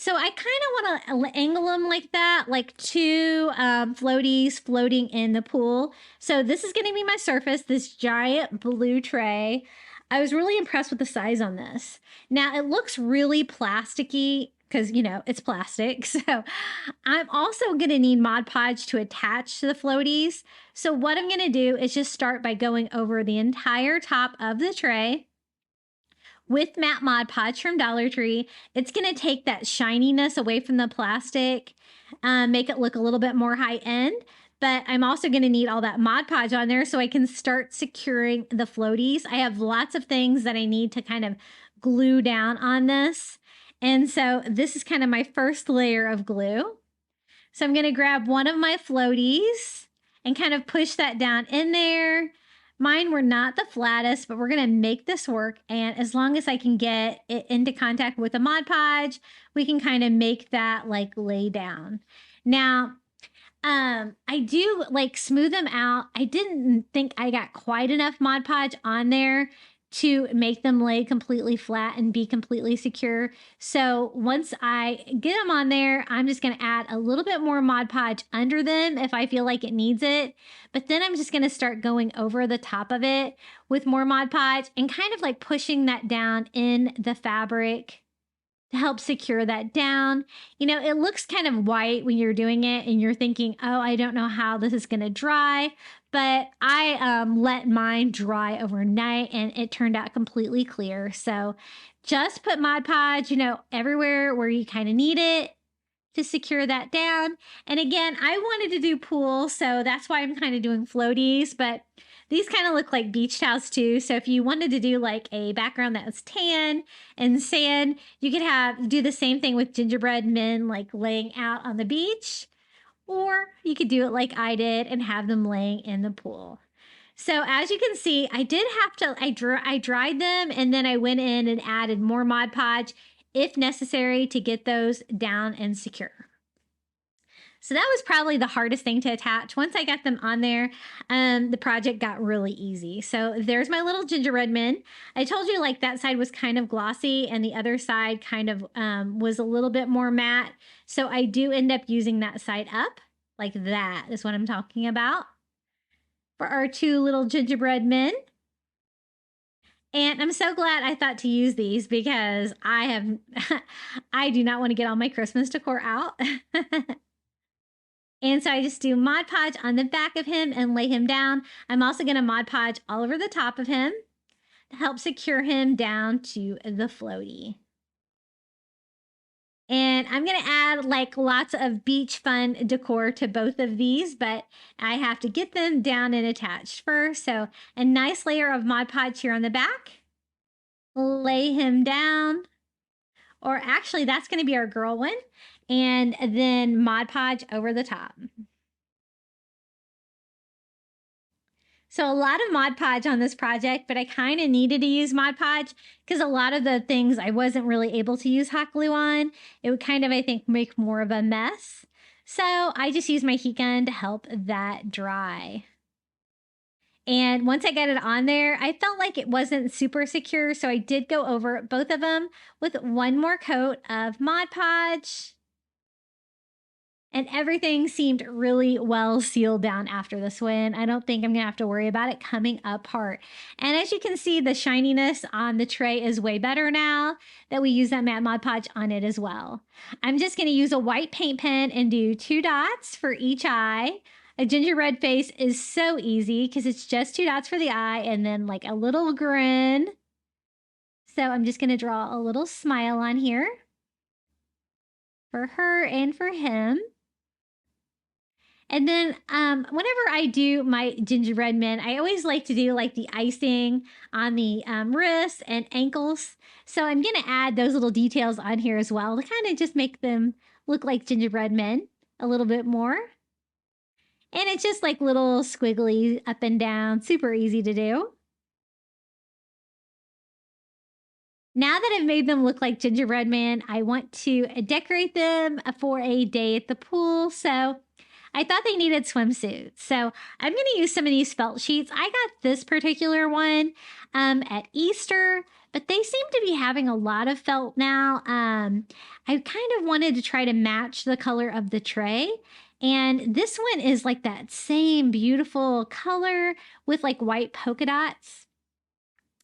So I kind of want to angle them like that, like two floaties floating in the pool. So this is going to be my surface, this giant blue tray. I was really impressed with the size on this. Now it looks really plasticky because, you know, it's plastic. So I'm also going to need Mod Podge to attach to the floaties. So what I'm going to do is just start by going over the entire top of the tray with matte Mod Podge from Dollar Tree. It's going to take that shininess away from the plastic, make it look a little bit more high end. But I'm also going to need all that Mod Podge on there so I can start securing the floaties. I have lots of things that I need to kind of glue down on this. And so this is kind of my first layer of glue. So I'm going to grab one of my floaties and kind of push that down in there. Mine were not the flattest, but we're going to make this work. And as long as I can get it into contact with the Mod Podge, we can kind of make that like lay down. Now, I do like smooth them out. I didn't think I got quite enough Mod Podge on there to make them lay completely flat and be completely secure. So once I get them on there, I'm just going to add a little bit more Mod Podge under them if I feel like it needs it. But then I'm just going to start going over the top of it with more Mod Podge and kind of like pushing that down in the fabric to help secure that down. You know, it looks kind of white when you're doing it and you're thinking, oh, I don't know how this is going to dry. But I let mine dry overnight and it turned out completely clear. So just put Mod Podge, you know, everywhere where you kind of need it to secure that down. And again, I wanted to do pool, so that's why I'm kind of doing floaties, but these kind of look like beach towels too. So if you wanted to do like a background that was tan and sand, you could do the same thing with gingerbread men like laying out on the beach, or you could do it like I did and have them laying in the pool. So as you can see, I did have to, I dried them and then I went in and added more Mod Podge if necessary to get those down and secure. So that was probably the hardest thing to attach. Once I got them on there, the project got really easy. So there's my little gingerbread men. I told you like that side was kind of glossy and the other side kind of was a little bit more matte. So I do end up using that side up. Like that is what I'm talking about for our two little gingerbread men. And I'm so glad I thought to use these because I do not want to get all my Christmas decor out. And so I just do Mod Podge on the back of him and lay him down. I'm also going to Mod Podge all over the top of him to help secure him down to the floaty. And I'm going to add like lots of beach fun decor to both of these, but I have to get them down and attached first. So a nice layer of Mod Podge here on the back. Lay him down. Or actually, that's going to be our girl one. And then Mod Podge over the top. So a lot of Mod Podge on this project, but I kind of needed to use Mod Podge because a lot of the things I wasn't really able to use hot glue on. It would kind of, I think, make more of a mess. So I just used my heat gun to help that dry. And once I got it on there, I felt like it wasn't super secure. So I did go over both of them with one more coat of Mod Podge. And everything seemed really well sealed down after this one. I don't think I'm going to have to worry about it coming apart. And as you can see, the shininess on the tray is way better now that we use that matte Mod Podge on it as well. I'm just going to use a white paint pen and do 2 dots for each eye. A gingerbread face is so easy because it's just 2 dots for the eye and then like a little grin. So I'm just going to draw a little smile on here for her and for him. And then whenever I do my gingerbread men, I always like to do like the icing on the wrists and ankles. So I'm going to add those little details on here as well to kind of just make them look like gingerbread men a little bit more. And it's just like little squiggly up and down, super easy to do. Now that I've made them look like gingerbread man, I want to decorate them for a day at the pool. So I thought they needed swimsuits. So I'm going to use some of these felt sheets. I got this particular one at Easter, but they seem to be having a lot of felt now. I kind of wanted to try to match the color of the tray. And this one is like that same beautiful color with like white polka dots.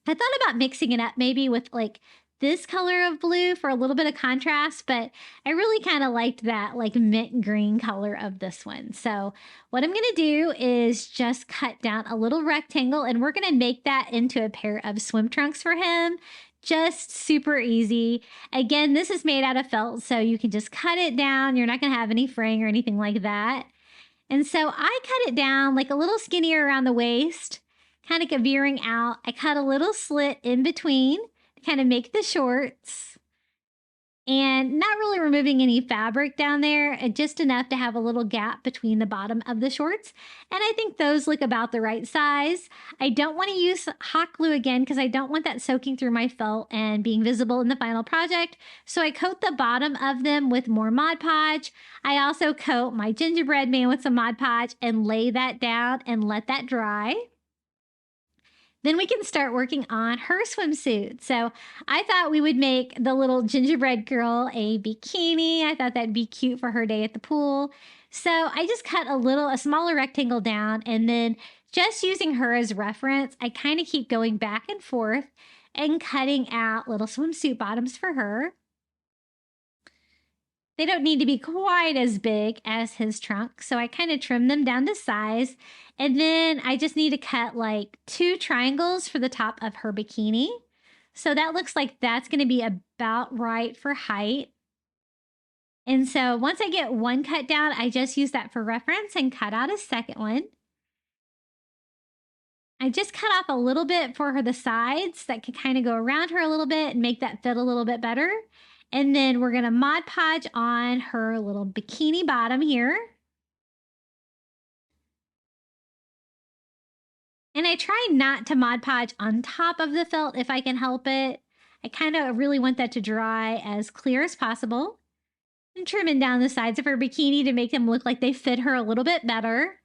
I thought about mixing it up maybe with like this color of blue for a little bit of contrast, but I really kind of liked that like mint green color of this one. So what I'm going to do is just cut down a little rectangle, and we're going to make that into a pair of swim trunks for him. Just super easy. Again, this is made out of felt, so you can just cut it down. You're not going to have any fraying or anything like that. And so I cut it down like a little skinnier around the waist, kind of veering out. I cut a little slit in between to kind of make the shorts, and not really removing any fabric down there, just enough to have a little gap between the bottom of the shorts. And I think those look about the right size. I don't want to use hot glue again because I don't want that soaking through my felt and being visible in the final project. So I coat the bottom of them with more Mod Podge. I also coat my gingerbread man with some Mod Podge and lay that down and let that dry. Then we can start working on her swimsuit. So I thought we would make the little gingerbread girl a bikini. I thought that'd be cute for her day at the pool. So I just cut a smaller rectangle down, and then just using her as reference, I kind of keep going back and forth and cutting out little swimsuit bottoms for her. They don't need to be quite as big as his trunk, so I kind of trim them down to size. And then I just need to cut like 2 triangles for the top of her bikini. So that looks like that's going to be about right for height. And so once I get one cut down, I just use that for reference and cut out a second one. I just cut off a little bit for her the sides that could kind of go around her a little bit and make that fit a little bit better. And then we're going to Mod Podge on her little bikini bottom here. And I try not to Mod Podge on top of the felt if I can help it. I kind of really want that to dry as clear as possible. I'm trimming down the sides of her bikini to make them look like they fit her a little bit better.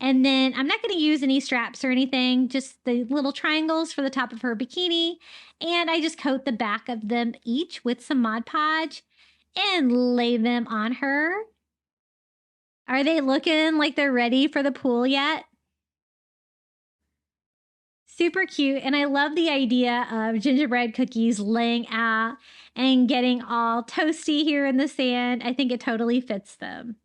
And then I'm not going to use any straps or anything, just the little triangles for the top of her bikini. And I just coat the back of them each with some Mod Podge and lay them on her. Are they looking like they're ready for the pool yet? Super cute. And I love the idea of gingerbread cookies laying out and getting all toasty here in the sand. I think it totally fits them.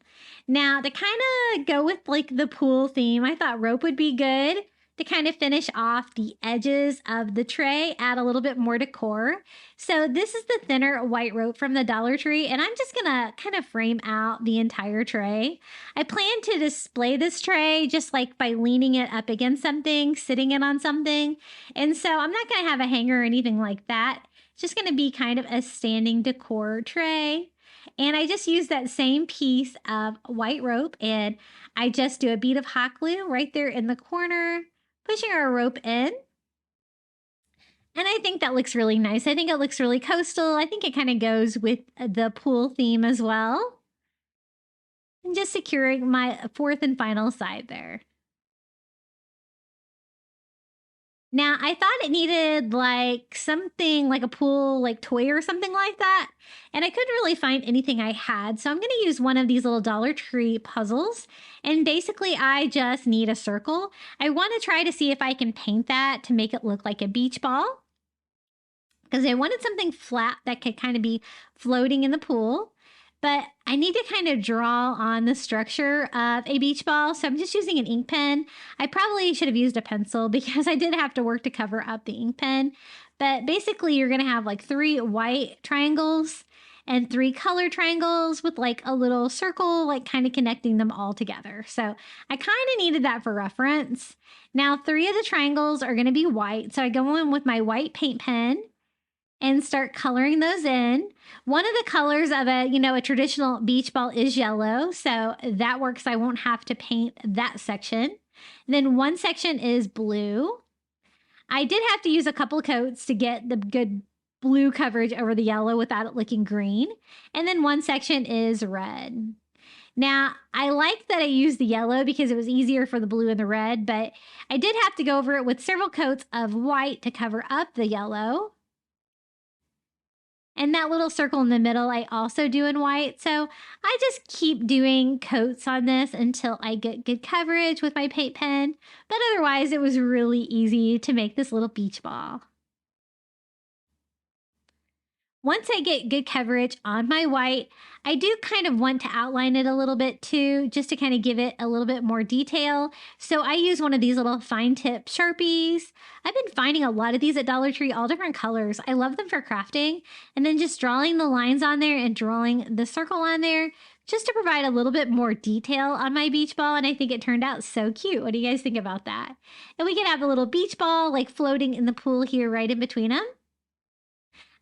Now, to kind of go with like the pool theme, I thought rope would be good to kind of finish off the edges of the tray, add a little bit more decor. So this is the thinner white rope from the Dollar Tree, and I'm just gonna kind of frame out the entire tray. I plan to display this tray just like by leaning it up against something, sitting it on something. And so I'm not gonna have a hanger or anything like that. It's just gonna be kind of a standing decor tray. And I just use that same piece of white rope, and I just do a bead of hot glue right there in the corner, pushing our rope in. And I think that looks really nice. I think it looks really coastal. I think it kind of goes with the pool theme as well. And just securing my 4th and final side there. Now, I thought it needed like something like a pool like toy or something like that, and I couldn't really find anything I had, so I'm going to use one of these little Dollar Tree puzzles, and basically I just need a circle. I want to try to see if I can paint that to make it look like a beach ball, because I wanted something flat that could kind of be floating in the pool. But I need to kind of draw on the structure of a beach ball, so I'm just using an ink pen. I probably should have used a pencil because I did have to work to cover up the ink pen. But basically, you're going to have like 3 white triangles, and 3 color triangles with like a little circle, like kind of connecting them all together. So I kind of needed that for reference. Now 3 of the triangles are going to be white. So I go in with my white paint pen and start coloring those in. One of the colors of a traditional beach ball is yellow. So that works. I won't have to paint that section. And then one section is blue. I did have to use a couple of coats to get the good blue coverage over the yellow without it looking green. And then one section is red. Now, I like that I used the yellow because it was easier for the blue and the red, but I did have to go over it with several coats of white to cover up the yellow. And that little circle in the middle, I also do in white. So I just keep doing coats on this until I get good coverage with my paint pen. But otherwise, it was really easy to make this little beach ball. Once I get good coverage on my white, I do kind of want to outline it a little bit too, just to kind of give it a little bit more detail. So I use one of these little fine tip Sharpies. I've been finding a lot of these at Dollar Tree, all different colors. I love them for crafting. And then just drawing the lines on there and drawing the circle on there, just to provide a little bit more detail on my beach ball. And I think it turned out so cute. What do you guys think about that? And we can have a little beach ball like floating in the pool here right in between them.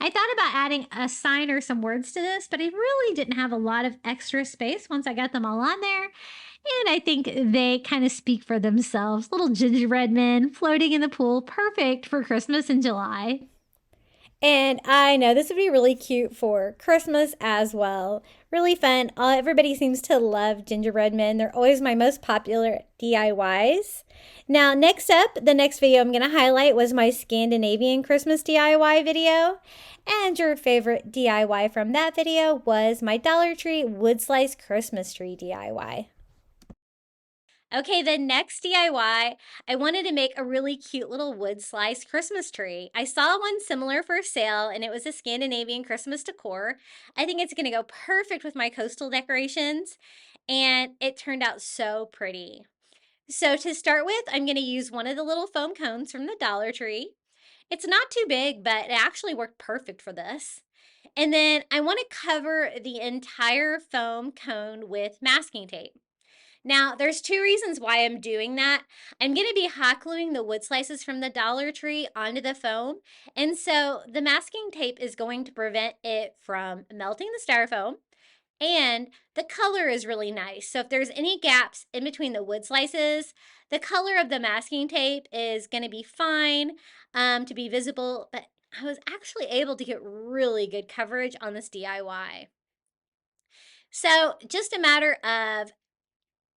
I thought about adding a sign or some words to this, but I really didn't have a lot of extra space once I got them all on there. And I think they kind of speak for themselves. Little gingerbread men floating in the pool, perfect for Christmas in July. And I know this would be really cute for Christmas as well. Really fun. Everybody seems to love gingerbread men. They're always my most popular DIYs. Now, next up, the next video I'm going to highlight was my Scandinavian Christmas DIY video. And your favorite DIY from that video was my Dollar Tree wood slice Christmas tree DIY. Okay, the next DIY, I wanted to make a really cute little wood slice Christmas tree. I saw one similar for sale, and it was a Scandinavian Christmas decor. I think it's going to go perfect with my coastal decorations, and it turned out so pretty. So to start with, I'm going to use one of the little foam cones from the Dollar Tree. It's not too big, but it actually worked perfect for this. And then I want to cover the entire foam cone with masking tape. Now, there's 2 reasons why I'm doing that. I'm going to be hot gluing the wood slices from the Dollar Tree onto the foam, and so the masking tape is going to prevent it from melting the styrofoam, and the color is really nice. So if there's any gaps in between the wood slices, the color of the masking tape is going to be fine to be visible, but I was actually able to get really good coverage on this DIY. So just a matter of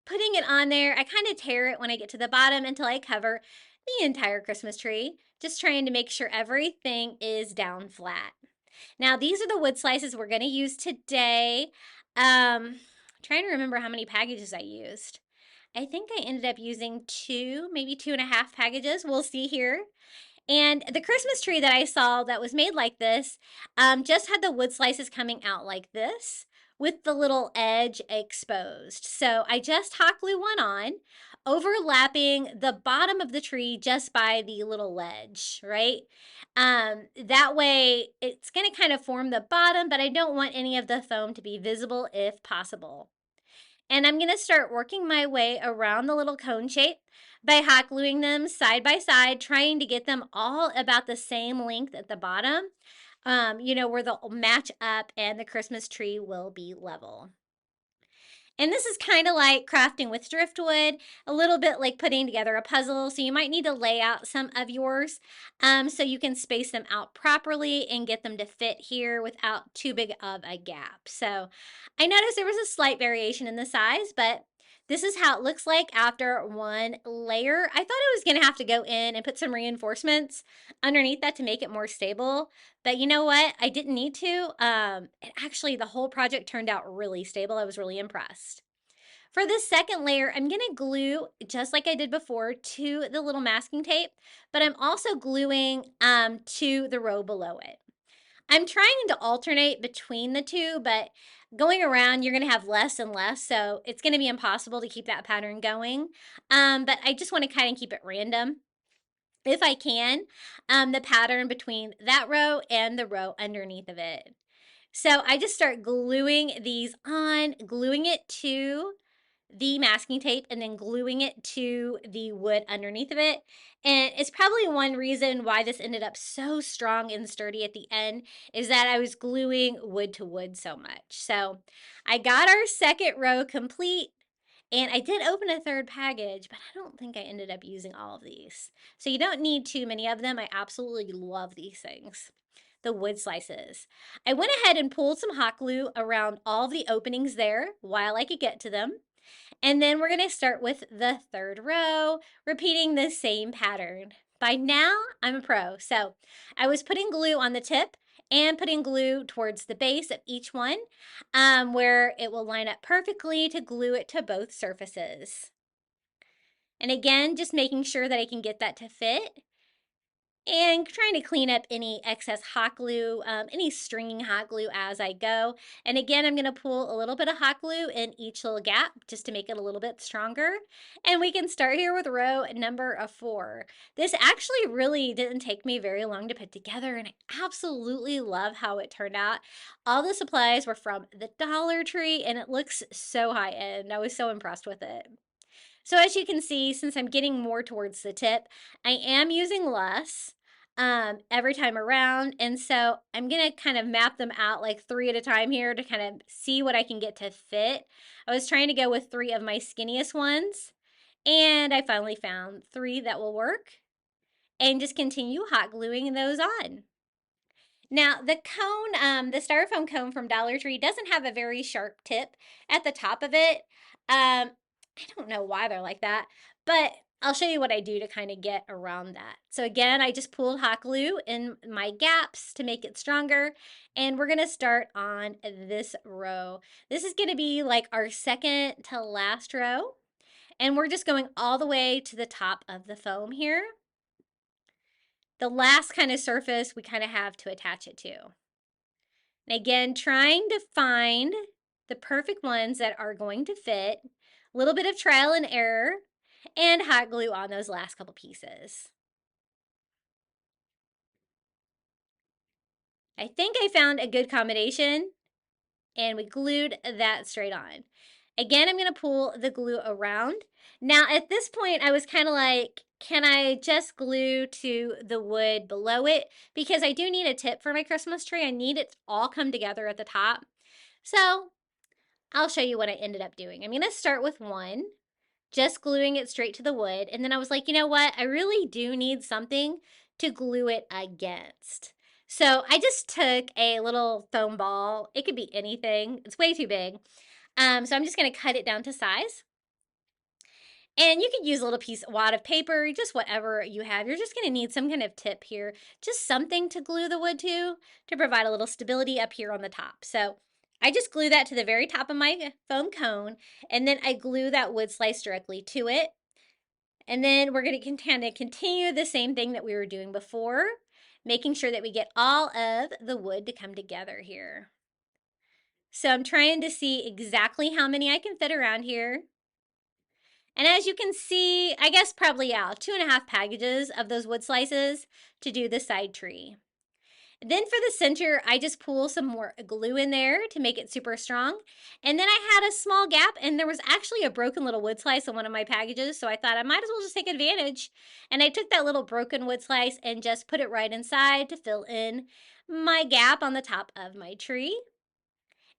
putting it on there. I kind of tear it when I get to the bottom until I cover the entire Christmas tree, just trying to make sure everything is down flat. Now, these are the wood slices we're going to use today. Trying to remember how many packages I used. I think I ended up using 2, maybe 2.5 packages. We'll see here. And the Christmas tree that I saw that was made like this just had the wood slices coming out like this, with the little edge exposed. So I just hot glue one on, overlapping the bottom of the tree just by the little ledge, right? That way it's going to kind of form the bottom, but I don't want any of the foam to be visible if possible. And I'm going to start working my way around the little cone shape by hot gluing them side by side, trying to get them all about the same length at the bottom. Where they'll match up and the Christmas tree will be level. And this is kind of like crafting with driftwood, a little bit like putting together a puzzle. So you might need to lay out some of yours so you can space them out properly and get them to fit here without too big of a gap. So I noticed there was a slight variation in the size, but this is how it looks like after one layer. I thought I was going to have to go in and put some reinforcements underneath that to make it more stable. But you know what? I didn't need to. The whole project turned out really stable. I was really impressed. For this second layer, I'm going to glue, just like I did before, to the little masking tape. But I'm also gluing to the row below it. I'm trying to alternate between the two, but going around, you're going to have less and less, so it's going to be impossible to keep that pattern going. But I just want to kind of keep it random, if I can, the pattern between that row and the row underneath of it. So I just start gluing these on, gluing it to the masking tape and then gluing it to the wood underneath of it. And it's probably one reason why this ended up so strong and sturdy at the end is that I was gluing wood to wood so much. So I got our second row complete. And I did open a third package, but I don't think I ended up using all of these. So you don't need too many of them. I absolutely love these things, the wood slices. I went ahead and pulled some hot glue around all the openings there while I could get to them. And then we're gonna start with the third row, repeating the same pattern. By now, I'm a pro. So I was putting glue on the tip and putting glue towards the base of each one, where it will line up perfectly to glue it to both surfaces. And again, just making sure that I can get that to fit and trying to clean up any excess hot glue, any stringing hot glue as I go. And again, I'm going to pull a little bit of hot glue in each little gap just to make it a little bit stronger. And we can start here with row number 4. This actually really didn't take me very long to put together, and I absolutely love how it turned out. All the supplies were from the Dollar Tree, and it looks so high end. I was so impressed with it. So as you can see, since I'm getting more towards the tip, I am using less every time around. And so I'm going to kind of map them out like 3 at a time here to kind of see what I can get to fit. I was trying to go with 3 of my skinniest ones, and I finally found 3 that will work, and just continue hot gluing those on. Now, the cone, the styrofoam cone from Dollar Tree doesn't have a very sharp tip at the top of it. I don't know why they're like that, but I'll show you what I do to kind of get around that. So again, I just pulled hot glue in my gaps to make it stronger, and we're gonna start on this row. This is gonna be like our second to last row, and we're just going all the way to the top of the foam here. The last kind of surface we kind of have to attach it to. And again, trying to find the perfect ones that are going to fit, a little bit of trial and error, and hot glue on those last couple pieces. I think I found a good combination, and we glued that straight on. Again, I'm going to pull the glue around. Now, at this point, I was kind of like, can I just glue to the wood below it? Because I do need a tip for my Christmas tree. I need it to all come together at the top. So I'll show you what I ended up doing. I'm going to start with one, just gluing it straight to the wood. And then I was like, you know what? I really do need something to glue it against. So I just took a little foam ball. It could be anything. It's way too big. So I'm just going to cut it down to size. And you could use a little piece of wad of paper, just whatever you have. You're just going to need some kind of tip here, just something to glue the wood to provide a little stability up here on the top. So I just glue that to the very top of my foam cone, and then I glue that wood slice directly to it. And then we're going to kind of continue the same thing that we were doing before, making sure that we get all of the wood to come together here. So I'm trying to see exactly how many I can fit around here. And as you can see, I guess probably, 2.5 packages of those wood slices to do the side tree. Then for the center, I just pull some more glue in there to make it super strong. And then I had a small gap, and there was actually a broken little wood slice on one of my packages, so I thought I might as well just take advantage. And I took that little broken wood slice and just put it right inside to fill in my gap on the top of my tree.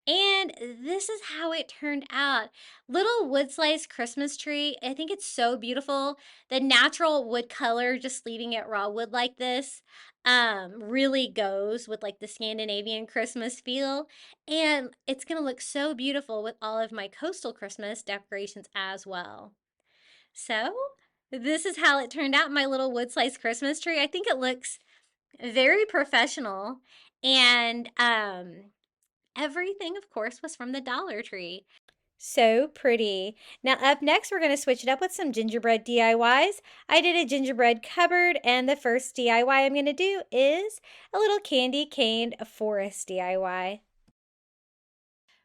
And this is how it turned out. Little wood slice Christmas tree. I think it's so beautiful. The natural wood color, just leaving it raw wood like this, really goes with like the Scandinavian Christmas feel. And it's gonna look so beautiful with all of my coastal Christmas decorations as well. So this is how it turned out, my little wood slice Christmas tree. I think it looks very professional, and everything, of course, was from the Dollar Tree. So pretty. Now up next, we're going to switch it up with some gingerbread DIYs. I did a gingerbread cupboard, and the first DIY I'm going to do is a little candy cane forest DIY.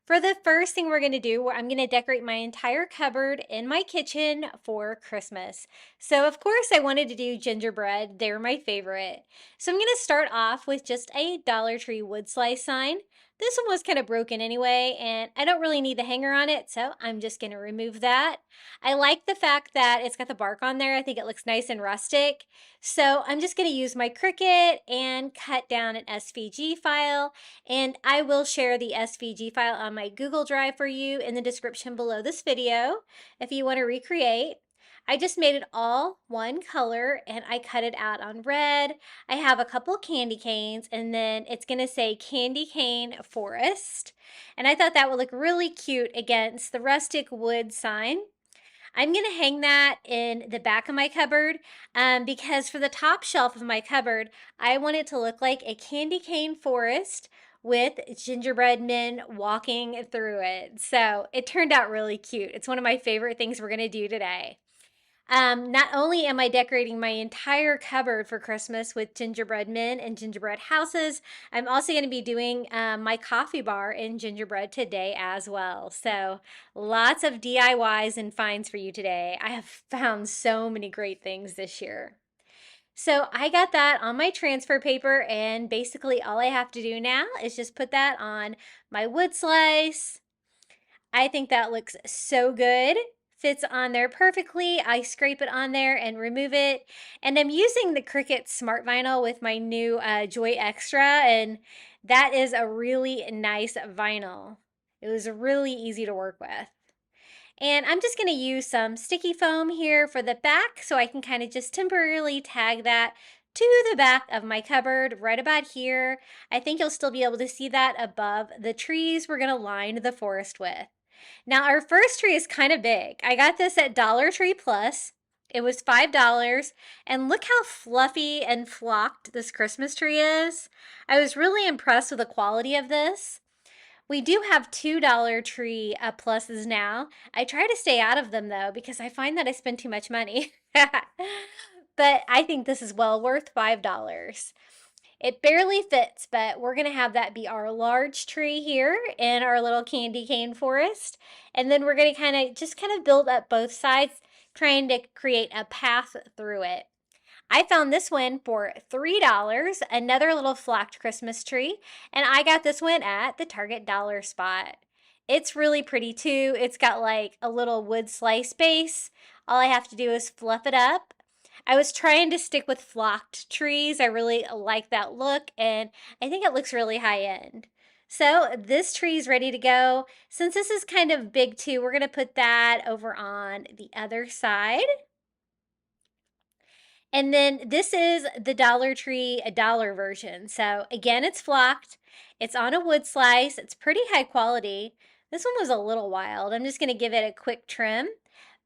For the first thing we're going to do, I'm going to decorate my entire cupboard in my kitchen for Christmas. So of course I wanted to do gingerbread. They were my favorite. So I'm going to start off with just a Dollar Tree wood slice sign. This one was kind of broken anyway, and I don't really need the hanger on it, so I'm just going to remove that. I like the fact that it's got the bark on there. I think it looks nice and rustic. So I'm just going to use my Cricut and cut down an SVG file, and I will share the SVG file on my Google Drive for you in the description below this video if you want to recreate. I just made it all one color and I cut it out on red. I have a couple candy canes and then it's going to say candy cane forest. And I thought that would look really cute against the rustic wood sign. I'm going to hang that in the back of my cupboard because for the top shelf of my cupboard, I want it to look like a candy cane forest with gingerbread men walking through it. So it turned out really cute. It's one of my favorite things we're going to do today. Not only am I decorating my entire cupboard for Christmas with gingerbread men and gingerbread houses, I'm also going to be doing my coffee bar in gingerbread today as well. So lots of DIYs and finds for you today. I have found so many great things this year. So I got that on my transfer paper, and basically all I have to do now is just put that on my wood slice. I think that looks so good. Fits on there perfectly. I scrape it on there and remove it. And I'm using the Cricut Smart Vinyl with my new Joy Extra, and that is a really nice vinyl. It was really easy to work with. And I'm just going to use some sticky foam here for the back so I can kind of just temporarily tag that to the back of my cupboard right about here. I think you'll still be able to see that above the trees we're going to line the forest with. Now our first tree is kind of big. I got this at Dollar Tree Plus. It was $5, and look how fluffy and flocked this Christmas tree is. I was really impressed with the quality of this. We do have $2 tree pluses now. I try to stay out of them though because I find that I spend too much money. But I think this is well worth $5. It barely fits, but we're going to have that be our large tree here in our little candy cane forest. And then we're going to kind of build up both sides, trying to create a path through it. I found this one for $3, another little flocked Christmas tree, and I got this one at the Target dollar spot. It's really pretty too. It's got like a little wood slice base. All I have to do is fluff it up. I was trying to stick with flocked trees. I really like that look, and I think it looks really high end. So this tree is ready to go. Since this is kind of big too, we're going to put that over on the other side. And then this is the Dollar Tree a dollar version. So again, it's flocked. It's on a wood slice. It's pretty high quality. This one was a little wild. I'm just going to give it a quick trim.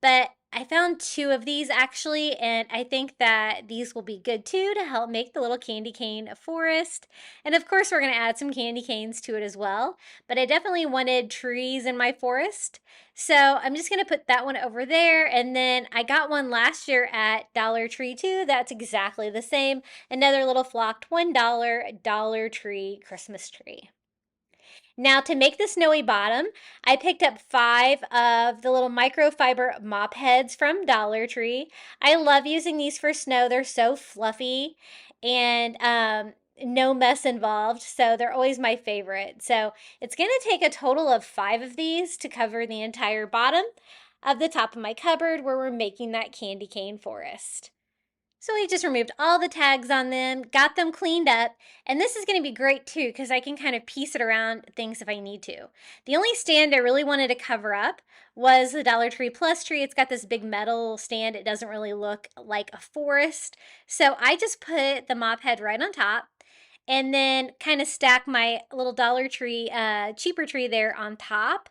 But I found 2 of these actually, and I think that these will be good too to help make the little candy cane a forest. And of course, we're going to add some candy canes to it as well. But I definitely wanted trees in my forest. So I'm just going to put that one over there. And then I got one last year at Dollar Tree too. That's exactly the same. Another little flocked $1 Dollar Tree Christmas tree. Now to make the snowy bottom, I picked up 5 of the little microfiber mop heads from Dollar Tree. I love using these for snow. They're so fluffy and no mess involved, so they're always my favorite. So it's going to take a total of 5 of these to cover the entire bottom of the top of my cupboard where we're making that candy cane forest. So we just removed all the tags on them, got them cleaned up, and this is going to be great too because I can kind of piece it around things if I need to. The only stand I really wanted to cover up was the Dollar Tree Plus tree. It's got this big metal stand. It doesn't really look like a forest. So I just put the mop head right on top and then kind of stack my little Dollar Tree cheaper tree there on top.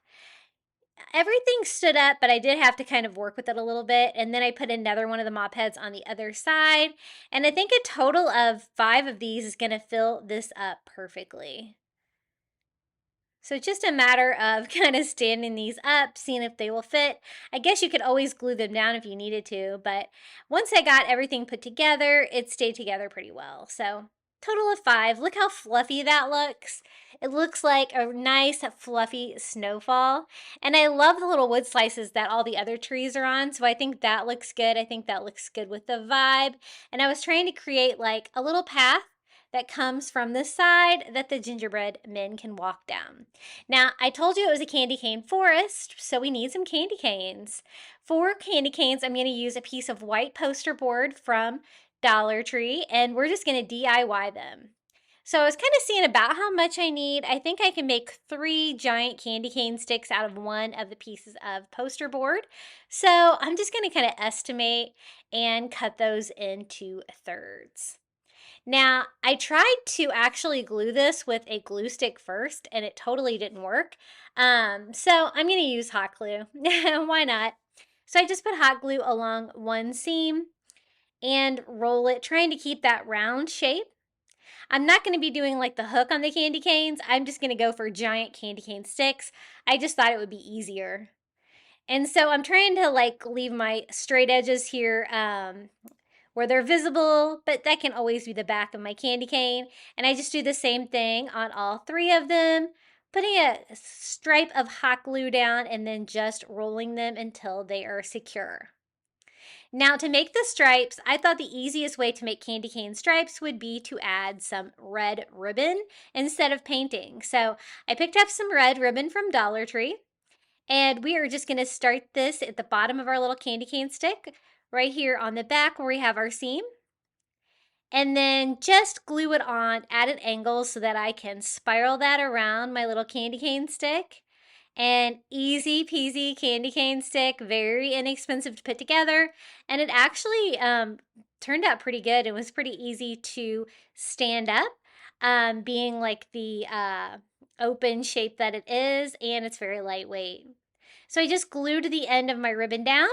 Everything stood up, but I did have to kind of work with it a little bit. And then I put another one of the mop heads on the other side. And I think a total of 5 of these is going to fill this up perfectly. So it's just a matter of kind of standing these up, seeing if they will fit. I guess you could always glue them down if you needed to, but once I got everything put together, it stayed together pretty well. So total of 5. Look how fluffy that looks. It looks like a nice fluffy snowfall. And I love the little wood slices that all the other trees are on. So I think that looks good. I think that looks good with the vibe. And I was trying to create like a little path that comes from the side that the gingerbread men can walk down. Now, I told you it was a candy cane forest, so we need some candy canes. For candy canes, I'm going to use a piece of white poster board from Dollar Tree, and we're just going to DIY them. So I was kind of seeing about how much I need. I think I can make 3 giant candy cane sticks out of one of the pieces of poster board. So I'm just going to kind of estimate and cut those into thirds. Now, I tried to actually glue this with a glue stick first, and it totally didn't work. So I'm going to use hot glue. Why not? So I just put hot glue along one seam and roll it, trying to keep that round shape. I'm not going to be doing like the hook on the candy canes. I'm just going to go for giant candy cane sticks. I just thought it would be easier. And so I'm trying to like leave my straight edges here where they're visible, but that can always be the back of my candy cane. And I just do the same thing on all 3 of them, putting a stripe of hot glue down and then just rolling them until they are secure. Now, to make the stripes, I thought the easiest way to make candy cane stripes would be to add some red ribbon instead of painting. So I picked up some red ribbon from Dollar Tree, and we are just going to start this at the bottom of our little candy cane stick, right here on the back where we have our seam. And then just glue it on at an angle so that I can spiral that around my little candy cane stick. And easy peasy candy cane stick, very inexpensive to put together, and it actually turned out pretty good. It was pretty easy to stand up, being like the open shape that it is, and it's very lightweight. So I just glued the end of my ribbon down.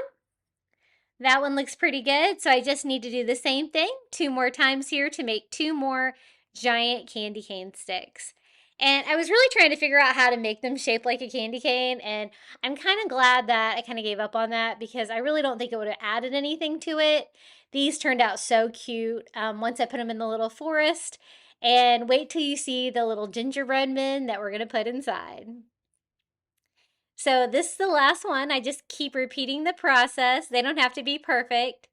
That one looks pretty good, so I just need to do the same thing 2 more times here to make 2 more giant candy cane sticks. And I was really trying to figure out how to make them shape like a candy cane, and I'm kind of glad that I kind of gave up on that because I really don't think it would have added anything to it. These turned out so cute once I put them in the little forest, and wait till you see the little gingerbread men that we're going to put inside. So this is the last one. I just keep repeating the process. They don't have to be perfect.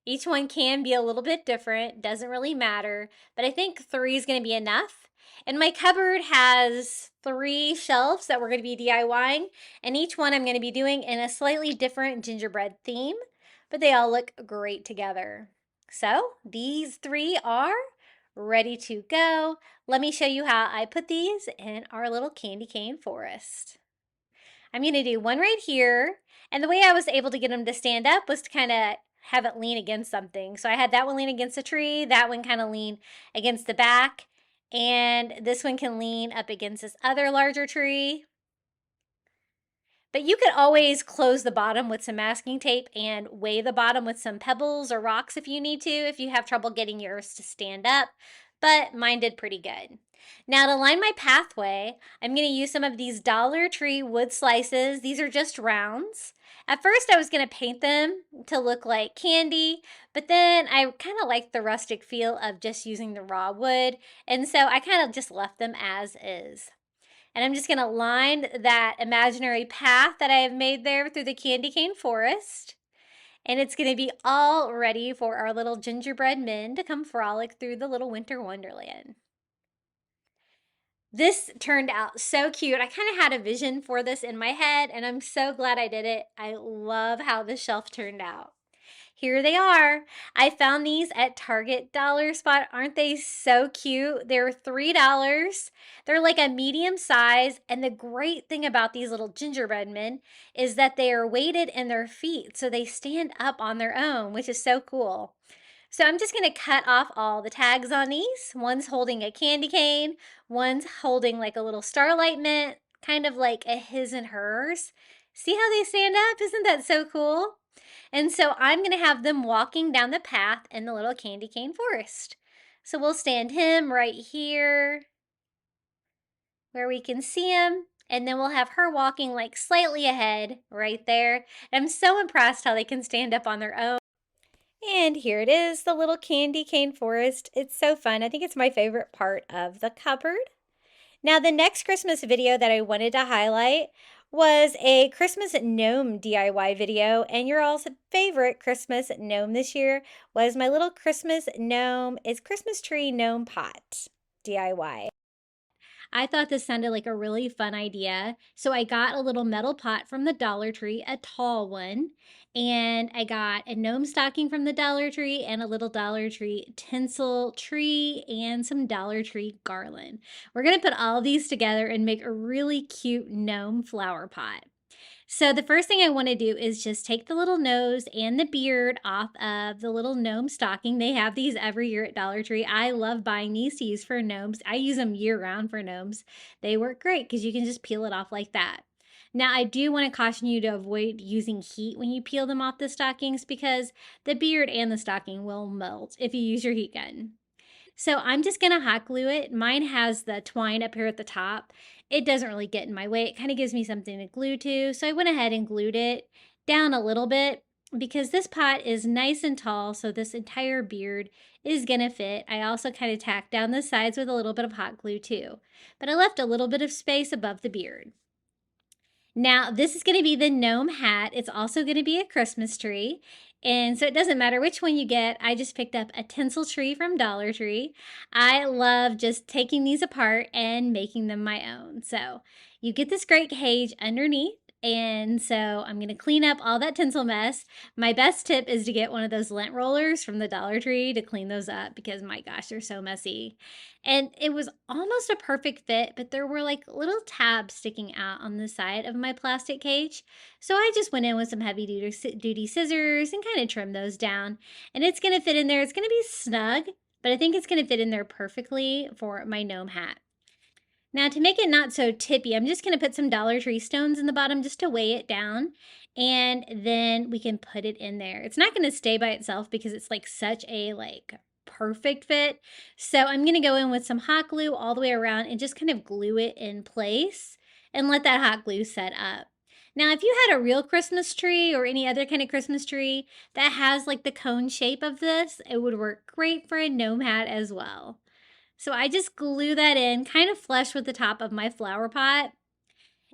Each one can be a little bit different, doesn't really matter, but I think 3 is going to be enough. And my cupboard has 3 shelves that we're going to be DIYing, and each one I'm going to be doing in a slightly different gingerbread theme, but they all look great together. So these 3 are ready to go. Let me show you how I put these in our little candy cane forest. I'm going to do one right here, and the way I was able to get them to stand up was to kind of have it lean against something. So I had that one lean against a tree, that one kind of lean against the back, and this one can lean up against this other larger tree. But you could always close the bottom with some masking tape and weigh the bottom with some pebbles or rocks if you need to, if you have trouble getting yours to stand up, but mine did pretty good. Now to line my pathway, I'm going to use some of these Dollar Tree wood slices. These are just rounds. At first I was going to paint them to look like candy, but then I kind of liked the rustic feel of just using the raw wood, and so I kind of just left them as is. And I'm just going to line that imaginary path that I have made there through the candy cane forest. And it's going to be all ready for our little gingerbread men to come frolic through the little winter wonderland. This turned out so cute. I kind of had a vision for this in my head, and I'm so glad I did it. I love how the shelf turned out. Here they are. I found these at Target Dollar Spot. Aren't they so cute? They're $3. They're like a medium size, and the great thing about these little gingerbread men is that they are weighted in their feet, so they stand up on their own, which is so cool. So I'm just going to cut off all the tags on these. One's holding a candy cane, one's holding like a little starlight mint, kind of like a his and hers. See how they stand up? Isn't that so cool? And so I'm going to have them walking down the path in the little candy cane forest. So we'll stand him right here where we can see him. And then we'll have her walking like slightly ahead right there. And I'm so impressed how they can stand up on their own. And here it is, the little candy cane forest. It's so fun. I think it's my favorite part of the cupboard. Now, the next Christmas video that I wanted to highlight was a Christmas gnome DIY video, and your all's favorite Christmas gnome this year was my little Christmas gnome. It's Christmas tree gnome pot DIY. I thought this sounded like a really fun idea. So I got a little metal pot from the Dollar Tree, a tall one, and I got a gnome stocking from the Dollar Tree and a little Dollar Tree tinsel tree and some Dollar Tree garland. We're going to put all these together and make a really cute gnome flower pot. So the first thing I want to do is just take the little nose and the beard off of the little gnome stocking. They have these every year at Dollar Tree. I love buying these to use for gnomes. I use them year round for gnomes. They work great because you can just peel it off like that. Now, I do want to caution you to avoid using heat when you peel them off the stockings because the beard and the stocking will melt if you use your heat gun. So I'm just going to hot glue it. Mine has the twine up here at the top. It doesn't really get in my way. It kind of gives me something to glue to. So I went ahead and glued it down a little bit because this pot is nice and tall. So this entire beard is going to fit. I also kind of tacked down the sides with a little bit of hot glue too. But I left a little bit of space above the beard. Now, this is going to be the gnome hat. It's also going to be a Christmas tree. And so it doesn't matter which one you get. I just picked up a tinsel tree from Dollar Tree. I love just taking these apart and making them my own. So you get this great cage underneath. And so I'm going to clean up all that tinsel mess. My best tip is to get one of those lint rollers from the Dollar Tree to clean those up because my gosh, they're so messy. And it was almost a perfect fit, but there were like little tabs sticking out on the side of my plastic cage. So I just went in with some heavy duty scissors and kind of trimmed those down. And it's going to fit in there. It's going to be snug, but I think it's going to fit in there perfectly for my gnome hat. Now to make it not so tippy, I'm just going to put some Dollar Tree stones in the bottom just to weigh it down. And then we can put it in there. It's not going to stay by itself because it's like such a perfect fit. So I'm going to go in with some hot glue all the way around and just kind of glue it in place and let that hot glue set up. Now, if you had a real Christmas tree or any other kind of Christmas tree that has like the cone shape of this, it would work great for a gnome hat as well. So I just glue that in kind of flush with the top of my flower pot.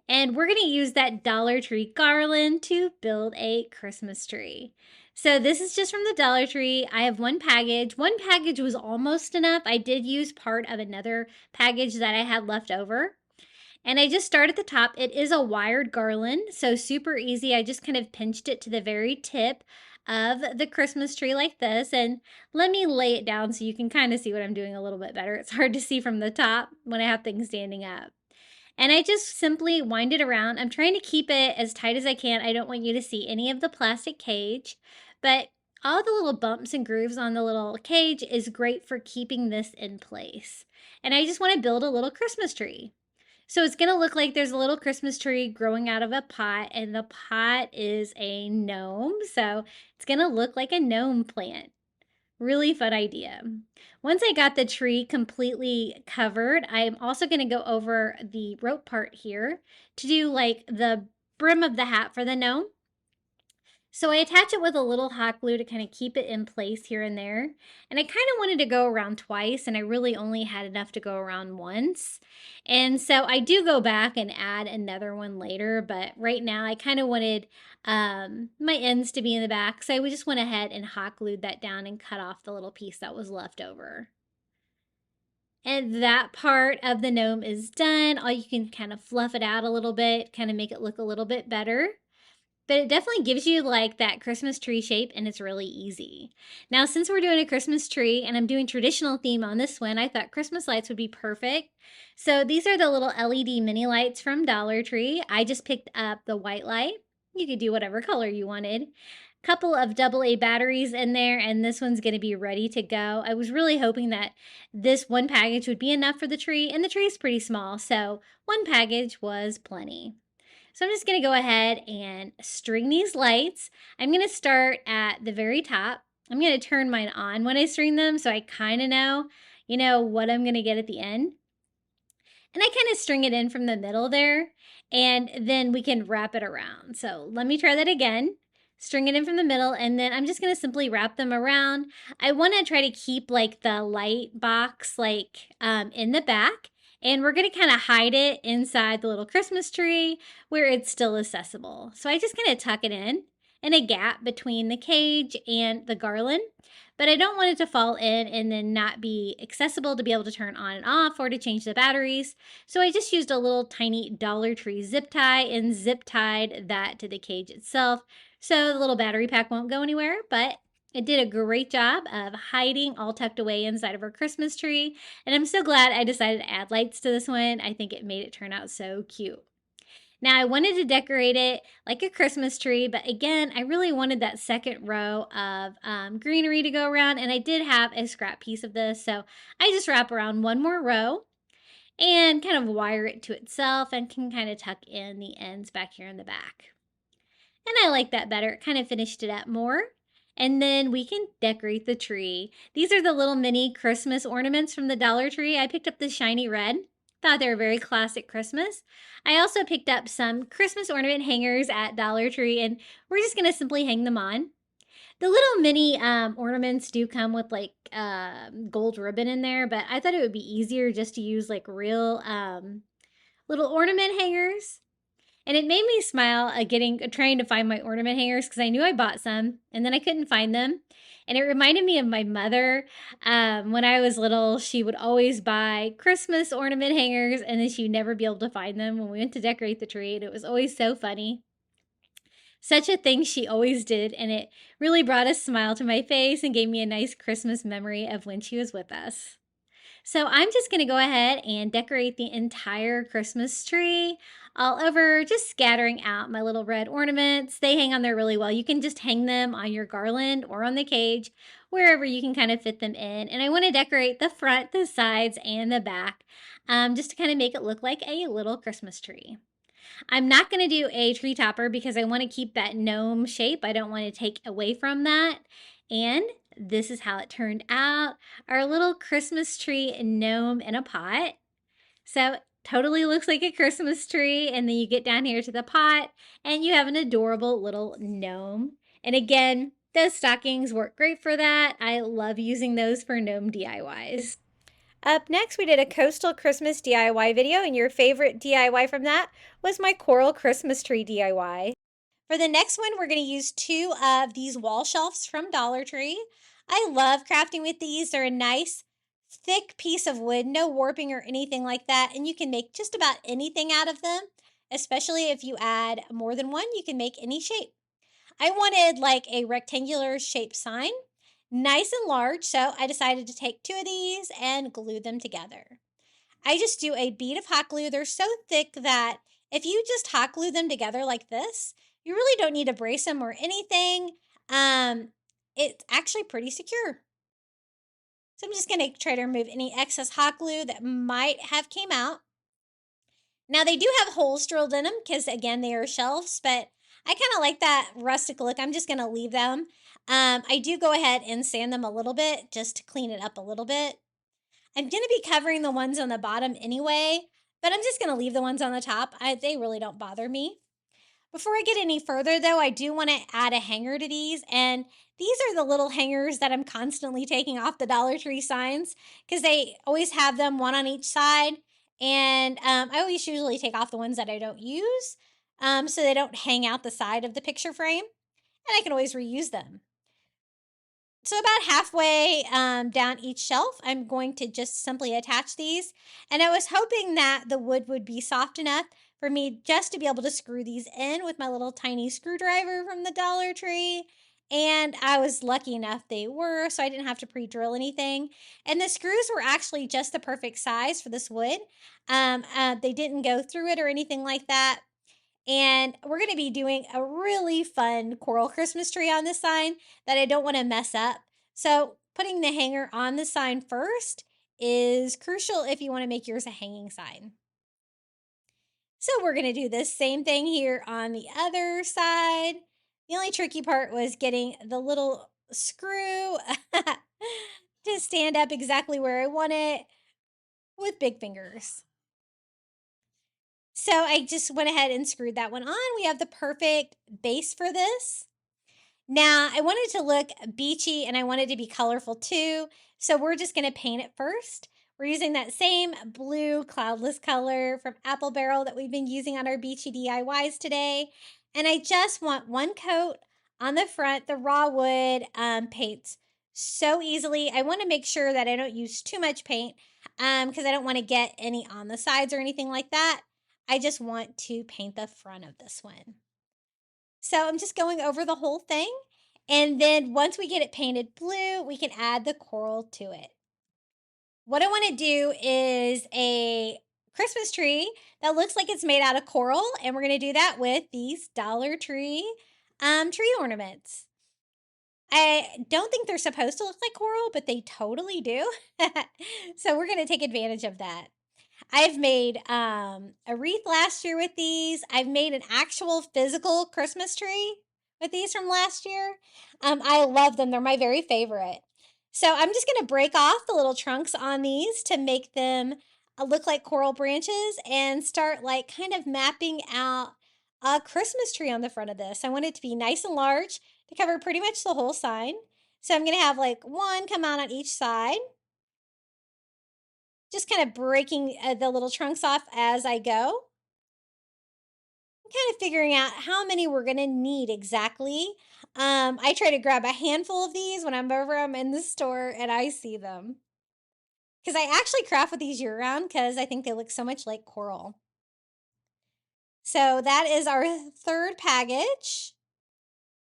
And we're going to use that Dollar Tree garland to build a Christmas tree. So this is just from the Dollar Tree. I have one package. One package was almost enough. I did use part of another package that I had left over. And I just start at the top. It is a wired garland, so super easy. I just kind of pinched it to the very tip of the Christmas tree like this. And let me lay it down so you can kind of see what I'm doing a little bit better. It's hard to see from the top when I have things standing up. And I just simply wind it around. I'm trying to keep it as tight as I can. I don't want you to see any of the plastic cage, but all the little bumps and grooves on the little cage is great for keeping this in place. And I just want to build a little Christmas tree. So it's going to look like there's a little Christmas tree growing out of a pot, and the pot is a gnome. So it's going to look like a gnome plant. Really fun idea. Once I got the tree completely covered, I'm also going to go over the rope part here to do like the brim of the hat for the gnome. So I attach it with a little hot glue to kind of keep it in place here and there. And I kind of wanted to go around twice, and I really only had enough to go around once. And so I do go back and add another one later, but right now I kind of wanted my ends to be in the back. So I just went ahead and hot glued that down and cut off the little piece that was left over. And that part of the gnome is done. You can kind of fluff it out a little bit, kind of make it look a little bit better. But it definitely gives you like that Christmas tree shape, and it's really easy. Now, since we're doing a Christmas tree and I'm doing traditional theme on this one, I thought Christmas lights would be perfect. So these are the little LED mini lights from Dollar Tree. I just picked up the white light. You could do whatever color you wanted. Couple of AA batteries in there, and this one's going to be ready to go. I was really hoping that this one package would be enough for the tree, and the tree is pretty small, so one package was plenty. So I'm just going to go ahead and string these lights. I'm going to start at the very top. I'm going to turn mine on when I string them so I kind of know, what I'm going to get at the end. And I kind of string it in from the middle there, and then we can wrap it around. So let me try that again. String it in from the middle, and then I'm just going to simply wrap them around. I want to try to keep like the light box in the back. And we're going to kind of hide it inside the little Christmas tree where it's still accessible. So I just kind of tuck it in a gap between the cage and the garland. But I don't want it to fall in and then not be accessible to be able to turn on and off or to change the batteries. So I just used a little tiny Dollar Tree zip tie and zip tied that to the cage itself. So the little battery pack won't go anywhere, but it did a great job of hiding all tucked away inside of our Christmas tree. And I'm so glad I decided to add lights to this one. I think it made it turn out so cute. Now I wanted to decorate it like a Christmas tree, but again, I really wanted that second row of greenery to go around, and I did have a scrap piece of this, so I just wrap around one more row and kind of wire it to itself and can kind of tuck in the ends back here in the back. And I like that better. It kind of finished it up more. And then we can decorate the tree. These are the little mini Christmas ornaments from the Dollar Tree. I picked up the shiny red. Thought they were very classic Christmas. I also picked up some Christmas ornament hangers at Dollar Tree, and we're just going to simply hang them on. The little mini ornaments do come with like gold ribbon in there, but I thought it would be easier just to use like real little ornament hangers. And it made me smile trying to find my ornament hangers because I knew I bought some and then I couldn't find them. And it reminded me of my mother. When I was little, she would always buy Christmas ornament hangers and then she would never be able to find them when we went to decorate the tree. And it was always so funny. Such a thing she always did, and it really brought a smile to my face and gave me a nice Christmas memory of when she was with us. So I'm just going to go ahead and decorate the entire Christmas tree all over, just scattering out my little red ornaments. They hang on there really well. You can just hang them on your garland or on the cage, wherever you can kind of fit them in. And I want to decorate the front, the sides, and the back, just to kind of make it look like a little Christmas tree. I'm not going to do a tree topper because I want to keep that gnome shape. I don't want to take away from that. And this is how it turned out. Our little Christmas tree gnome in a pot. So totally looks like a Christmas tree. And then you get down here to the pot and you have an adorable little gnome. And again, those stockings work great for that. I love using those for gnome DIYs. Up next, we did a coastal Christmas DIY video, and your favorite DIY from that was my coral Christmas tree DIY. For the next one, we're going to use 2 of these wall shelves from Dollar Tree. I love crafting with these. They're a nice, thick piece of wood, no warping or anything like that, and you can make just about anything out of them, especially if you add more than one, you can make any shape. I wanted like a rectangular shaped sign, nice and large, so I decided to take 2 of these and glue them together. I just do a bead of hot glue. They're so thick that if you just hot glue them together like this, you really don't need to brace them or anything. It's actually pretty secure. So I'm just going to try to remove any excess hot glue that might have came out. Now they do have holes drilled in them because again, they are shelves, but I kind of like that rustic look. I'm just going to leave them. I do go ahead and sand them a little bit just to clean it up a little bit. I'm going to be covering the ones on the bottom anyway, but I'm just going to leave the ones on the top. They really don't bother me. Before I get any further though, I do want to add a hanger to these, and these are the little hangers that I'm constantly taking off the Dollar Tree signs because they always have them one on each side, and I always usually take off the ones that I don't use so they don't hang out the side of the picture frame, and I can always reuse them. So about halfway down each shelf, I'm going to just simply attach these. And I was hoping that the wood would be soft enough for me just to be able to screw these in with my little tiny screwdriver from the Dollar Tree. And I was lucky enough they were, so I didn't have to pre-drill anything. And the screws were actually just the perfect size for this wood. They didn't go through it or anything like that. And we're going to be doing a really fun coral Christmas tree on this sign that I don't want to mess up. So putting the hanger on the sign first is crucial if you want to make yours a hanging sign. So we're going to do the same thing here on the other side. The only tricky part was getting the little screw to stand up exactly where I want it with big fingers. So I just went ahead and screwed that one on. We have the perfect base for this. Now I wanted to look beachy and I wanted to be colorful too. So we're just going to paint it first We're using that same blue cloudless color from Apple Barrel that we've been using on our beachy DIYs today. And I just want one coat on the front. The raw wood paints so easily. I want to make sure that I don't use too much paint because I don't want to get any on the sides or anything like that. I just want to paint the front of this one. So I'm just going over the whole thing. And then once we get it painted blue, we can add the coral to it. What I want to do is a Christmas tree that looks like it's made out of coral. And we're going to do that with these Dollar Tree tree ornaments. I don't think they're supposed to look like coral, but they totally do. So we're going to take advantage of that. I've made a wreath last year with these. I've made an actual physical Christmas tree with these from last year. I love them. They're my very favorite. So I'm just going to break off the little trunks on these to make them look like coral branches and start like kind of mapping out a Christmas tree on the front of this. I want it to be nice and large to cover pretty much the whole sign. So I'm going to have like one come out on each side. Just kind of breaking the little trunks off as I go. I'm kind of figuring out how many we're going to need exactly. I try to grab a handful of these when I'm over them in the store and I see them. Because I actually craft with these year round because I think they look so much like coral. So that is our third package.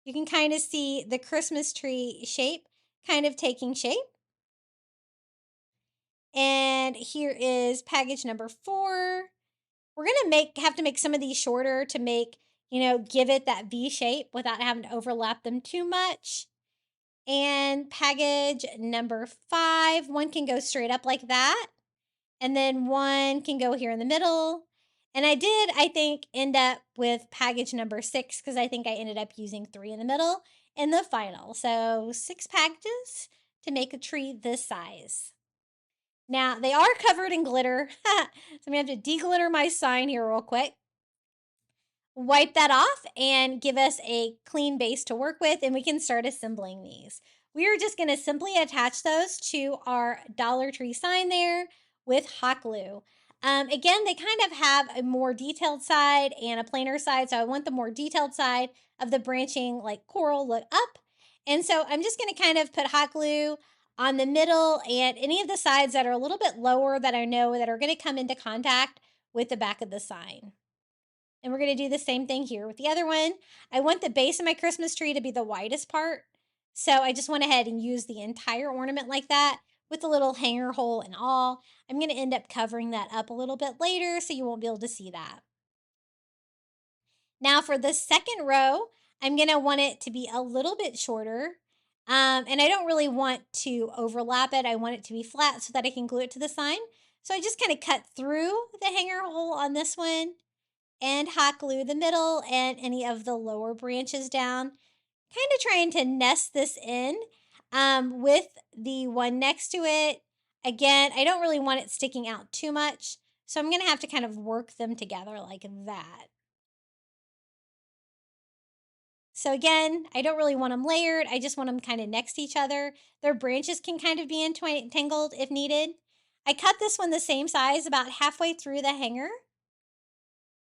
You can kind of see the Christmas tree shape kind of taking shape. And here is package number 4. We're going to have to make some of these shorter to make, give it that V shape without having to overlap them too much. And package number 5, one can go straight up like that. And then one can go here in the middle. And I think, end up with package number 6 because I think I ended up using 3 in the middle in the final. So 6 packages to make a tree this size. Now, they are covered in glitter, so I'm going to have to deglitter my sign here real quick. Wipe that off and give us a clean base to work with, and we can start assembling these. We are just going to simply attach those to our Dollar Tree sign there with hot glue. Again, they kind of have a more detailed side and a plainer side, so I want the more detailed side of the branching like coral look up. And so I'm just going to kind of put hot glue on the middle and any of the sides that are a little bit lower that I know that are going to come into contact with the back of the sign. And we're going to do the same thing here with the other one. I want the base of my Christmas tree to be the widest part. So I just went ahead and used the entire ornament like that with a little hanger hole and all. I'm going to end up covering that up a little bit later so you won't be able to see that. Now for the second row, I'm going to want it to be a little bit shorter. And I don't really want to overlap it. I want it to be flat so that I can glue it to the sign. So I just kind of cut through the hanger hole on this one and hot glue the middle and any of the lower branches down. Kind of trying to nest this in with the one next to it. Again, I don't really want it sticking out too much. So I'm going to have to kind of work them together like that. So again, I don't really want them layered. I just want them kind of next to each other. Their branches can kind of be entangled if needed. I cut this one the same size about halfway through the hanger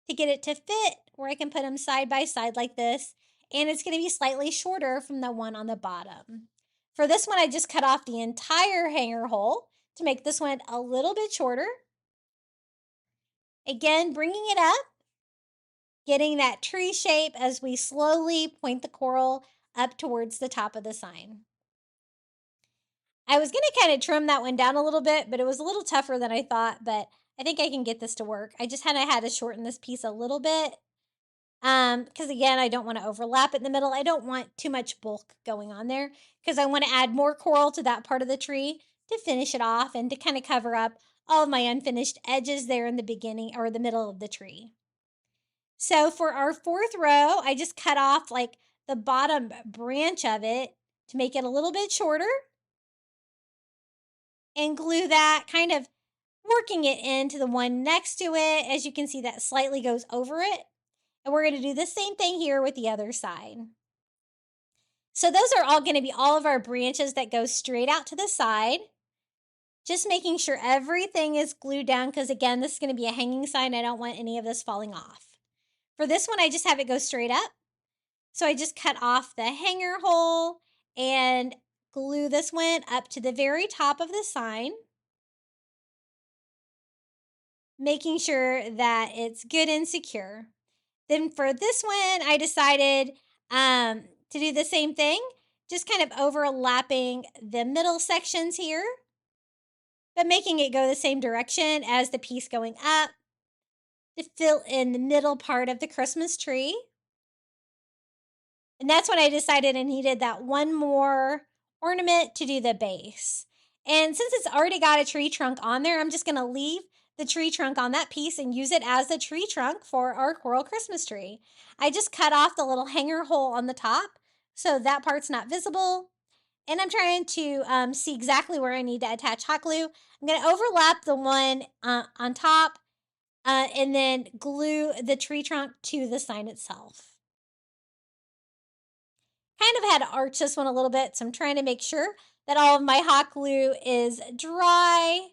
to get it to fit where I can put them side by side like this. And it's going to be slightly shorter from the one on the bottom. For this one, I just cut off the entire hanger hole to make this one a little bit shorter. Again, bringing it up, getting that tree shape as we slowly point the coral up towards the top of the sign. I was going to kind of trim that one down a little bit, but it was a little tougher than I thought, but I think I can get this to work. I just kind of had to shorten this piece a little bit because again, I don't want to overlap it in the middle. I don't want too much bulk going on there because I want to add more coral to that part of the tree to finish it off and to kind of cover up all of my unfinished edges there in the beginning or the middle of the tree. So for our fourth row, I just cut off like the bottom branch of it to make it a little bit shorter and glue that, kind of working it into the one next to it. As you can see, that slightly goes over it. And we're going to do the same thing here with the other side. So those are all going to be all of our branches that go straight out to the side. Just making sure everything is glued down because, again, this is going to be a hanging sign. I don't want any of this falling off. For this one, I just have it go straight up. So I just cut off the hanger hole and glue this one up to the very top of the sign, making sure that it's good and secure. Then for this one, I decided to do the same thing, just kind of overlapping the middle sections here, but making it go the same direction as the piece going up to fill in the middle part of the Christmas tree. And that's when I decided I needed that one more ornament to do the base. And since it's already got a tree trunk on there, I'm just going to leave the tree trunk on that piece and use it as the tree trunk for our coral Christmas tree. I just cut off the little hanger hole on the top so that part's not visible. And I'm trying to see exactly where I need to attach hot glue. I'm going to overlap the one on top and then glue the tree trunk to the sign itself. Kind of had to arch this one a little bit, so I'm trying to make sure that all of my hot glue is dry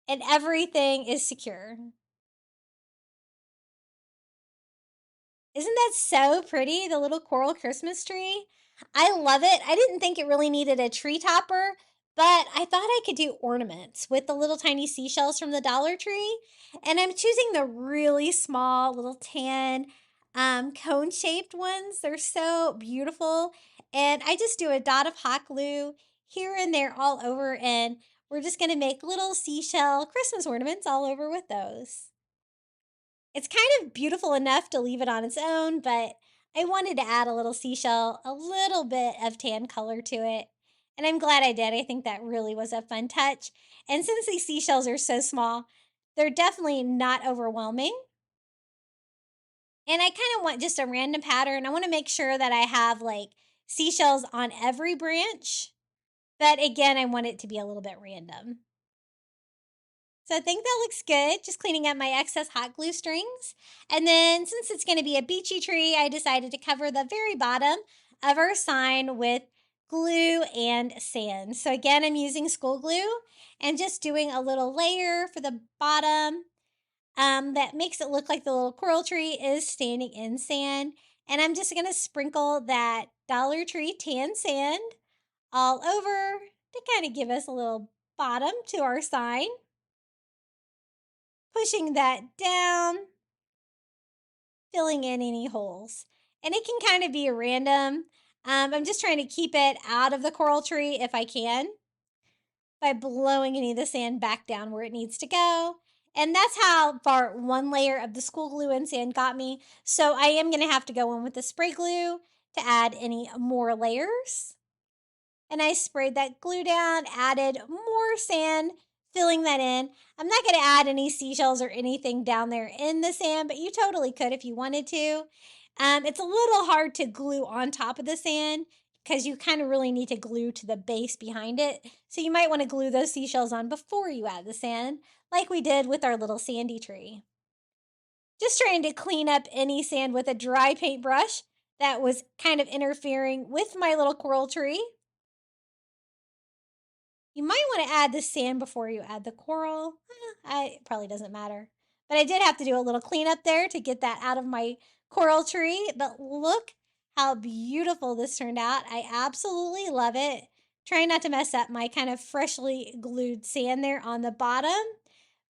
and everything is secure. Isn't that so pretty, the little coral Christmas tree? I love it. I didn't think it really needed a tree topper, but I thought I could do ornaments with the little tiny seashells from the Dollar Tree. And I'm choosing the really small little tan cone-shaped ones. They're so beautiful. And I just do a dot of hot glue here and there all over, and we're just going to make little seashell Christmas ornaments all over with those. It's kind of beautiful enough to leave it on its own, but I wanted to add a little seashell, a little bit of tan color to it. And I'm glad I did. I think that really was a fun touch. And since these seashells are so small, they're definitely not overwhelming. And I kind of want just a random pattern. I want to make sure that I have like seashells on every branch. But again, I want it to be a little bit random. So I think that looks good. Just cleaning up my excess hot glue strings. And then since it's going to be a beachy tree, I decided to cover the very bottom of our sign with glue and sand. So again, I'm using school glue and just doing a little layer for the bottom that makes it look like the little coral tree is standing in sand. And I'm just going to sprinkle that Dollar Tree tan sand all over to kind of give us a little bottom to our sign. Pushing that down, filling in any holes. And it can kind of be random. I'm just trying to keep it out of the coral tree if I can by blowing any of the sand back down where it needs to go. And that's how far one layer of the school glue and sand got me. So I am going to have to go in with the spray glue to add any more layers. And I sprayed that glue down, added more sand, filling that in. I'm not going to add any seashells or anything down there in the sand, but you totally could if you wanted to. It's a little hard to glue on top of the sand because you kind of really need to glue to the base behind it. So you might want to glue those seashells on before you add the sand, like we did with our little sandy tree. Just trying to clean up any sand with a dry paintbrush that was kind of interfering with my little coral tree. You might want to add the sand before you add the coral. It probably doesn't matter. But I did have to do a little cleanup there to get that out of my coral tree. But look how beautiful this turned out. I absolutely love it. Trying not to mess up my kind of freshly glued sand there on the bottom.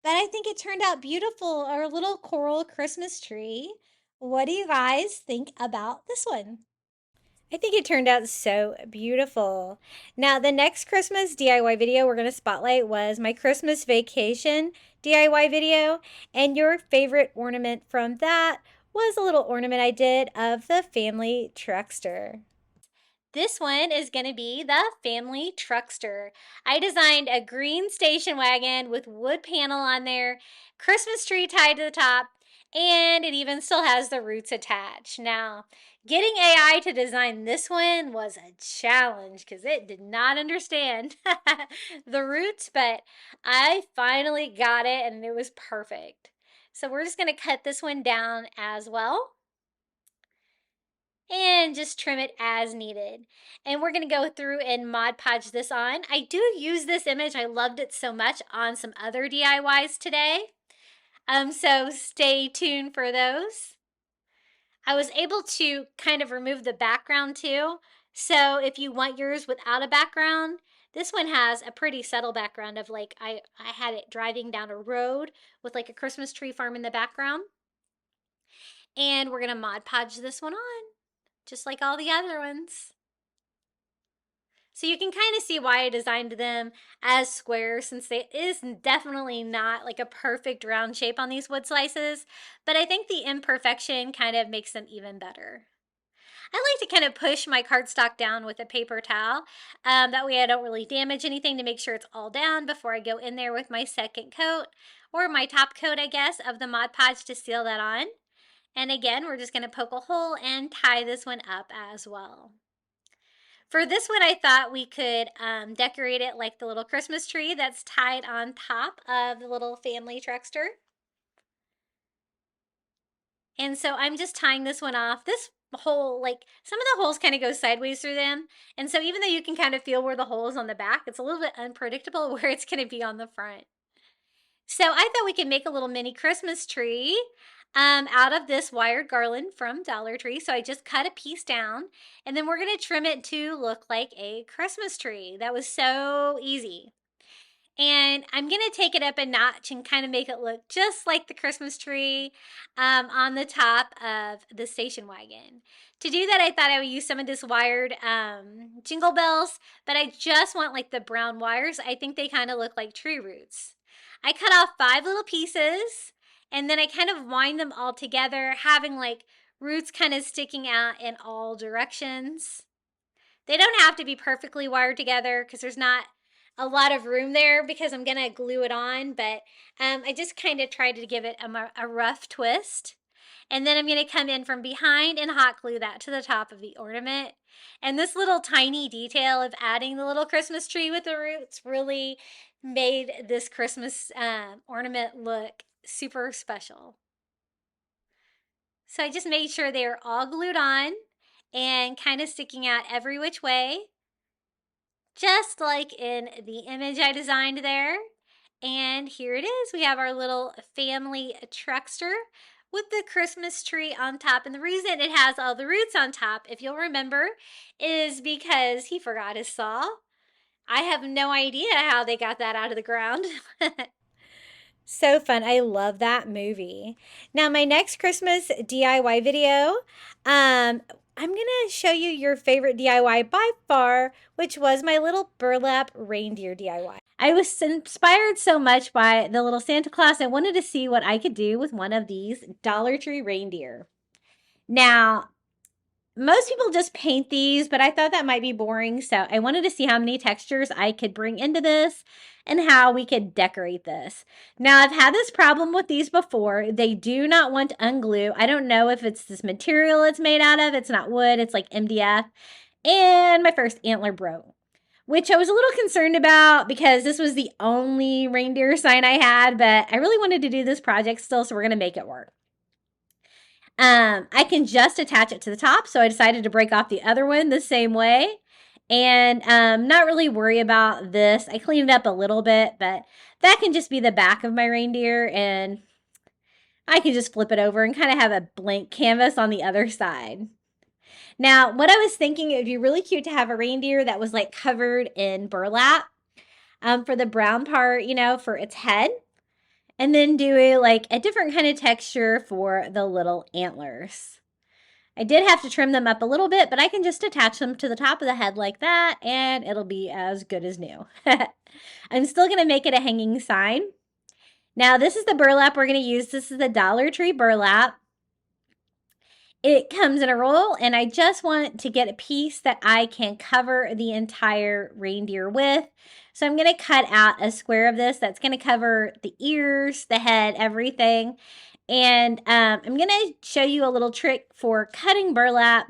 But I think it turned out beautiful. Our little coral Christmas tree. What do you guys think about this one? I think it turned out so beautiful. Now, the next Christmas DIY video we're going to spotlight was my Christmas vacation DIY video. And your favorite ornament from that was a little ornament I did of the family truckster. This one is going to be the family truckster. I designed a green station wagon with wood panel on there, Christmas tree tied to the top, and it even still has the roots attached. Now, getting AI to design this one was a challenge because it did not understand the roots, but I finally got it and it was perfect. So we're just going to cut this one down as well. and just trim it as needed. And we're going to go through and Mod Podge this on. I do use this image. I loved it so much on some other DIYs today. So stay tuned for those. I was able to kind of remove the background too. So if you want yours without a background, this one has a pretty subtle background of like, I had it driving down a road with like a Christmas tree farm in the background. And we're gonna Mod Podge this one on, just like all the other ones. So you can kind of see why I designed them as squares, since it is definitely not like a perfect round shape on these wood slices, but I think the imperfection kind of makes them even better. I like to kind of push my cardstock down with a paper towel. That way I don't really damage anything, to make sure it's all down before I go in there with my second coat, or my top coat, I guess, of the Mod Podge to seal that on. And again, we're just going to poke a hole and tie this one up as well. For this one, I thought we could decorate it like the little Christmas tree that's tied on top of the little family truckster. And so I'm just tying this one off. This hole, like some of the holes kind of go sideways through them. And so even though you can kind of feel where the hole is on the back, it's a little bit unpredictable where it's going to be on the front. So I thought we could make a little mini Christmas tree out of this wired garland from Dollar Tree. So I just cut a piece down, and then we're going to trim it to look like a Christmas tree. That was so easy. And I'm going to take it up a notch and kind of make it look just like the Christmas tree on the top of the station wagon. To do that, I thought I would use some of this wired jingle bells, but I just want like the brown wires. I think they kind of look like tree roots. I cut off 5 little pieces, and then I kind of wind them all together, having like roots kind of sticking out in all directions. They don't have to be perfectly wired together because there's not a lot of room there because I'm going to glue it on, but I just kind of tried to give it a rough twist. And then I'm going to come in from behind and hot glue that to the top of the ornament. And this little tiny detail of adding the little Christmas tree with the roots really made this Christmas ornament look super special. So I just made sure they are all glued on and kind of sticking out every which way, just like in the image I designed there. And here it is. We have our little family truckster with the Christmas tree on top. And the reason it has all the roots on top, if you'll remember, is because he forgot his saw. I have no idea how they got that out of the ground. So fun. I love that movie. Now, my next Christmas DIY video, I'm going to show you your favorite DIY by far, which was my little burlap reindeer DIY. I was inspired so much by the little Santa Claus, I wanted to see what I could do with one of these Dollar Tree reindeer. Now, most people just paint these, but I thought that might be boring, so I wanted to see how many textures I could bring into this and how we could decorate this. Now, I've had this problem with these before. They do not want to unglue. I don't know if it's this material it's made out of. It's not wood. It's like MDF. And my first antler broke, which I was a little concerned about because this was the only reindeer sign I had, but I really wanted to do this project still, so we're going to make it work. I can just attach it to the top, so I decided to break off the other one the same way and not really worry about this. I cleaned it up a little bit, but that can just be the back of my reindeer, and I can just flip it over and kind of have a blank canvas on the other side. Now, what I was thinking, it would be really cute to have a reindeer that was like covered in burlap for the brown part, you know, for its head. And then do like a different kind of texture for the little antlers. I did have to trim them up a little bit, but I can just attach them to the top of the head like that, and it'll be as good as new. I'm still going to make it a hanging sign. Now, this is the burlap we're going to use. This is the Dollar Tree burlap. It comes in a roll, and I just want to get a piece that I can cover the entire reindeer with. So I'm going to cut out a square of this that's going to cover the ears, the head, everything. And I'm going to show you a little trick for cutting burlap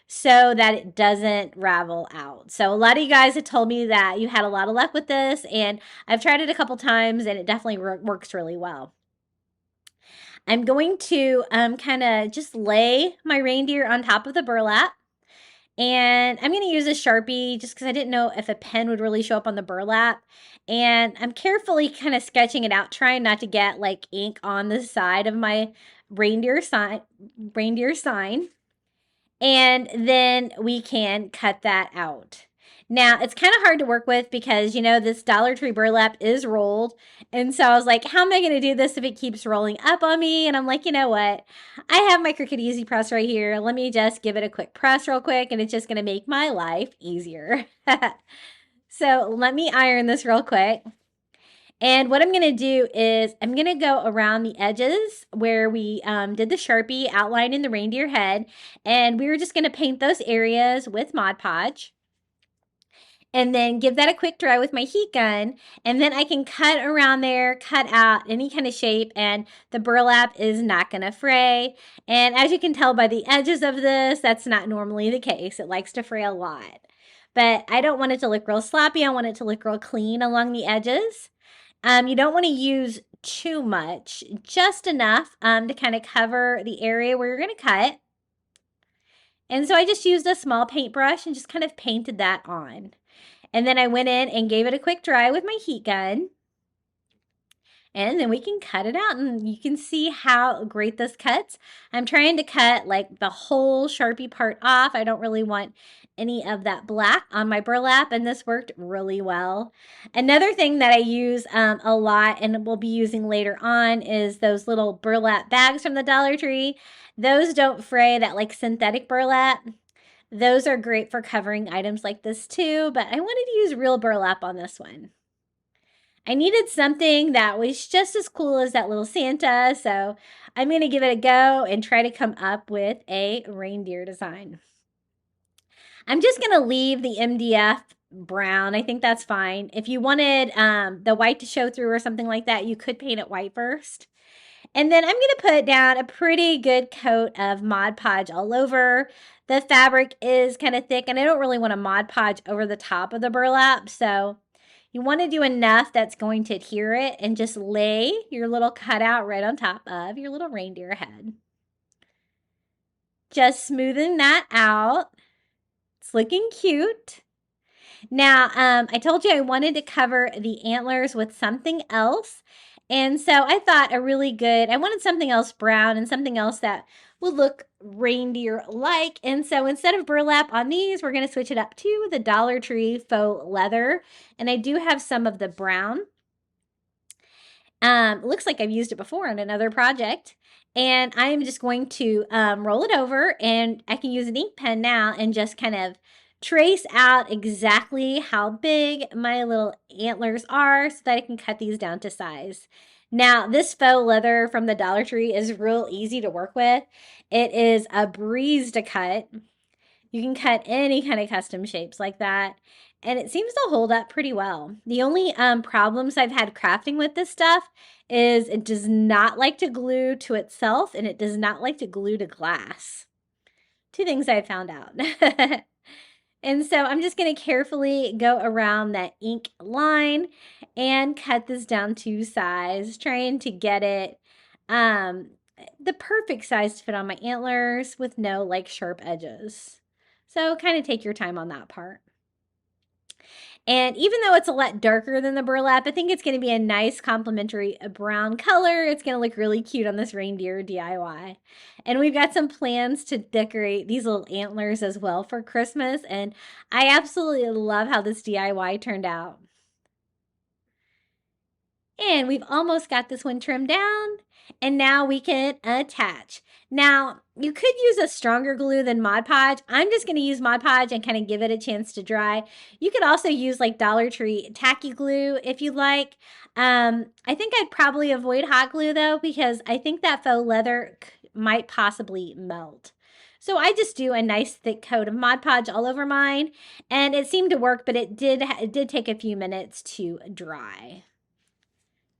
so that it doesn't ravel out. So a lot of you guys have told me that you had a lot of luck with this, and I've tried it a couple times, and it definitely works really well. I'm going to kind of just lay my reindeer on top of the burlap. And I'm going to use a Sharpie just because I didn't know if a pen would really show up on the burlap. And I'm carefully kind of sketching it out, trying not to get like ink on the side of my reindeer sign. And then we can cut that out. Now, it's kind of hard to work with because, you know, this Dollar Tree burlap is rolled. And so I was like, how am I going to do this if it keeps rolling up on me? And I'm like, you know what? I have my Cricut Easy Press right here. Let me just give it a quick press real quick, and it's just going to make my life easier. So let me iron this real quick. And what I'm going to do is I'm going to go around the edges where we did the Sharpie outline in the reindeer head. And we were just going to paint those areas with Mod Podge. And then give that a quick dry with my heat gun. And then I can cut around there, cut out any kind of shape, and the burlap is not going to fray. And as you can tell by the edges of this, that's not normally the case. It likes to fray a lot. But I don't want it to look real sloppy. I want it to look real clean along the edges. You don't want to use too much, just enough to kind of cover the area where you're going to cut. And so I just used a small paintbrush and just kind of painted that on. And then I went in and gave it a quick dry with my heat gun. And then we can cut it out, and you can see how great this cuts. I'm trying to cut like the whole Sharpie part off. I don't really want any of that black on my burlap, and this worked really well. Another thing that I use a lot and we'll be using later on is those little burlap bags from the Dollar Tree. Those don't fray, that like synthetic burlap. Those are great for covering items like this too, but I wanted to use real burlap on this one. I needed something that was just as cool as that little Santa, so I'm going to give it a go and try to come up with a reindeer design. I'm just going to leave the MDF brown. I think that's fine. If you wanted the white to show through or something like that, you could paint it white first. And then I'm going to put down a pretty good coat of Mod Podge all over. The fabric is kind of thick, and I don't really want to Mod Podge over the top of the burlap, so you want to do enough that's going to adhere it and just lay your little cutout right on top of your little reindeer head. Just smoothing that out. It's looking cute. Now, I told you I wanted to cover the antlers with something else. And so I thought I wanted something else brown and something else that would look reindeer-like. And so instead of burlap on these, we're going to switch it up to the Dollar Tree faux leather. And I do have some of the brown. Looks like I've used it before on another project. And I'm just going to roll it over, and I can use an ink pen now and just kind of trace out exactly how big my little antlers are so that I can cut these down to size. Now, this faux leather from the Dollar Tree is real easy to work with. It is a breeze to cut. You can cut any kind of custom shapes like that, and it seems to hold up pretty well. The only problems I've had crafting with this stuff is it does not like to glue to itself, and it does not like to glue to glass. Two things I found out. And so I'm just going to carefully go around that ink line and cut this down to size, trying to get it the perfect size to fit on my antlers with no like sharp edges. So kind of take your time on that part. And even though it's a lot darker than the burlap, I think it's going to be a nice complementary brown color. It's going to look really cute on this reindeer DIY. And we've got some plans to decorate these little antlers as well for Christmas. And I absolutely love how this DIY turned out. And we've almost got this one trimmed down. And now we can attach. Now, you could use a stronger glue than Mod Podge. I'm just going to use Mod Podge and kind of give it a chance to dry. You could also use like Dollar Tree tacky glue if you like. I think I'd probably avoid hot glue though, because I think that faux leather might possibly melt. So I just do a nice thick coat of Mod Podge all over mine, and it seemed to work, but it did take a few minutes to dry.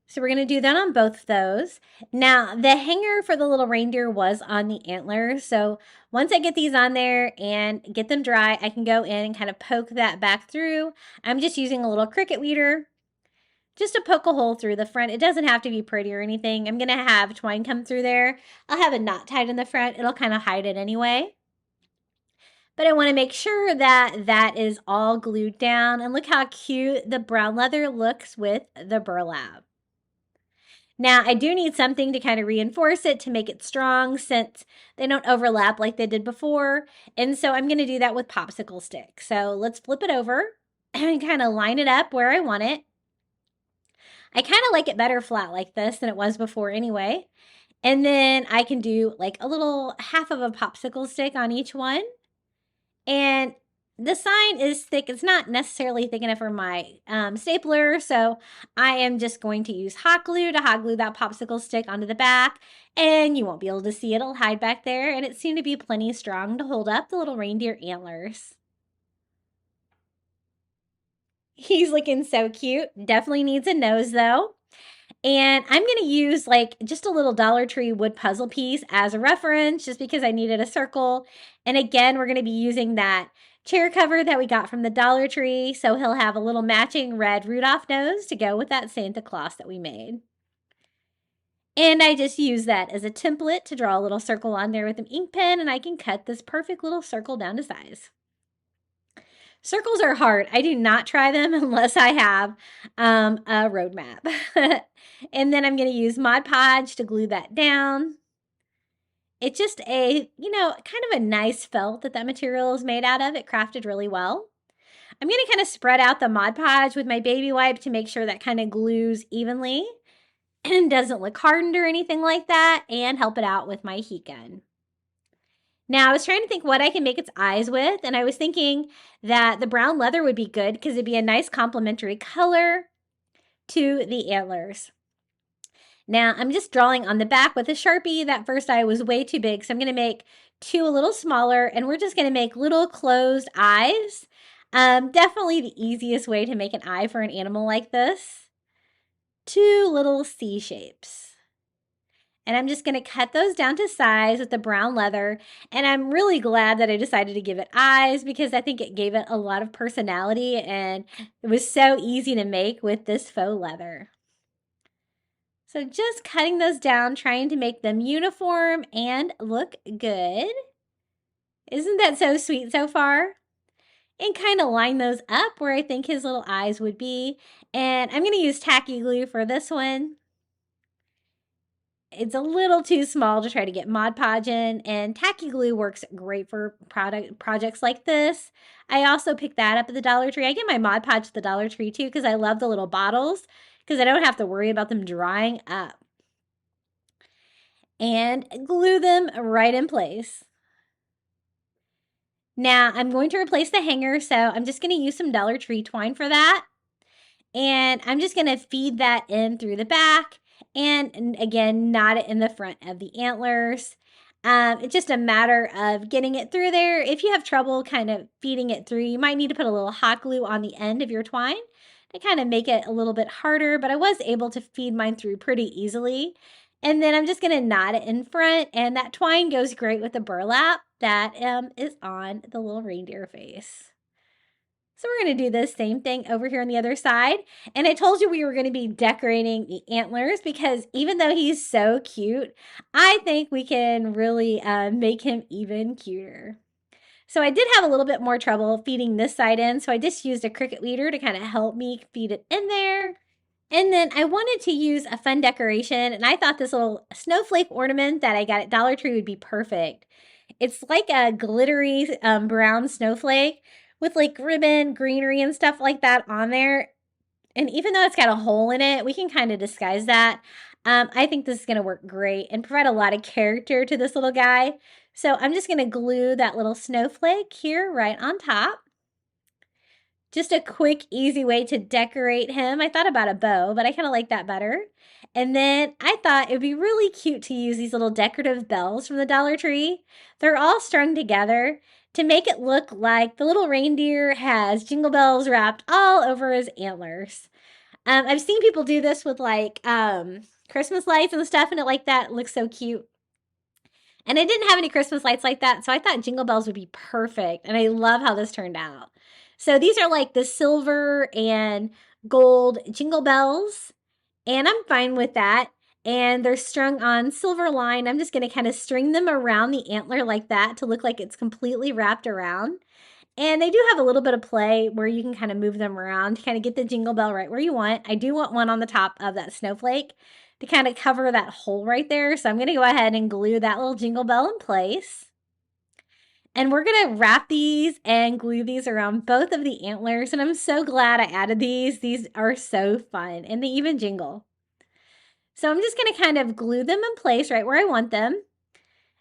So we're going to do that on both of those. Now, the hanger for the little reindeer was on the antlers. So once I get these on there and get them dry, I can go in and kind of poke that back through. I'm just using a little Cricut weeder just to poke a hole through the front. It doesn't have to be pretty or anything. I'm going to have twine come through there. I'll have a knot tied in the front. It'll kind of hide it anyway. But I want to make sure that that is all glued down. And look how cute the brown leather looks with the burlap. Now, I do need something to kind of reinforce it to make it strong since they don't overlap like they did before. And so I'm going to do that with popsicle stick. So let's flip it over and kind of line it up where I want it. I kind of like it better flat like this than it was before anyway. And then I can do like a little half of a popsicle stick on each one. And the sign is thick. It's not necessarily thick enough for my stapler, so I am just going to use hot glue to hot glue that popsicle stick onto the back, and you won't be able to see it. It'll hide back there, and it seemed to be plenty strong to hold up the little reindeer antlers. He's looking so cute. Definitely needs a nose, though. And I'm going to use like just a little Dollar Tree wood puzzle piece as a reference just because I needed a circle. And again, we're going to be using that chair cover that we got from the Dollar Tree. So he'll have a little matching red Rudolph nose to go with that Santa Claus that we made. And I just use that as a template to draw a little circle on there with an ink pen, and I can cut this perfect little circle down to size. Circles are hard. I do not try them unless I have a roadmap. And then I'm going to use Mod Podge to glue that down. It's just a, kind of a nice felt that material is made out of. It crafted really well. I'm going to kind of spread out the Mod Podge with my baby wipe to make sure that kind of glues evenly and doesn't look hardened or anything like that, and help it out with my heat gun. Now, I was trying to think what I can make its eyes with, and I was thinking that the brown leather would be good because it'd be a nice complementary color to the antlers. Now, I'm just drawing on the back with a Sharpie. That first eye was way too big, so I'm going to make two a little smaller, and we're just going to make little closed eyes. Definitely the easiest way to make an eye for an animal like this. Two little C shapes. And I'm just going to cut those down to size with the brown leather. And I'm really glad that I decided to give it eyes because I think it gave it a lot of personality, and it was so easy to make with this faux leather. So just cutting those down, trying to make them uniform and look good. Isn't that so sweet so far? And kind of line those up where I think his little eyes would be. And I'm going to use tacky glue for this one. It's a little too small to try to get Mod Podge in, and tacky glue works great for projects like this. I also picked that up at the Dollar Tree. I get my Mod Podge at the Dollar Tree too because I love the little bottles because I don't have to worry about them drying up. And glue them right in place. Now I'm going to replace the hanger, so I'm just going to use some Dollar Tree twine for that. And I'm just going to feed that in through the back. And again, knot it in the front of the antlers. It's just a matter of getting it through there. If you have trouble kind of feeding it through, you might need to put a little hot glue on the end of your twine to kind of make it a little bit harder, but I was able to feed mine through pretty easily. And then I'm just going to knot it in front, and that twine goes great with the burlap that is on the little reindeer face. So we're going to do the same thing over here on the other side. And I told you we were going to be decorating the antlers because even though he's so cute, I think we can really make him even cuter. So I did have a little bit more trouble feeding this side in, so I just used a Cricut weeder to kind of help me feed it in there. And then I wanted to use a fun decoration, and I thought this little snowflake ornament that I got at Dollar Tree would be perfect. It's like a glittery brown snowflake with like ribbon, greenery, and stuff like that on there. And even though it's got a hole in it, we can kind of disguise that. I think this is going to work great and provide a lot of character to this little guy. So I'm just going to glue that little snowflake here right on top. Just a quick, easy way to decorate him. I thought about a bow, but I kind of like that better. And then I thought it would be really cute to use these little decorative bells from the Dollar Tree. They're all strung together to make it look like the little reindeer has jingle bells wrapped all over his antlers. I've seen people do this with like Christmas lights and stuff, and it like that. It looks so cute. And I didn't have any Christmas lights like that, so I thought jingle bells would be perfect. And I love how this turned out. So these are like the silver and gold jingle bells, and I'm fine with that. And they're strung on silver line. I'm just going to kind of string them around the antler like that to look like it's completely wrapped around. And they do have a little bit of play where you can kind of move them around to kind of get the jingle bell right where you want. I do want one on the top of that snowflake to kind of cover that hole right there. So I'm going to go ahead and glue that little jingle bell in place. And we're going to wrap these and glue these around both of the antlers. And I'm so glad I added these. These are so fun and they even jingle. So I'm just going to kind of glue them in place right where I want them.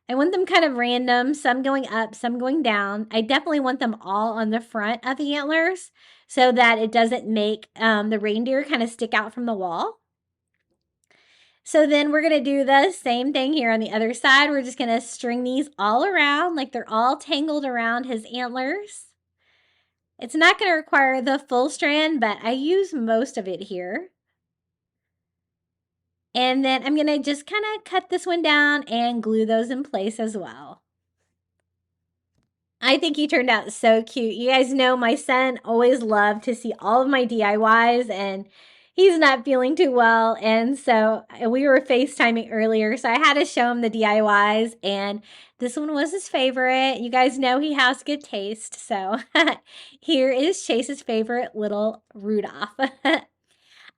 I want them kind of random, some going up, some going down. I definitely want them all on the front of the antlers so that it doesn't make the reindeer kind of stick out from the wall. So then we're going to do the same thing here on the other side. We're just going to string these all around like they're all tangled around his antlers. It's not going to require the full strand, but I use most of it here. And then I'm going to just kind of cut this one down and glue those in place as well. I think he turned out so cute. You guys know my son always loved to see all of my DIYs, and he's not feeling too well. And so we were FaceTiming earlier, so I had to show him the DIYs, and this one was his favorite. You guys know he has good taste. So here is Chase's favorite little Rudolph.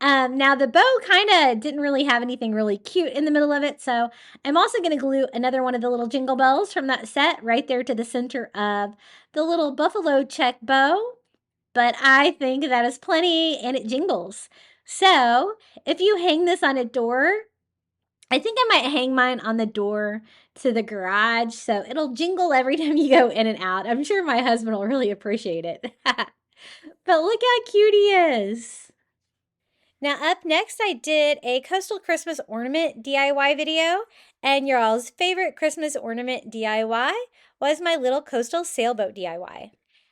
Now the bow kind of didn't really have anything really cute in the middle of it, so I'm also going to glue another one of the little jingle bells from that set right there to the center of the little buffalo check bow, but I think that is plenty and it jingles. So if you hang this on a door, I think I might hang mine on the door to the garage, so it'll jingle every time you go in and out. I'm sure my husband will really appreciate it. But look how cute he is. Now up next, I did a coastal Christmas ornament DIY video, and your all's favorite Christmas ornament DIY was my little coastal sailboat DIY.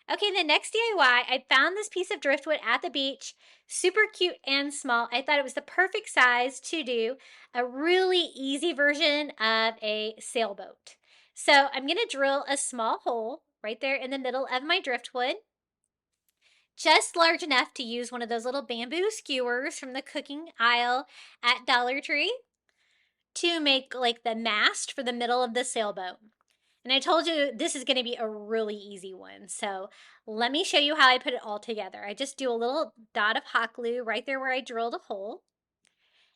Okay, the next DIY, I found this piece of driftwood at the beach, super cute and small. I thought it was the perfect size to do a really easy version of a sailboat. So I'm going to drill a small hole right there in the middle of my driftwood, just large enough to use one of those little bamboo skewers from the cooking aisle at Dollar Tree to make like the mast for the middle of the sailboat. And I told you this is going to be a really easy one. So let me show you how I put it all together. I just do a little dot of hot glue right there where I drilled a hole.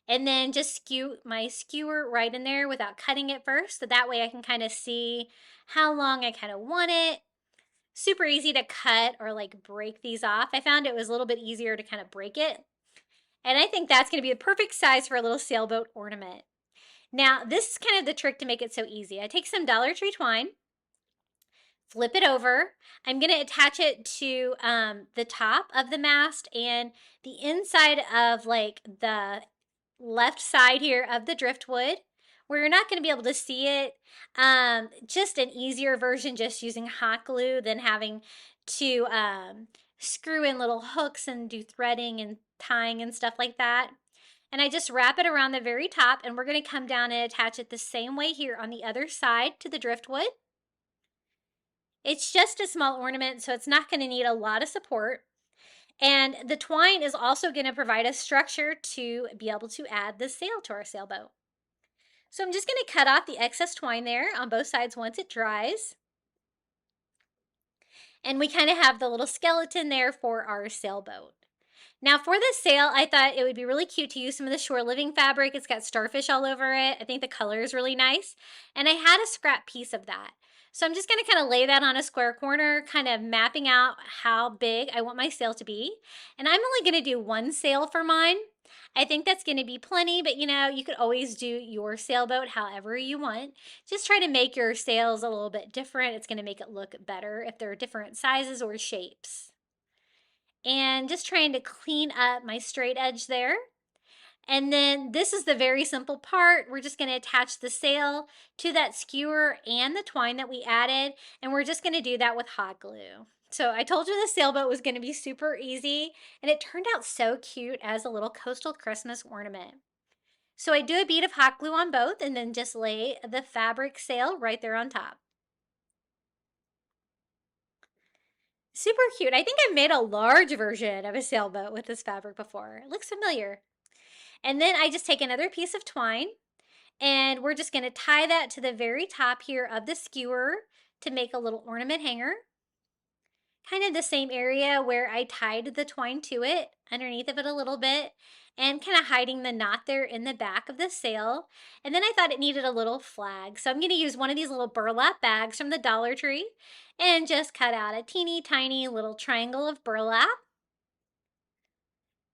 And then just skew my skewer right in there without cutting it first. So that way I can kind of see how long I kind of want it. Super easy to cut or like break these off. I found it was a little bit easier to kind of break it. And I think that's going to be the perfect size for a little sailboat ornament. Now, this is kind of the trick to make it so easy. I take some Dollar Tree twine, flip it over. I'm going to attach it to the top of the mast and the inside of like the left side here of the driftwood, where you're not going to be able to see it. Just an easier version, just using hot glue than having to screw in little hooks and do threading and tying and stuff like that. And I just wrap it around the very top, and we're going to come down and attach it the same way here on the other side to the driftwood. It's just a small ornament, so it's not going to need a lot of support. And the twine is also going to provide a structure to be able to add the sail to our sailboat. So I'm just going to cut off the excess twine there on both sides once it dries. And we kind of have the little skeleton there for our sailboat. Now for this sail, I thought it would be really cute to use some of the Shore Living fabric. It's got starfish all over it. I think the color is really nice. And I had a scrap piece of that. So I'm just going to kind of lay that on a square corner, kind of mapping out how big I want my sail to be. And I'm only going to do one sail for mine. I think that's going to be plenty, but you know, you could always do your sailboat however you want. Just try to make your sails a little bit different. It's going to make it look better if they're different sizes or shapes. And just trying to clean up my straight edge there. And then this is the very simple part. We're just going to attach the sail to that skewer and the twine that we added, and we're just going to do that with hot glue. So I told you the sailboat was going to be super easy, and it turned out so cute as a little coastal Christmas ornament. So I do a bead of hot glue on both and then just lay the fabric sail right there on top. Super cute. I think I've made a large version of a sailboat with this fabric before. It looks familiar. And then I just take another piece of twine and we're just gonna tie that to the very top here of the skewer to make a little ornament hanger. Kind of the same area where I tied the twine to it, underneath of it a little bit, and kind of hiding the knot there in the back of the sail. And then I thought it needed a little flag. So I'm gonna use one of these little burlap bags from the Dollar Tree and just cut out a teeny tiny little triangle of burlap.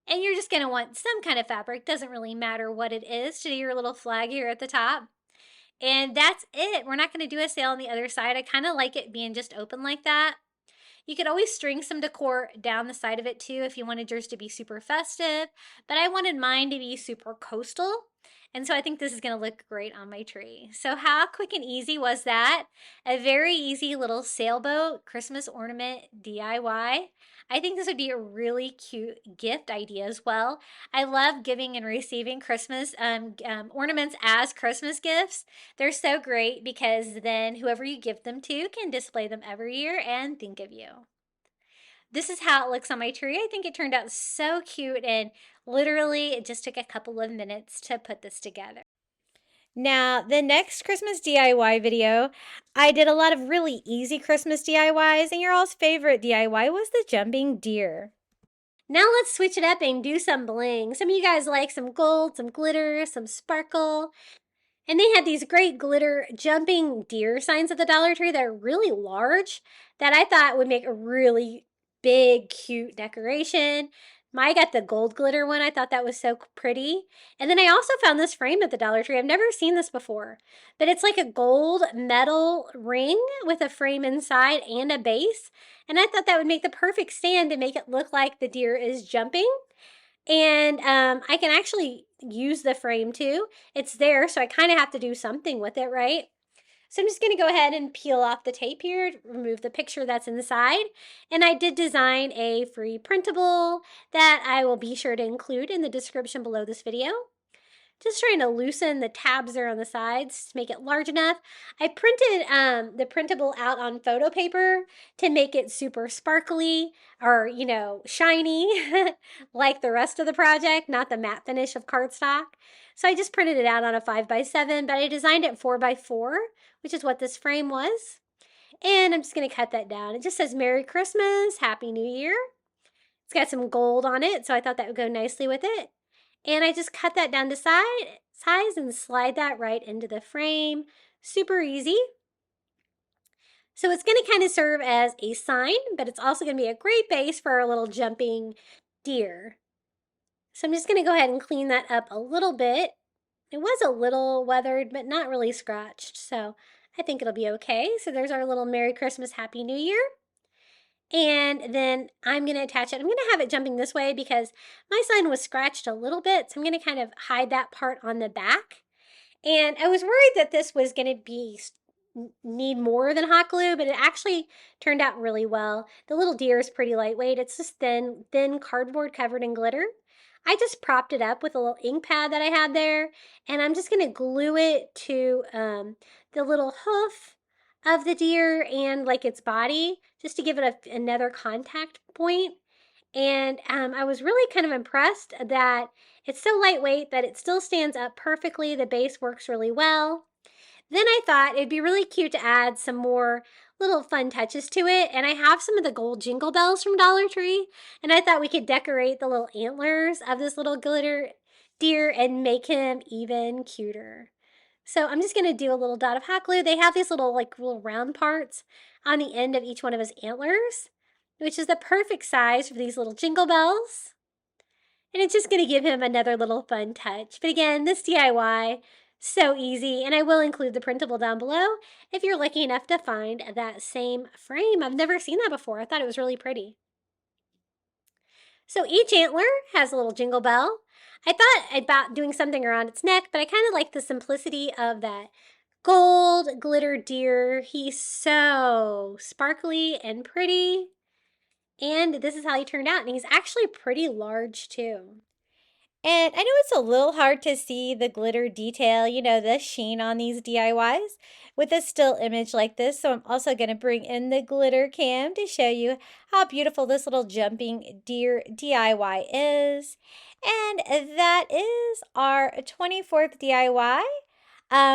And you're just gonna want some kind of fabric, doesn't really matter what it is, to do your little flag here at the top. And that's it. We're not gonna do a sail on the other side. I kind of like it being just open like that. You could always string some decor down the side of it too if you wanted yours to be super festive, but I wanted mine to be super coastal. And so I think this is gonna look great on my tree. So how quick and easy was that? A very easy little sailboat Christmas ornament DIY. I think this would be a really cute gift idea as well. I love giving and receiving Christmas ornaments as Christmas gifts. They're so great because then whoever you give them to can display them every year and think of you. This is how it looks on my tree. I think it turned out so cute, and literally it just took a couple of minutes to put this together. Now, the next Christmas DIY video, I did a lot of really easy Christmas DIYs, and your all's favorite DIY was the jumping deer. Now let's switch it up and do some bling. Some of you guys like some gold, some glitter, some sparkle. And they had these great glitter jumping deer signs at the Dollar Tree that are really large that I thought would make a really big, cute decoration. I got the gold glitter one. I thought that was so pretty. And then I also found this frame at the Dollar Tree. I've never seen this before, but it's like a gold metal ring with a frame inside and a base. And I thought that would make the perfect stand to make it look like the deer is jumping. And I can actually use the frame too. It's there, so I kind of have to do something with it, right? So I'm just going to go ahead and peel off the tape here, remove the picture that's inside. And I did design a free printable that I will be sure to include in the description below this video. Just trying to loosen the tabs there on the sides to make it large enough. I printed the printable out on photo paper to make it super sparkly or, you know, shiny like the rest of the project, not the matte finish of cardstock. So I just printed it out on a 5x7, but I designed it 4x4, which is what this frame was. And I'm just going to cut that down. It just says Merry Christmas, Happy New Year. It's got some gold on it, so I thought that would go nicely with it. And I just cut that down to size and slide that right into the frame. Super easy. So it's going to kind of serve as a sign, but it's also going to be a great base for our little jumping deer. So I'm just going to go ahead and clean that up a little bit. It was a little weathered, but not really scratched. So I think it'll be okay. So there's our little Merry Christmas, Happy New Year. And then I'm going to attach it. I'm going to have it jumping this way because my sign was scratched a little bit. So I'm going to kind of hide that part on the back. And I was worried that this was going to need more than hot glue, but it actually turned out really well. The little deer is pretty lightweight. It's just thin cardboard covered in glitter. I just propped it up with a little ink pad that I had there. And I'm just going to glue it to the little hoof of the deer and like its body, just to give it another contact point. And I was really kind of impressed that it's so lightweight that it still stands up perfectly. The base works really well. Then I thought it'd be really cute to add some more little fun touches to it. And I have some of the gold jingle bells from Dollar Tree. And I thought we could decorate the little antlers of this little glitter deer and make him even cuter. So I'm just going to do a little dot of hot glue. They have these little round parts on the end of each one of his antlers, which is the perfect size for these little jingle bells. And it's just going to give him another little fun touch. But again, this DIY, so easy. And I will include the printable down below if you're lucky enough to find that same frame. I've never seen that before. I thought it was really pretty. So each antler has a little jingle bell. I thought about doing something around its neck, but I kind of like the simplicity of that gold glitter deer. He's so sparkly and pretty. And this is how he turned out. And he's actually pretty large too. And I know it's a little hard to see the glitter detail, the sheen on these DIYs with a still image like this. So I'm also going to bring in the glitter cam to show you how beautiful this little jumping deer DIY is. And that is our 24th DIY.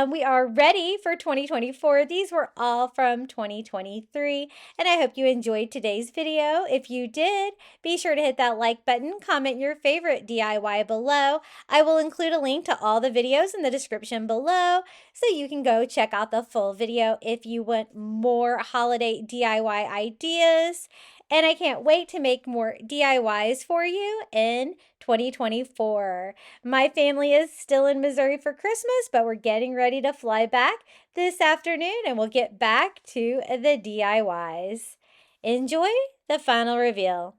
We are ready for 2024. These were all from 2023, and I hope you enjoyed today's video. If you did, be sure to hit that like button, comment your favorite DIY below. I will include a link to all the videos in the description below, so you can go check out the full video if you want more holiday DIY ideas. And I can't wait to make more DIYs for you in 2024. My family is still in Missouri for Christmas, but we're getting ready to fly back this afternoon and we'll get back to the DIYs. Enjoy the final reveal.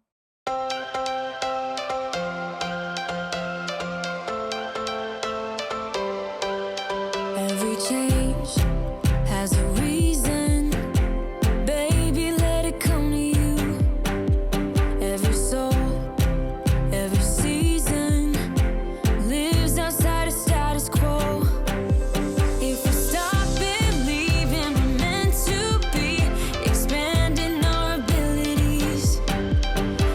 Every change has a reason. Baby, let it come to you. Every soul, every season lives outside of status quo. If we stop believing we're meant to be, expanding our abilities.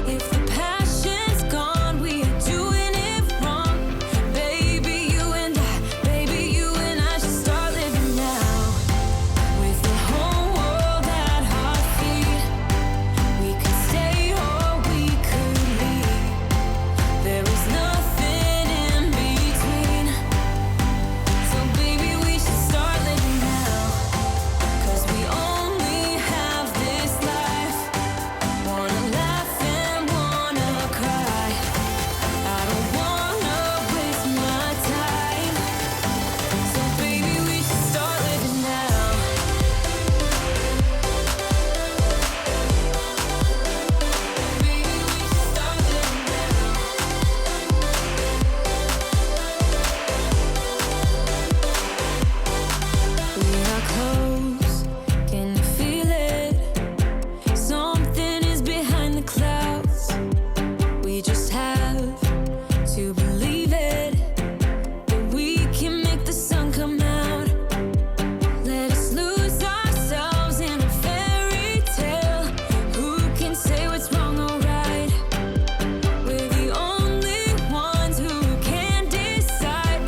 If the passion's gone, we are doing it wrong. Baby, you and I should start living now. With the whole world at our feet, we could stay or we could leave. There is nothing in between. So baby, we should start living now. 'Cause we only have this life. Wanna laugh and wanna cry. I don't wanna waste my time. So baby, we should start living now. Baby, we should start living now. We are close, can you feel it? Something is behind the clouds. We just have to believe it, that we can make the sun come out. Let us lose ourselves in a fairy tale. Who can say what's wrong or right? We're the only ones who can decide.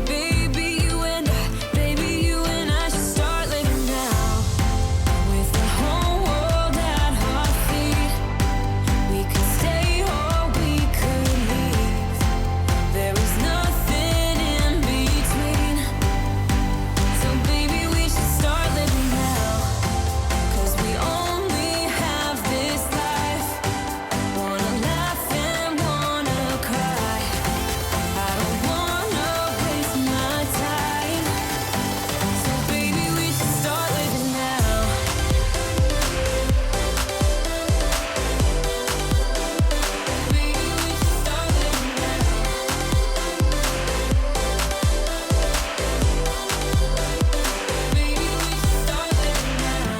Baby, you and I should start living now. With the whole world at our feet, we could stay or we could leave. There is nothing in between. So baby, we should start living now. 'Cause we only have this life. Wanna laugh and wanna cry. I don't wanna waste my time. So baby, we should start living now. Baby, we should start living now. Baby, we should start living now.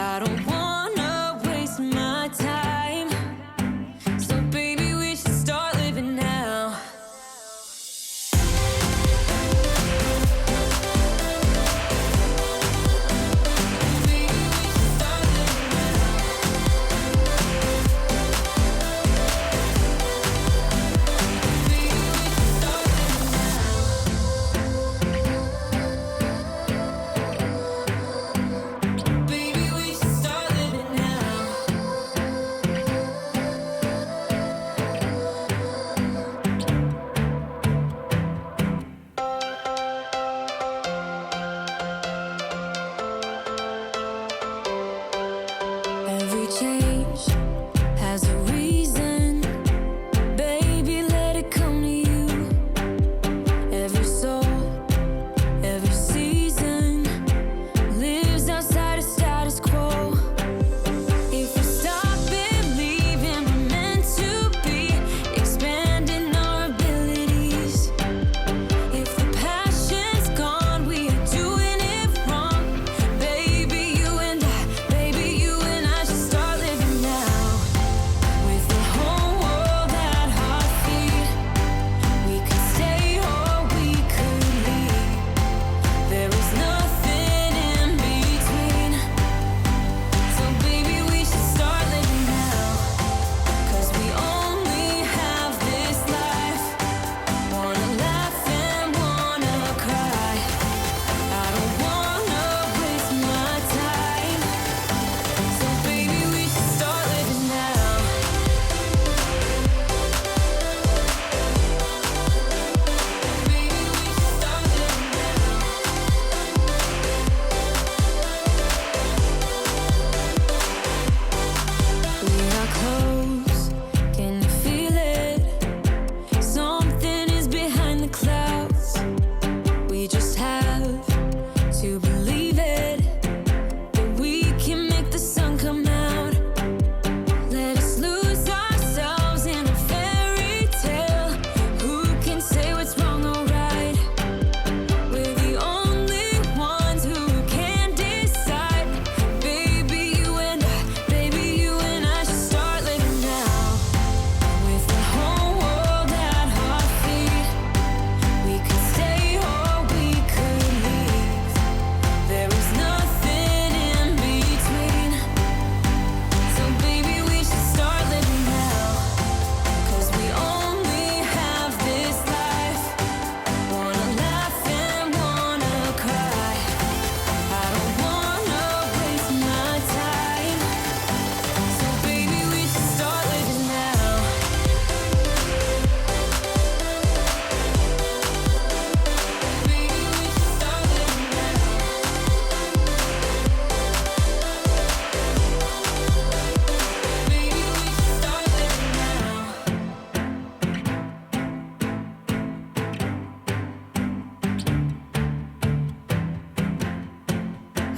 I don't wanna waste my time. So baby, we should start living now. Baby, we should start living now. Baby, we should start living now. Baby, we should start living now. Every change has a reason. Baby, let it come to you. Every soul, every season lives outside of status quo. If we stop believing we're meant to be, expanding our abilities. If the passion's gone, we are doing it wrong. Baby, you and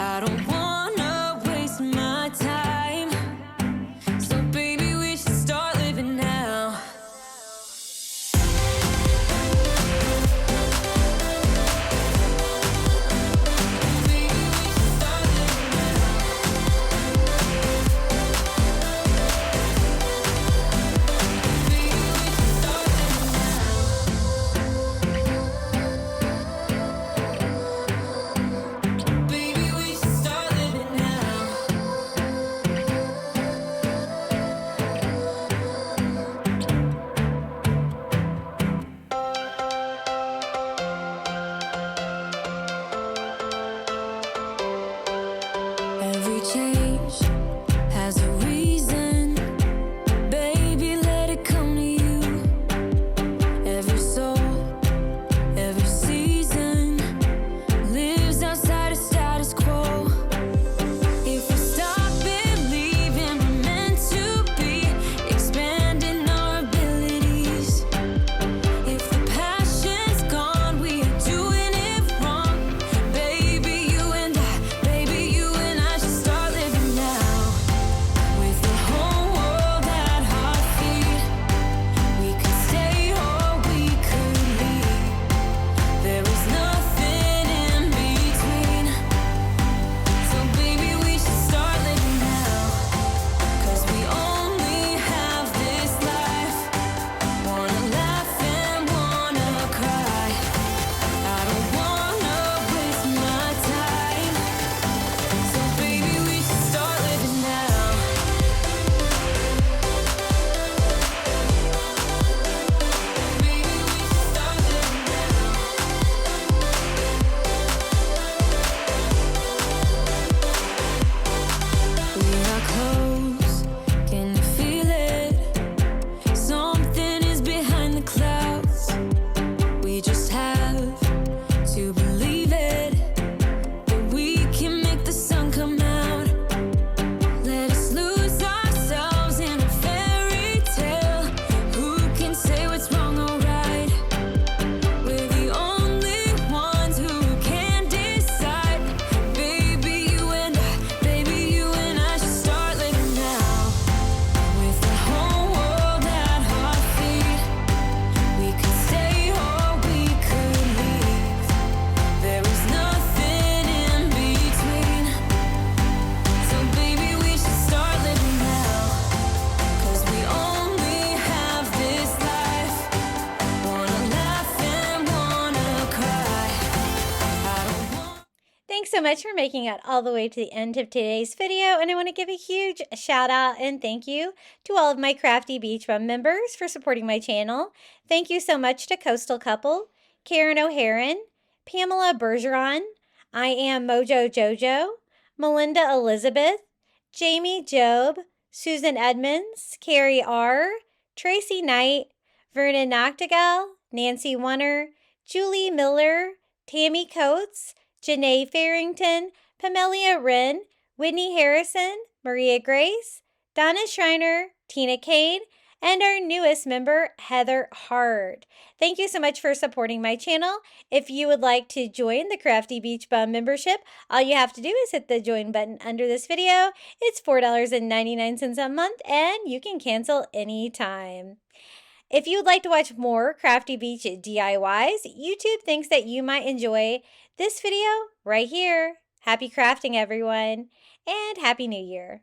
I don't wanna waste my time. So baby, we should start living now. Every change has a reason. Baby, let it come to you. Every soul, every season lives outside of status quo. If we stop believing we're meant to be, expanding our abilities. If the passion's gone, we are doing it wrong. Baby, you and I should start living now. With the whole world at our feet, we could stay or we could leave. There is nothing in between. So baby, we should start living now. 'Cause we only have this life. Wanna laugh and wanna cry. I don't wanna waste my time. So baby, we should start living now. Baby, we should start living now. We are close, can you feel it? Something is behind the clouds. We just have to believe it, that we can make the sun come out. Let us lose ourselves in a fairy tale. Who can say what's wrong or right? We're the only ones who can decide. Baby, you and I should start living now. With the whole world at our feet, we could stay or we could leave. There is nothing in between. So baby, we should start living now. 'Cause we only have this life. Wanna laugh and wanna cry. I don't want. Thanks so much for making it all the way to the end of today's video, and I want to give a huge shout out and thank you to all of my Crafty Beach Bum members for supporting my channel. Thank you so much to Coastal Couple, Karen O'Haron, Pamela Bergeron, I Am Mojo Jojo, Melinda Elizabeth, Jamie Job, Susan Edmonds, Carrie R., Tracy Knight, Vernon Noctigal, Nancy Wunner, Julie Miller, Tammy Coates, Janae Farrington, Pamelia Wren, Whitney Harrison, Maria Grace, Donna Schreiner, Tina Kane, and our newest member, Heather Hard. Thank you so much for supporting my channel. If you would like to join the Crafty Beach Bum membership, all you have to do is hit the join button under this video. It's $4.99 a month, and you can cancel anytime. If you would like to watch more Crafty Beach DIYs, YouTube thinks that you might enjoy this video right here. Happy crafting, everyone, and Happy New Year.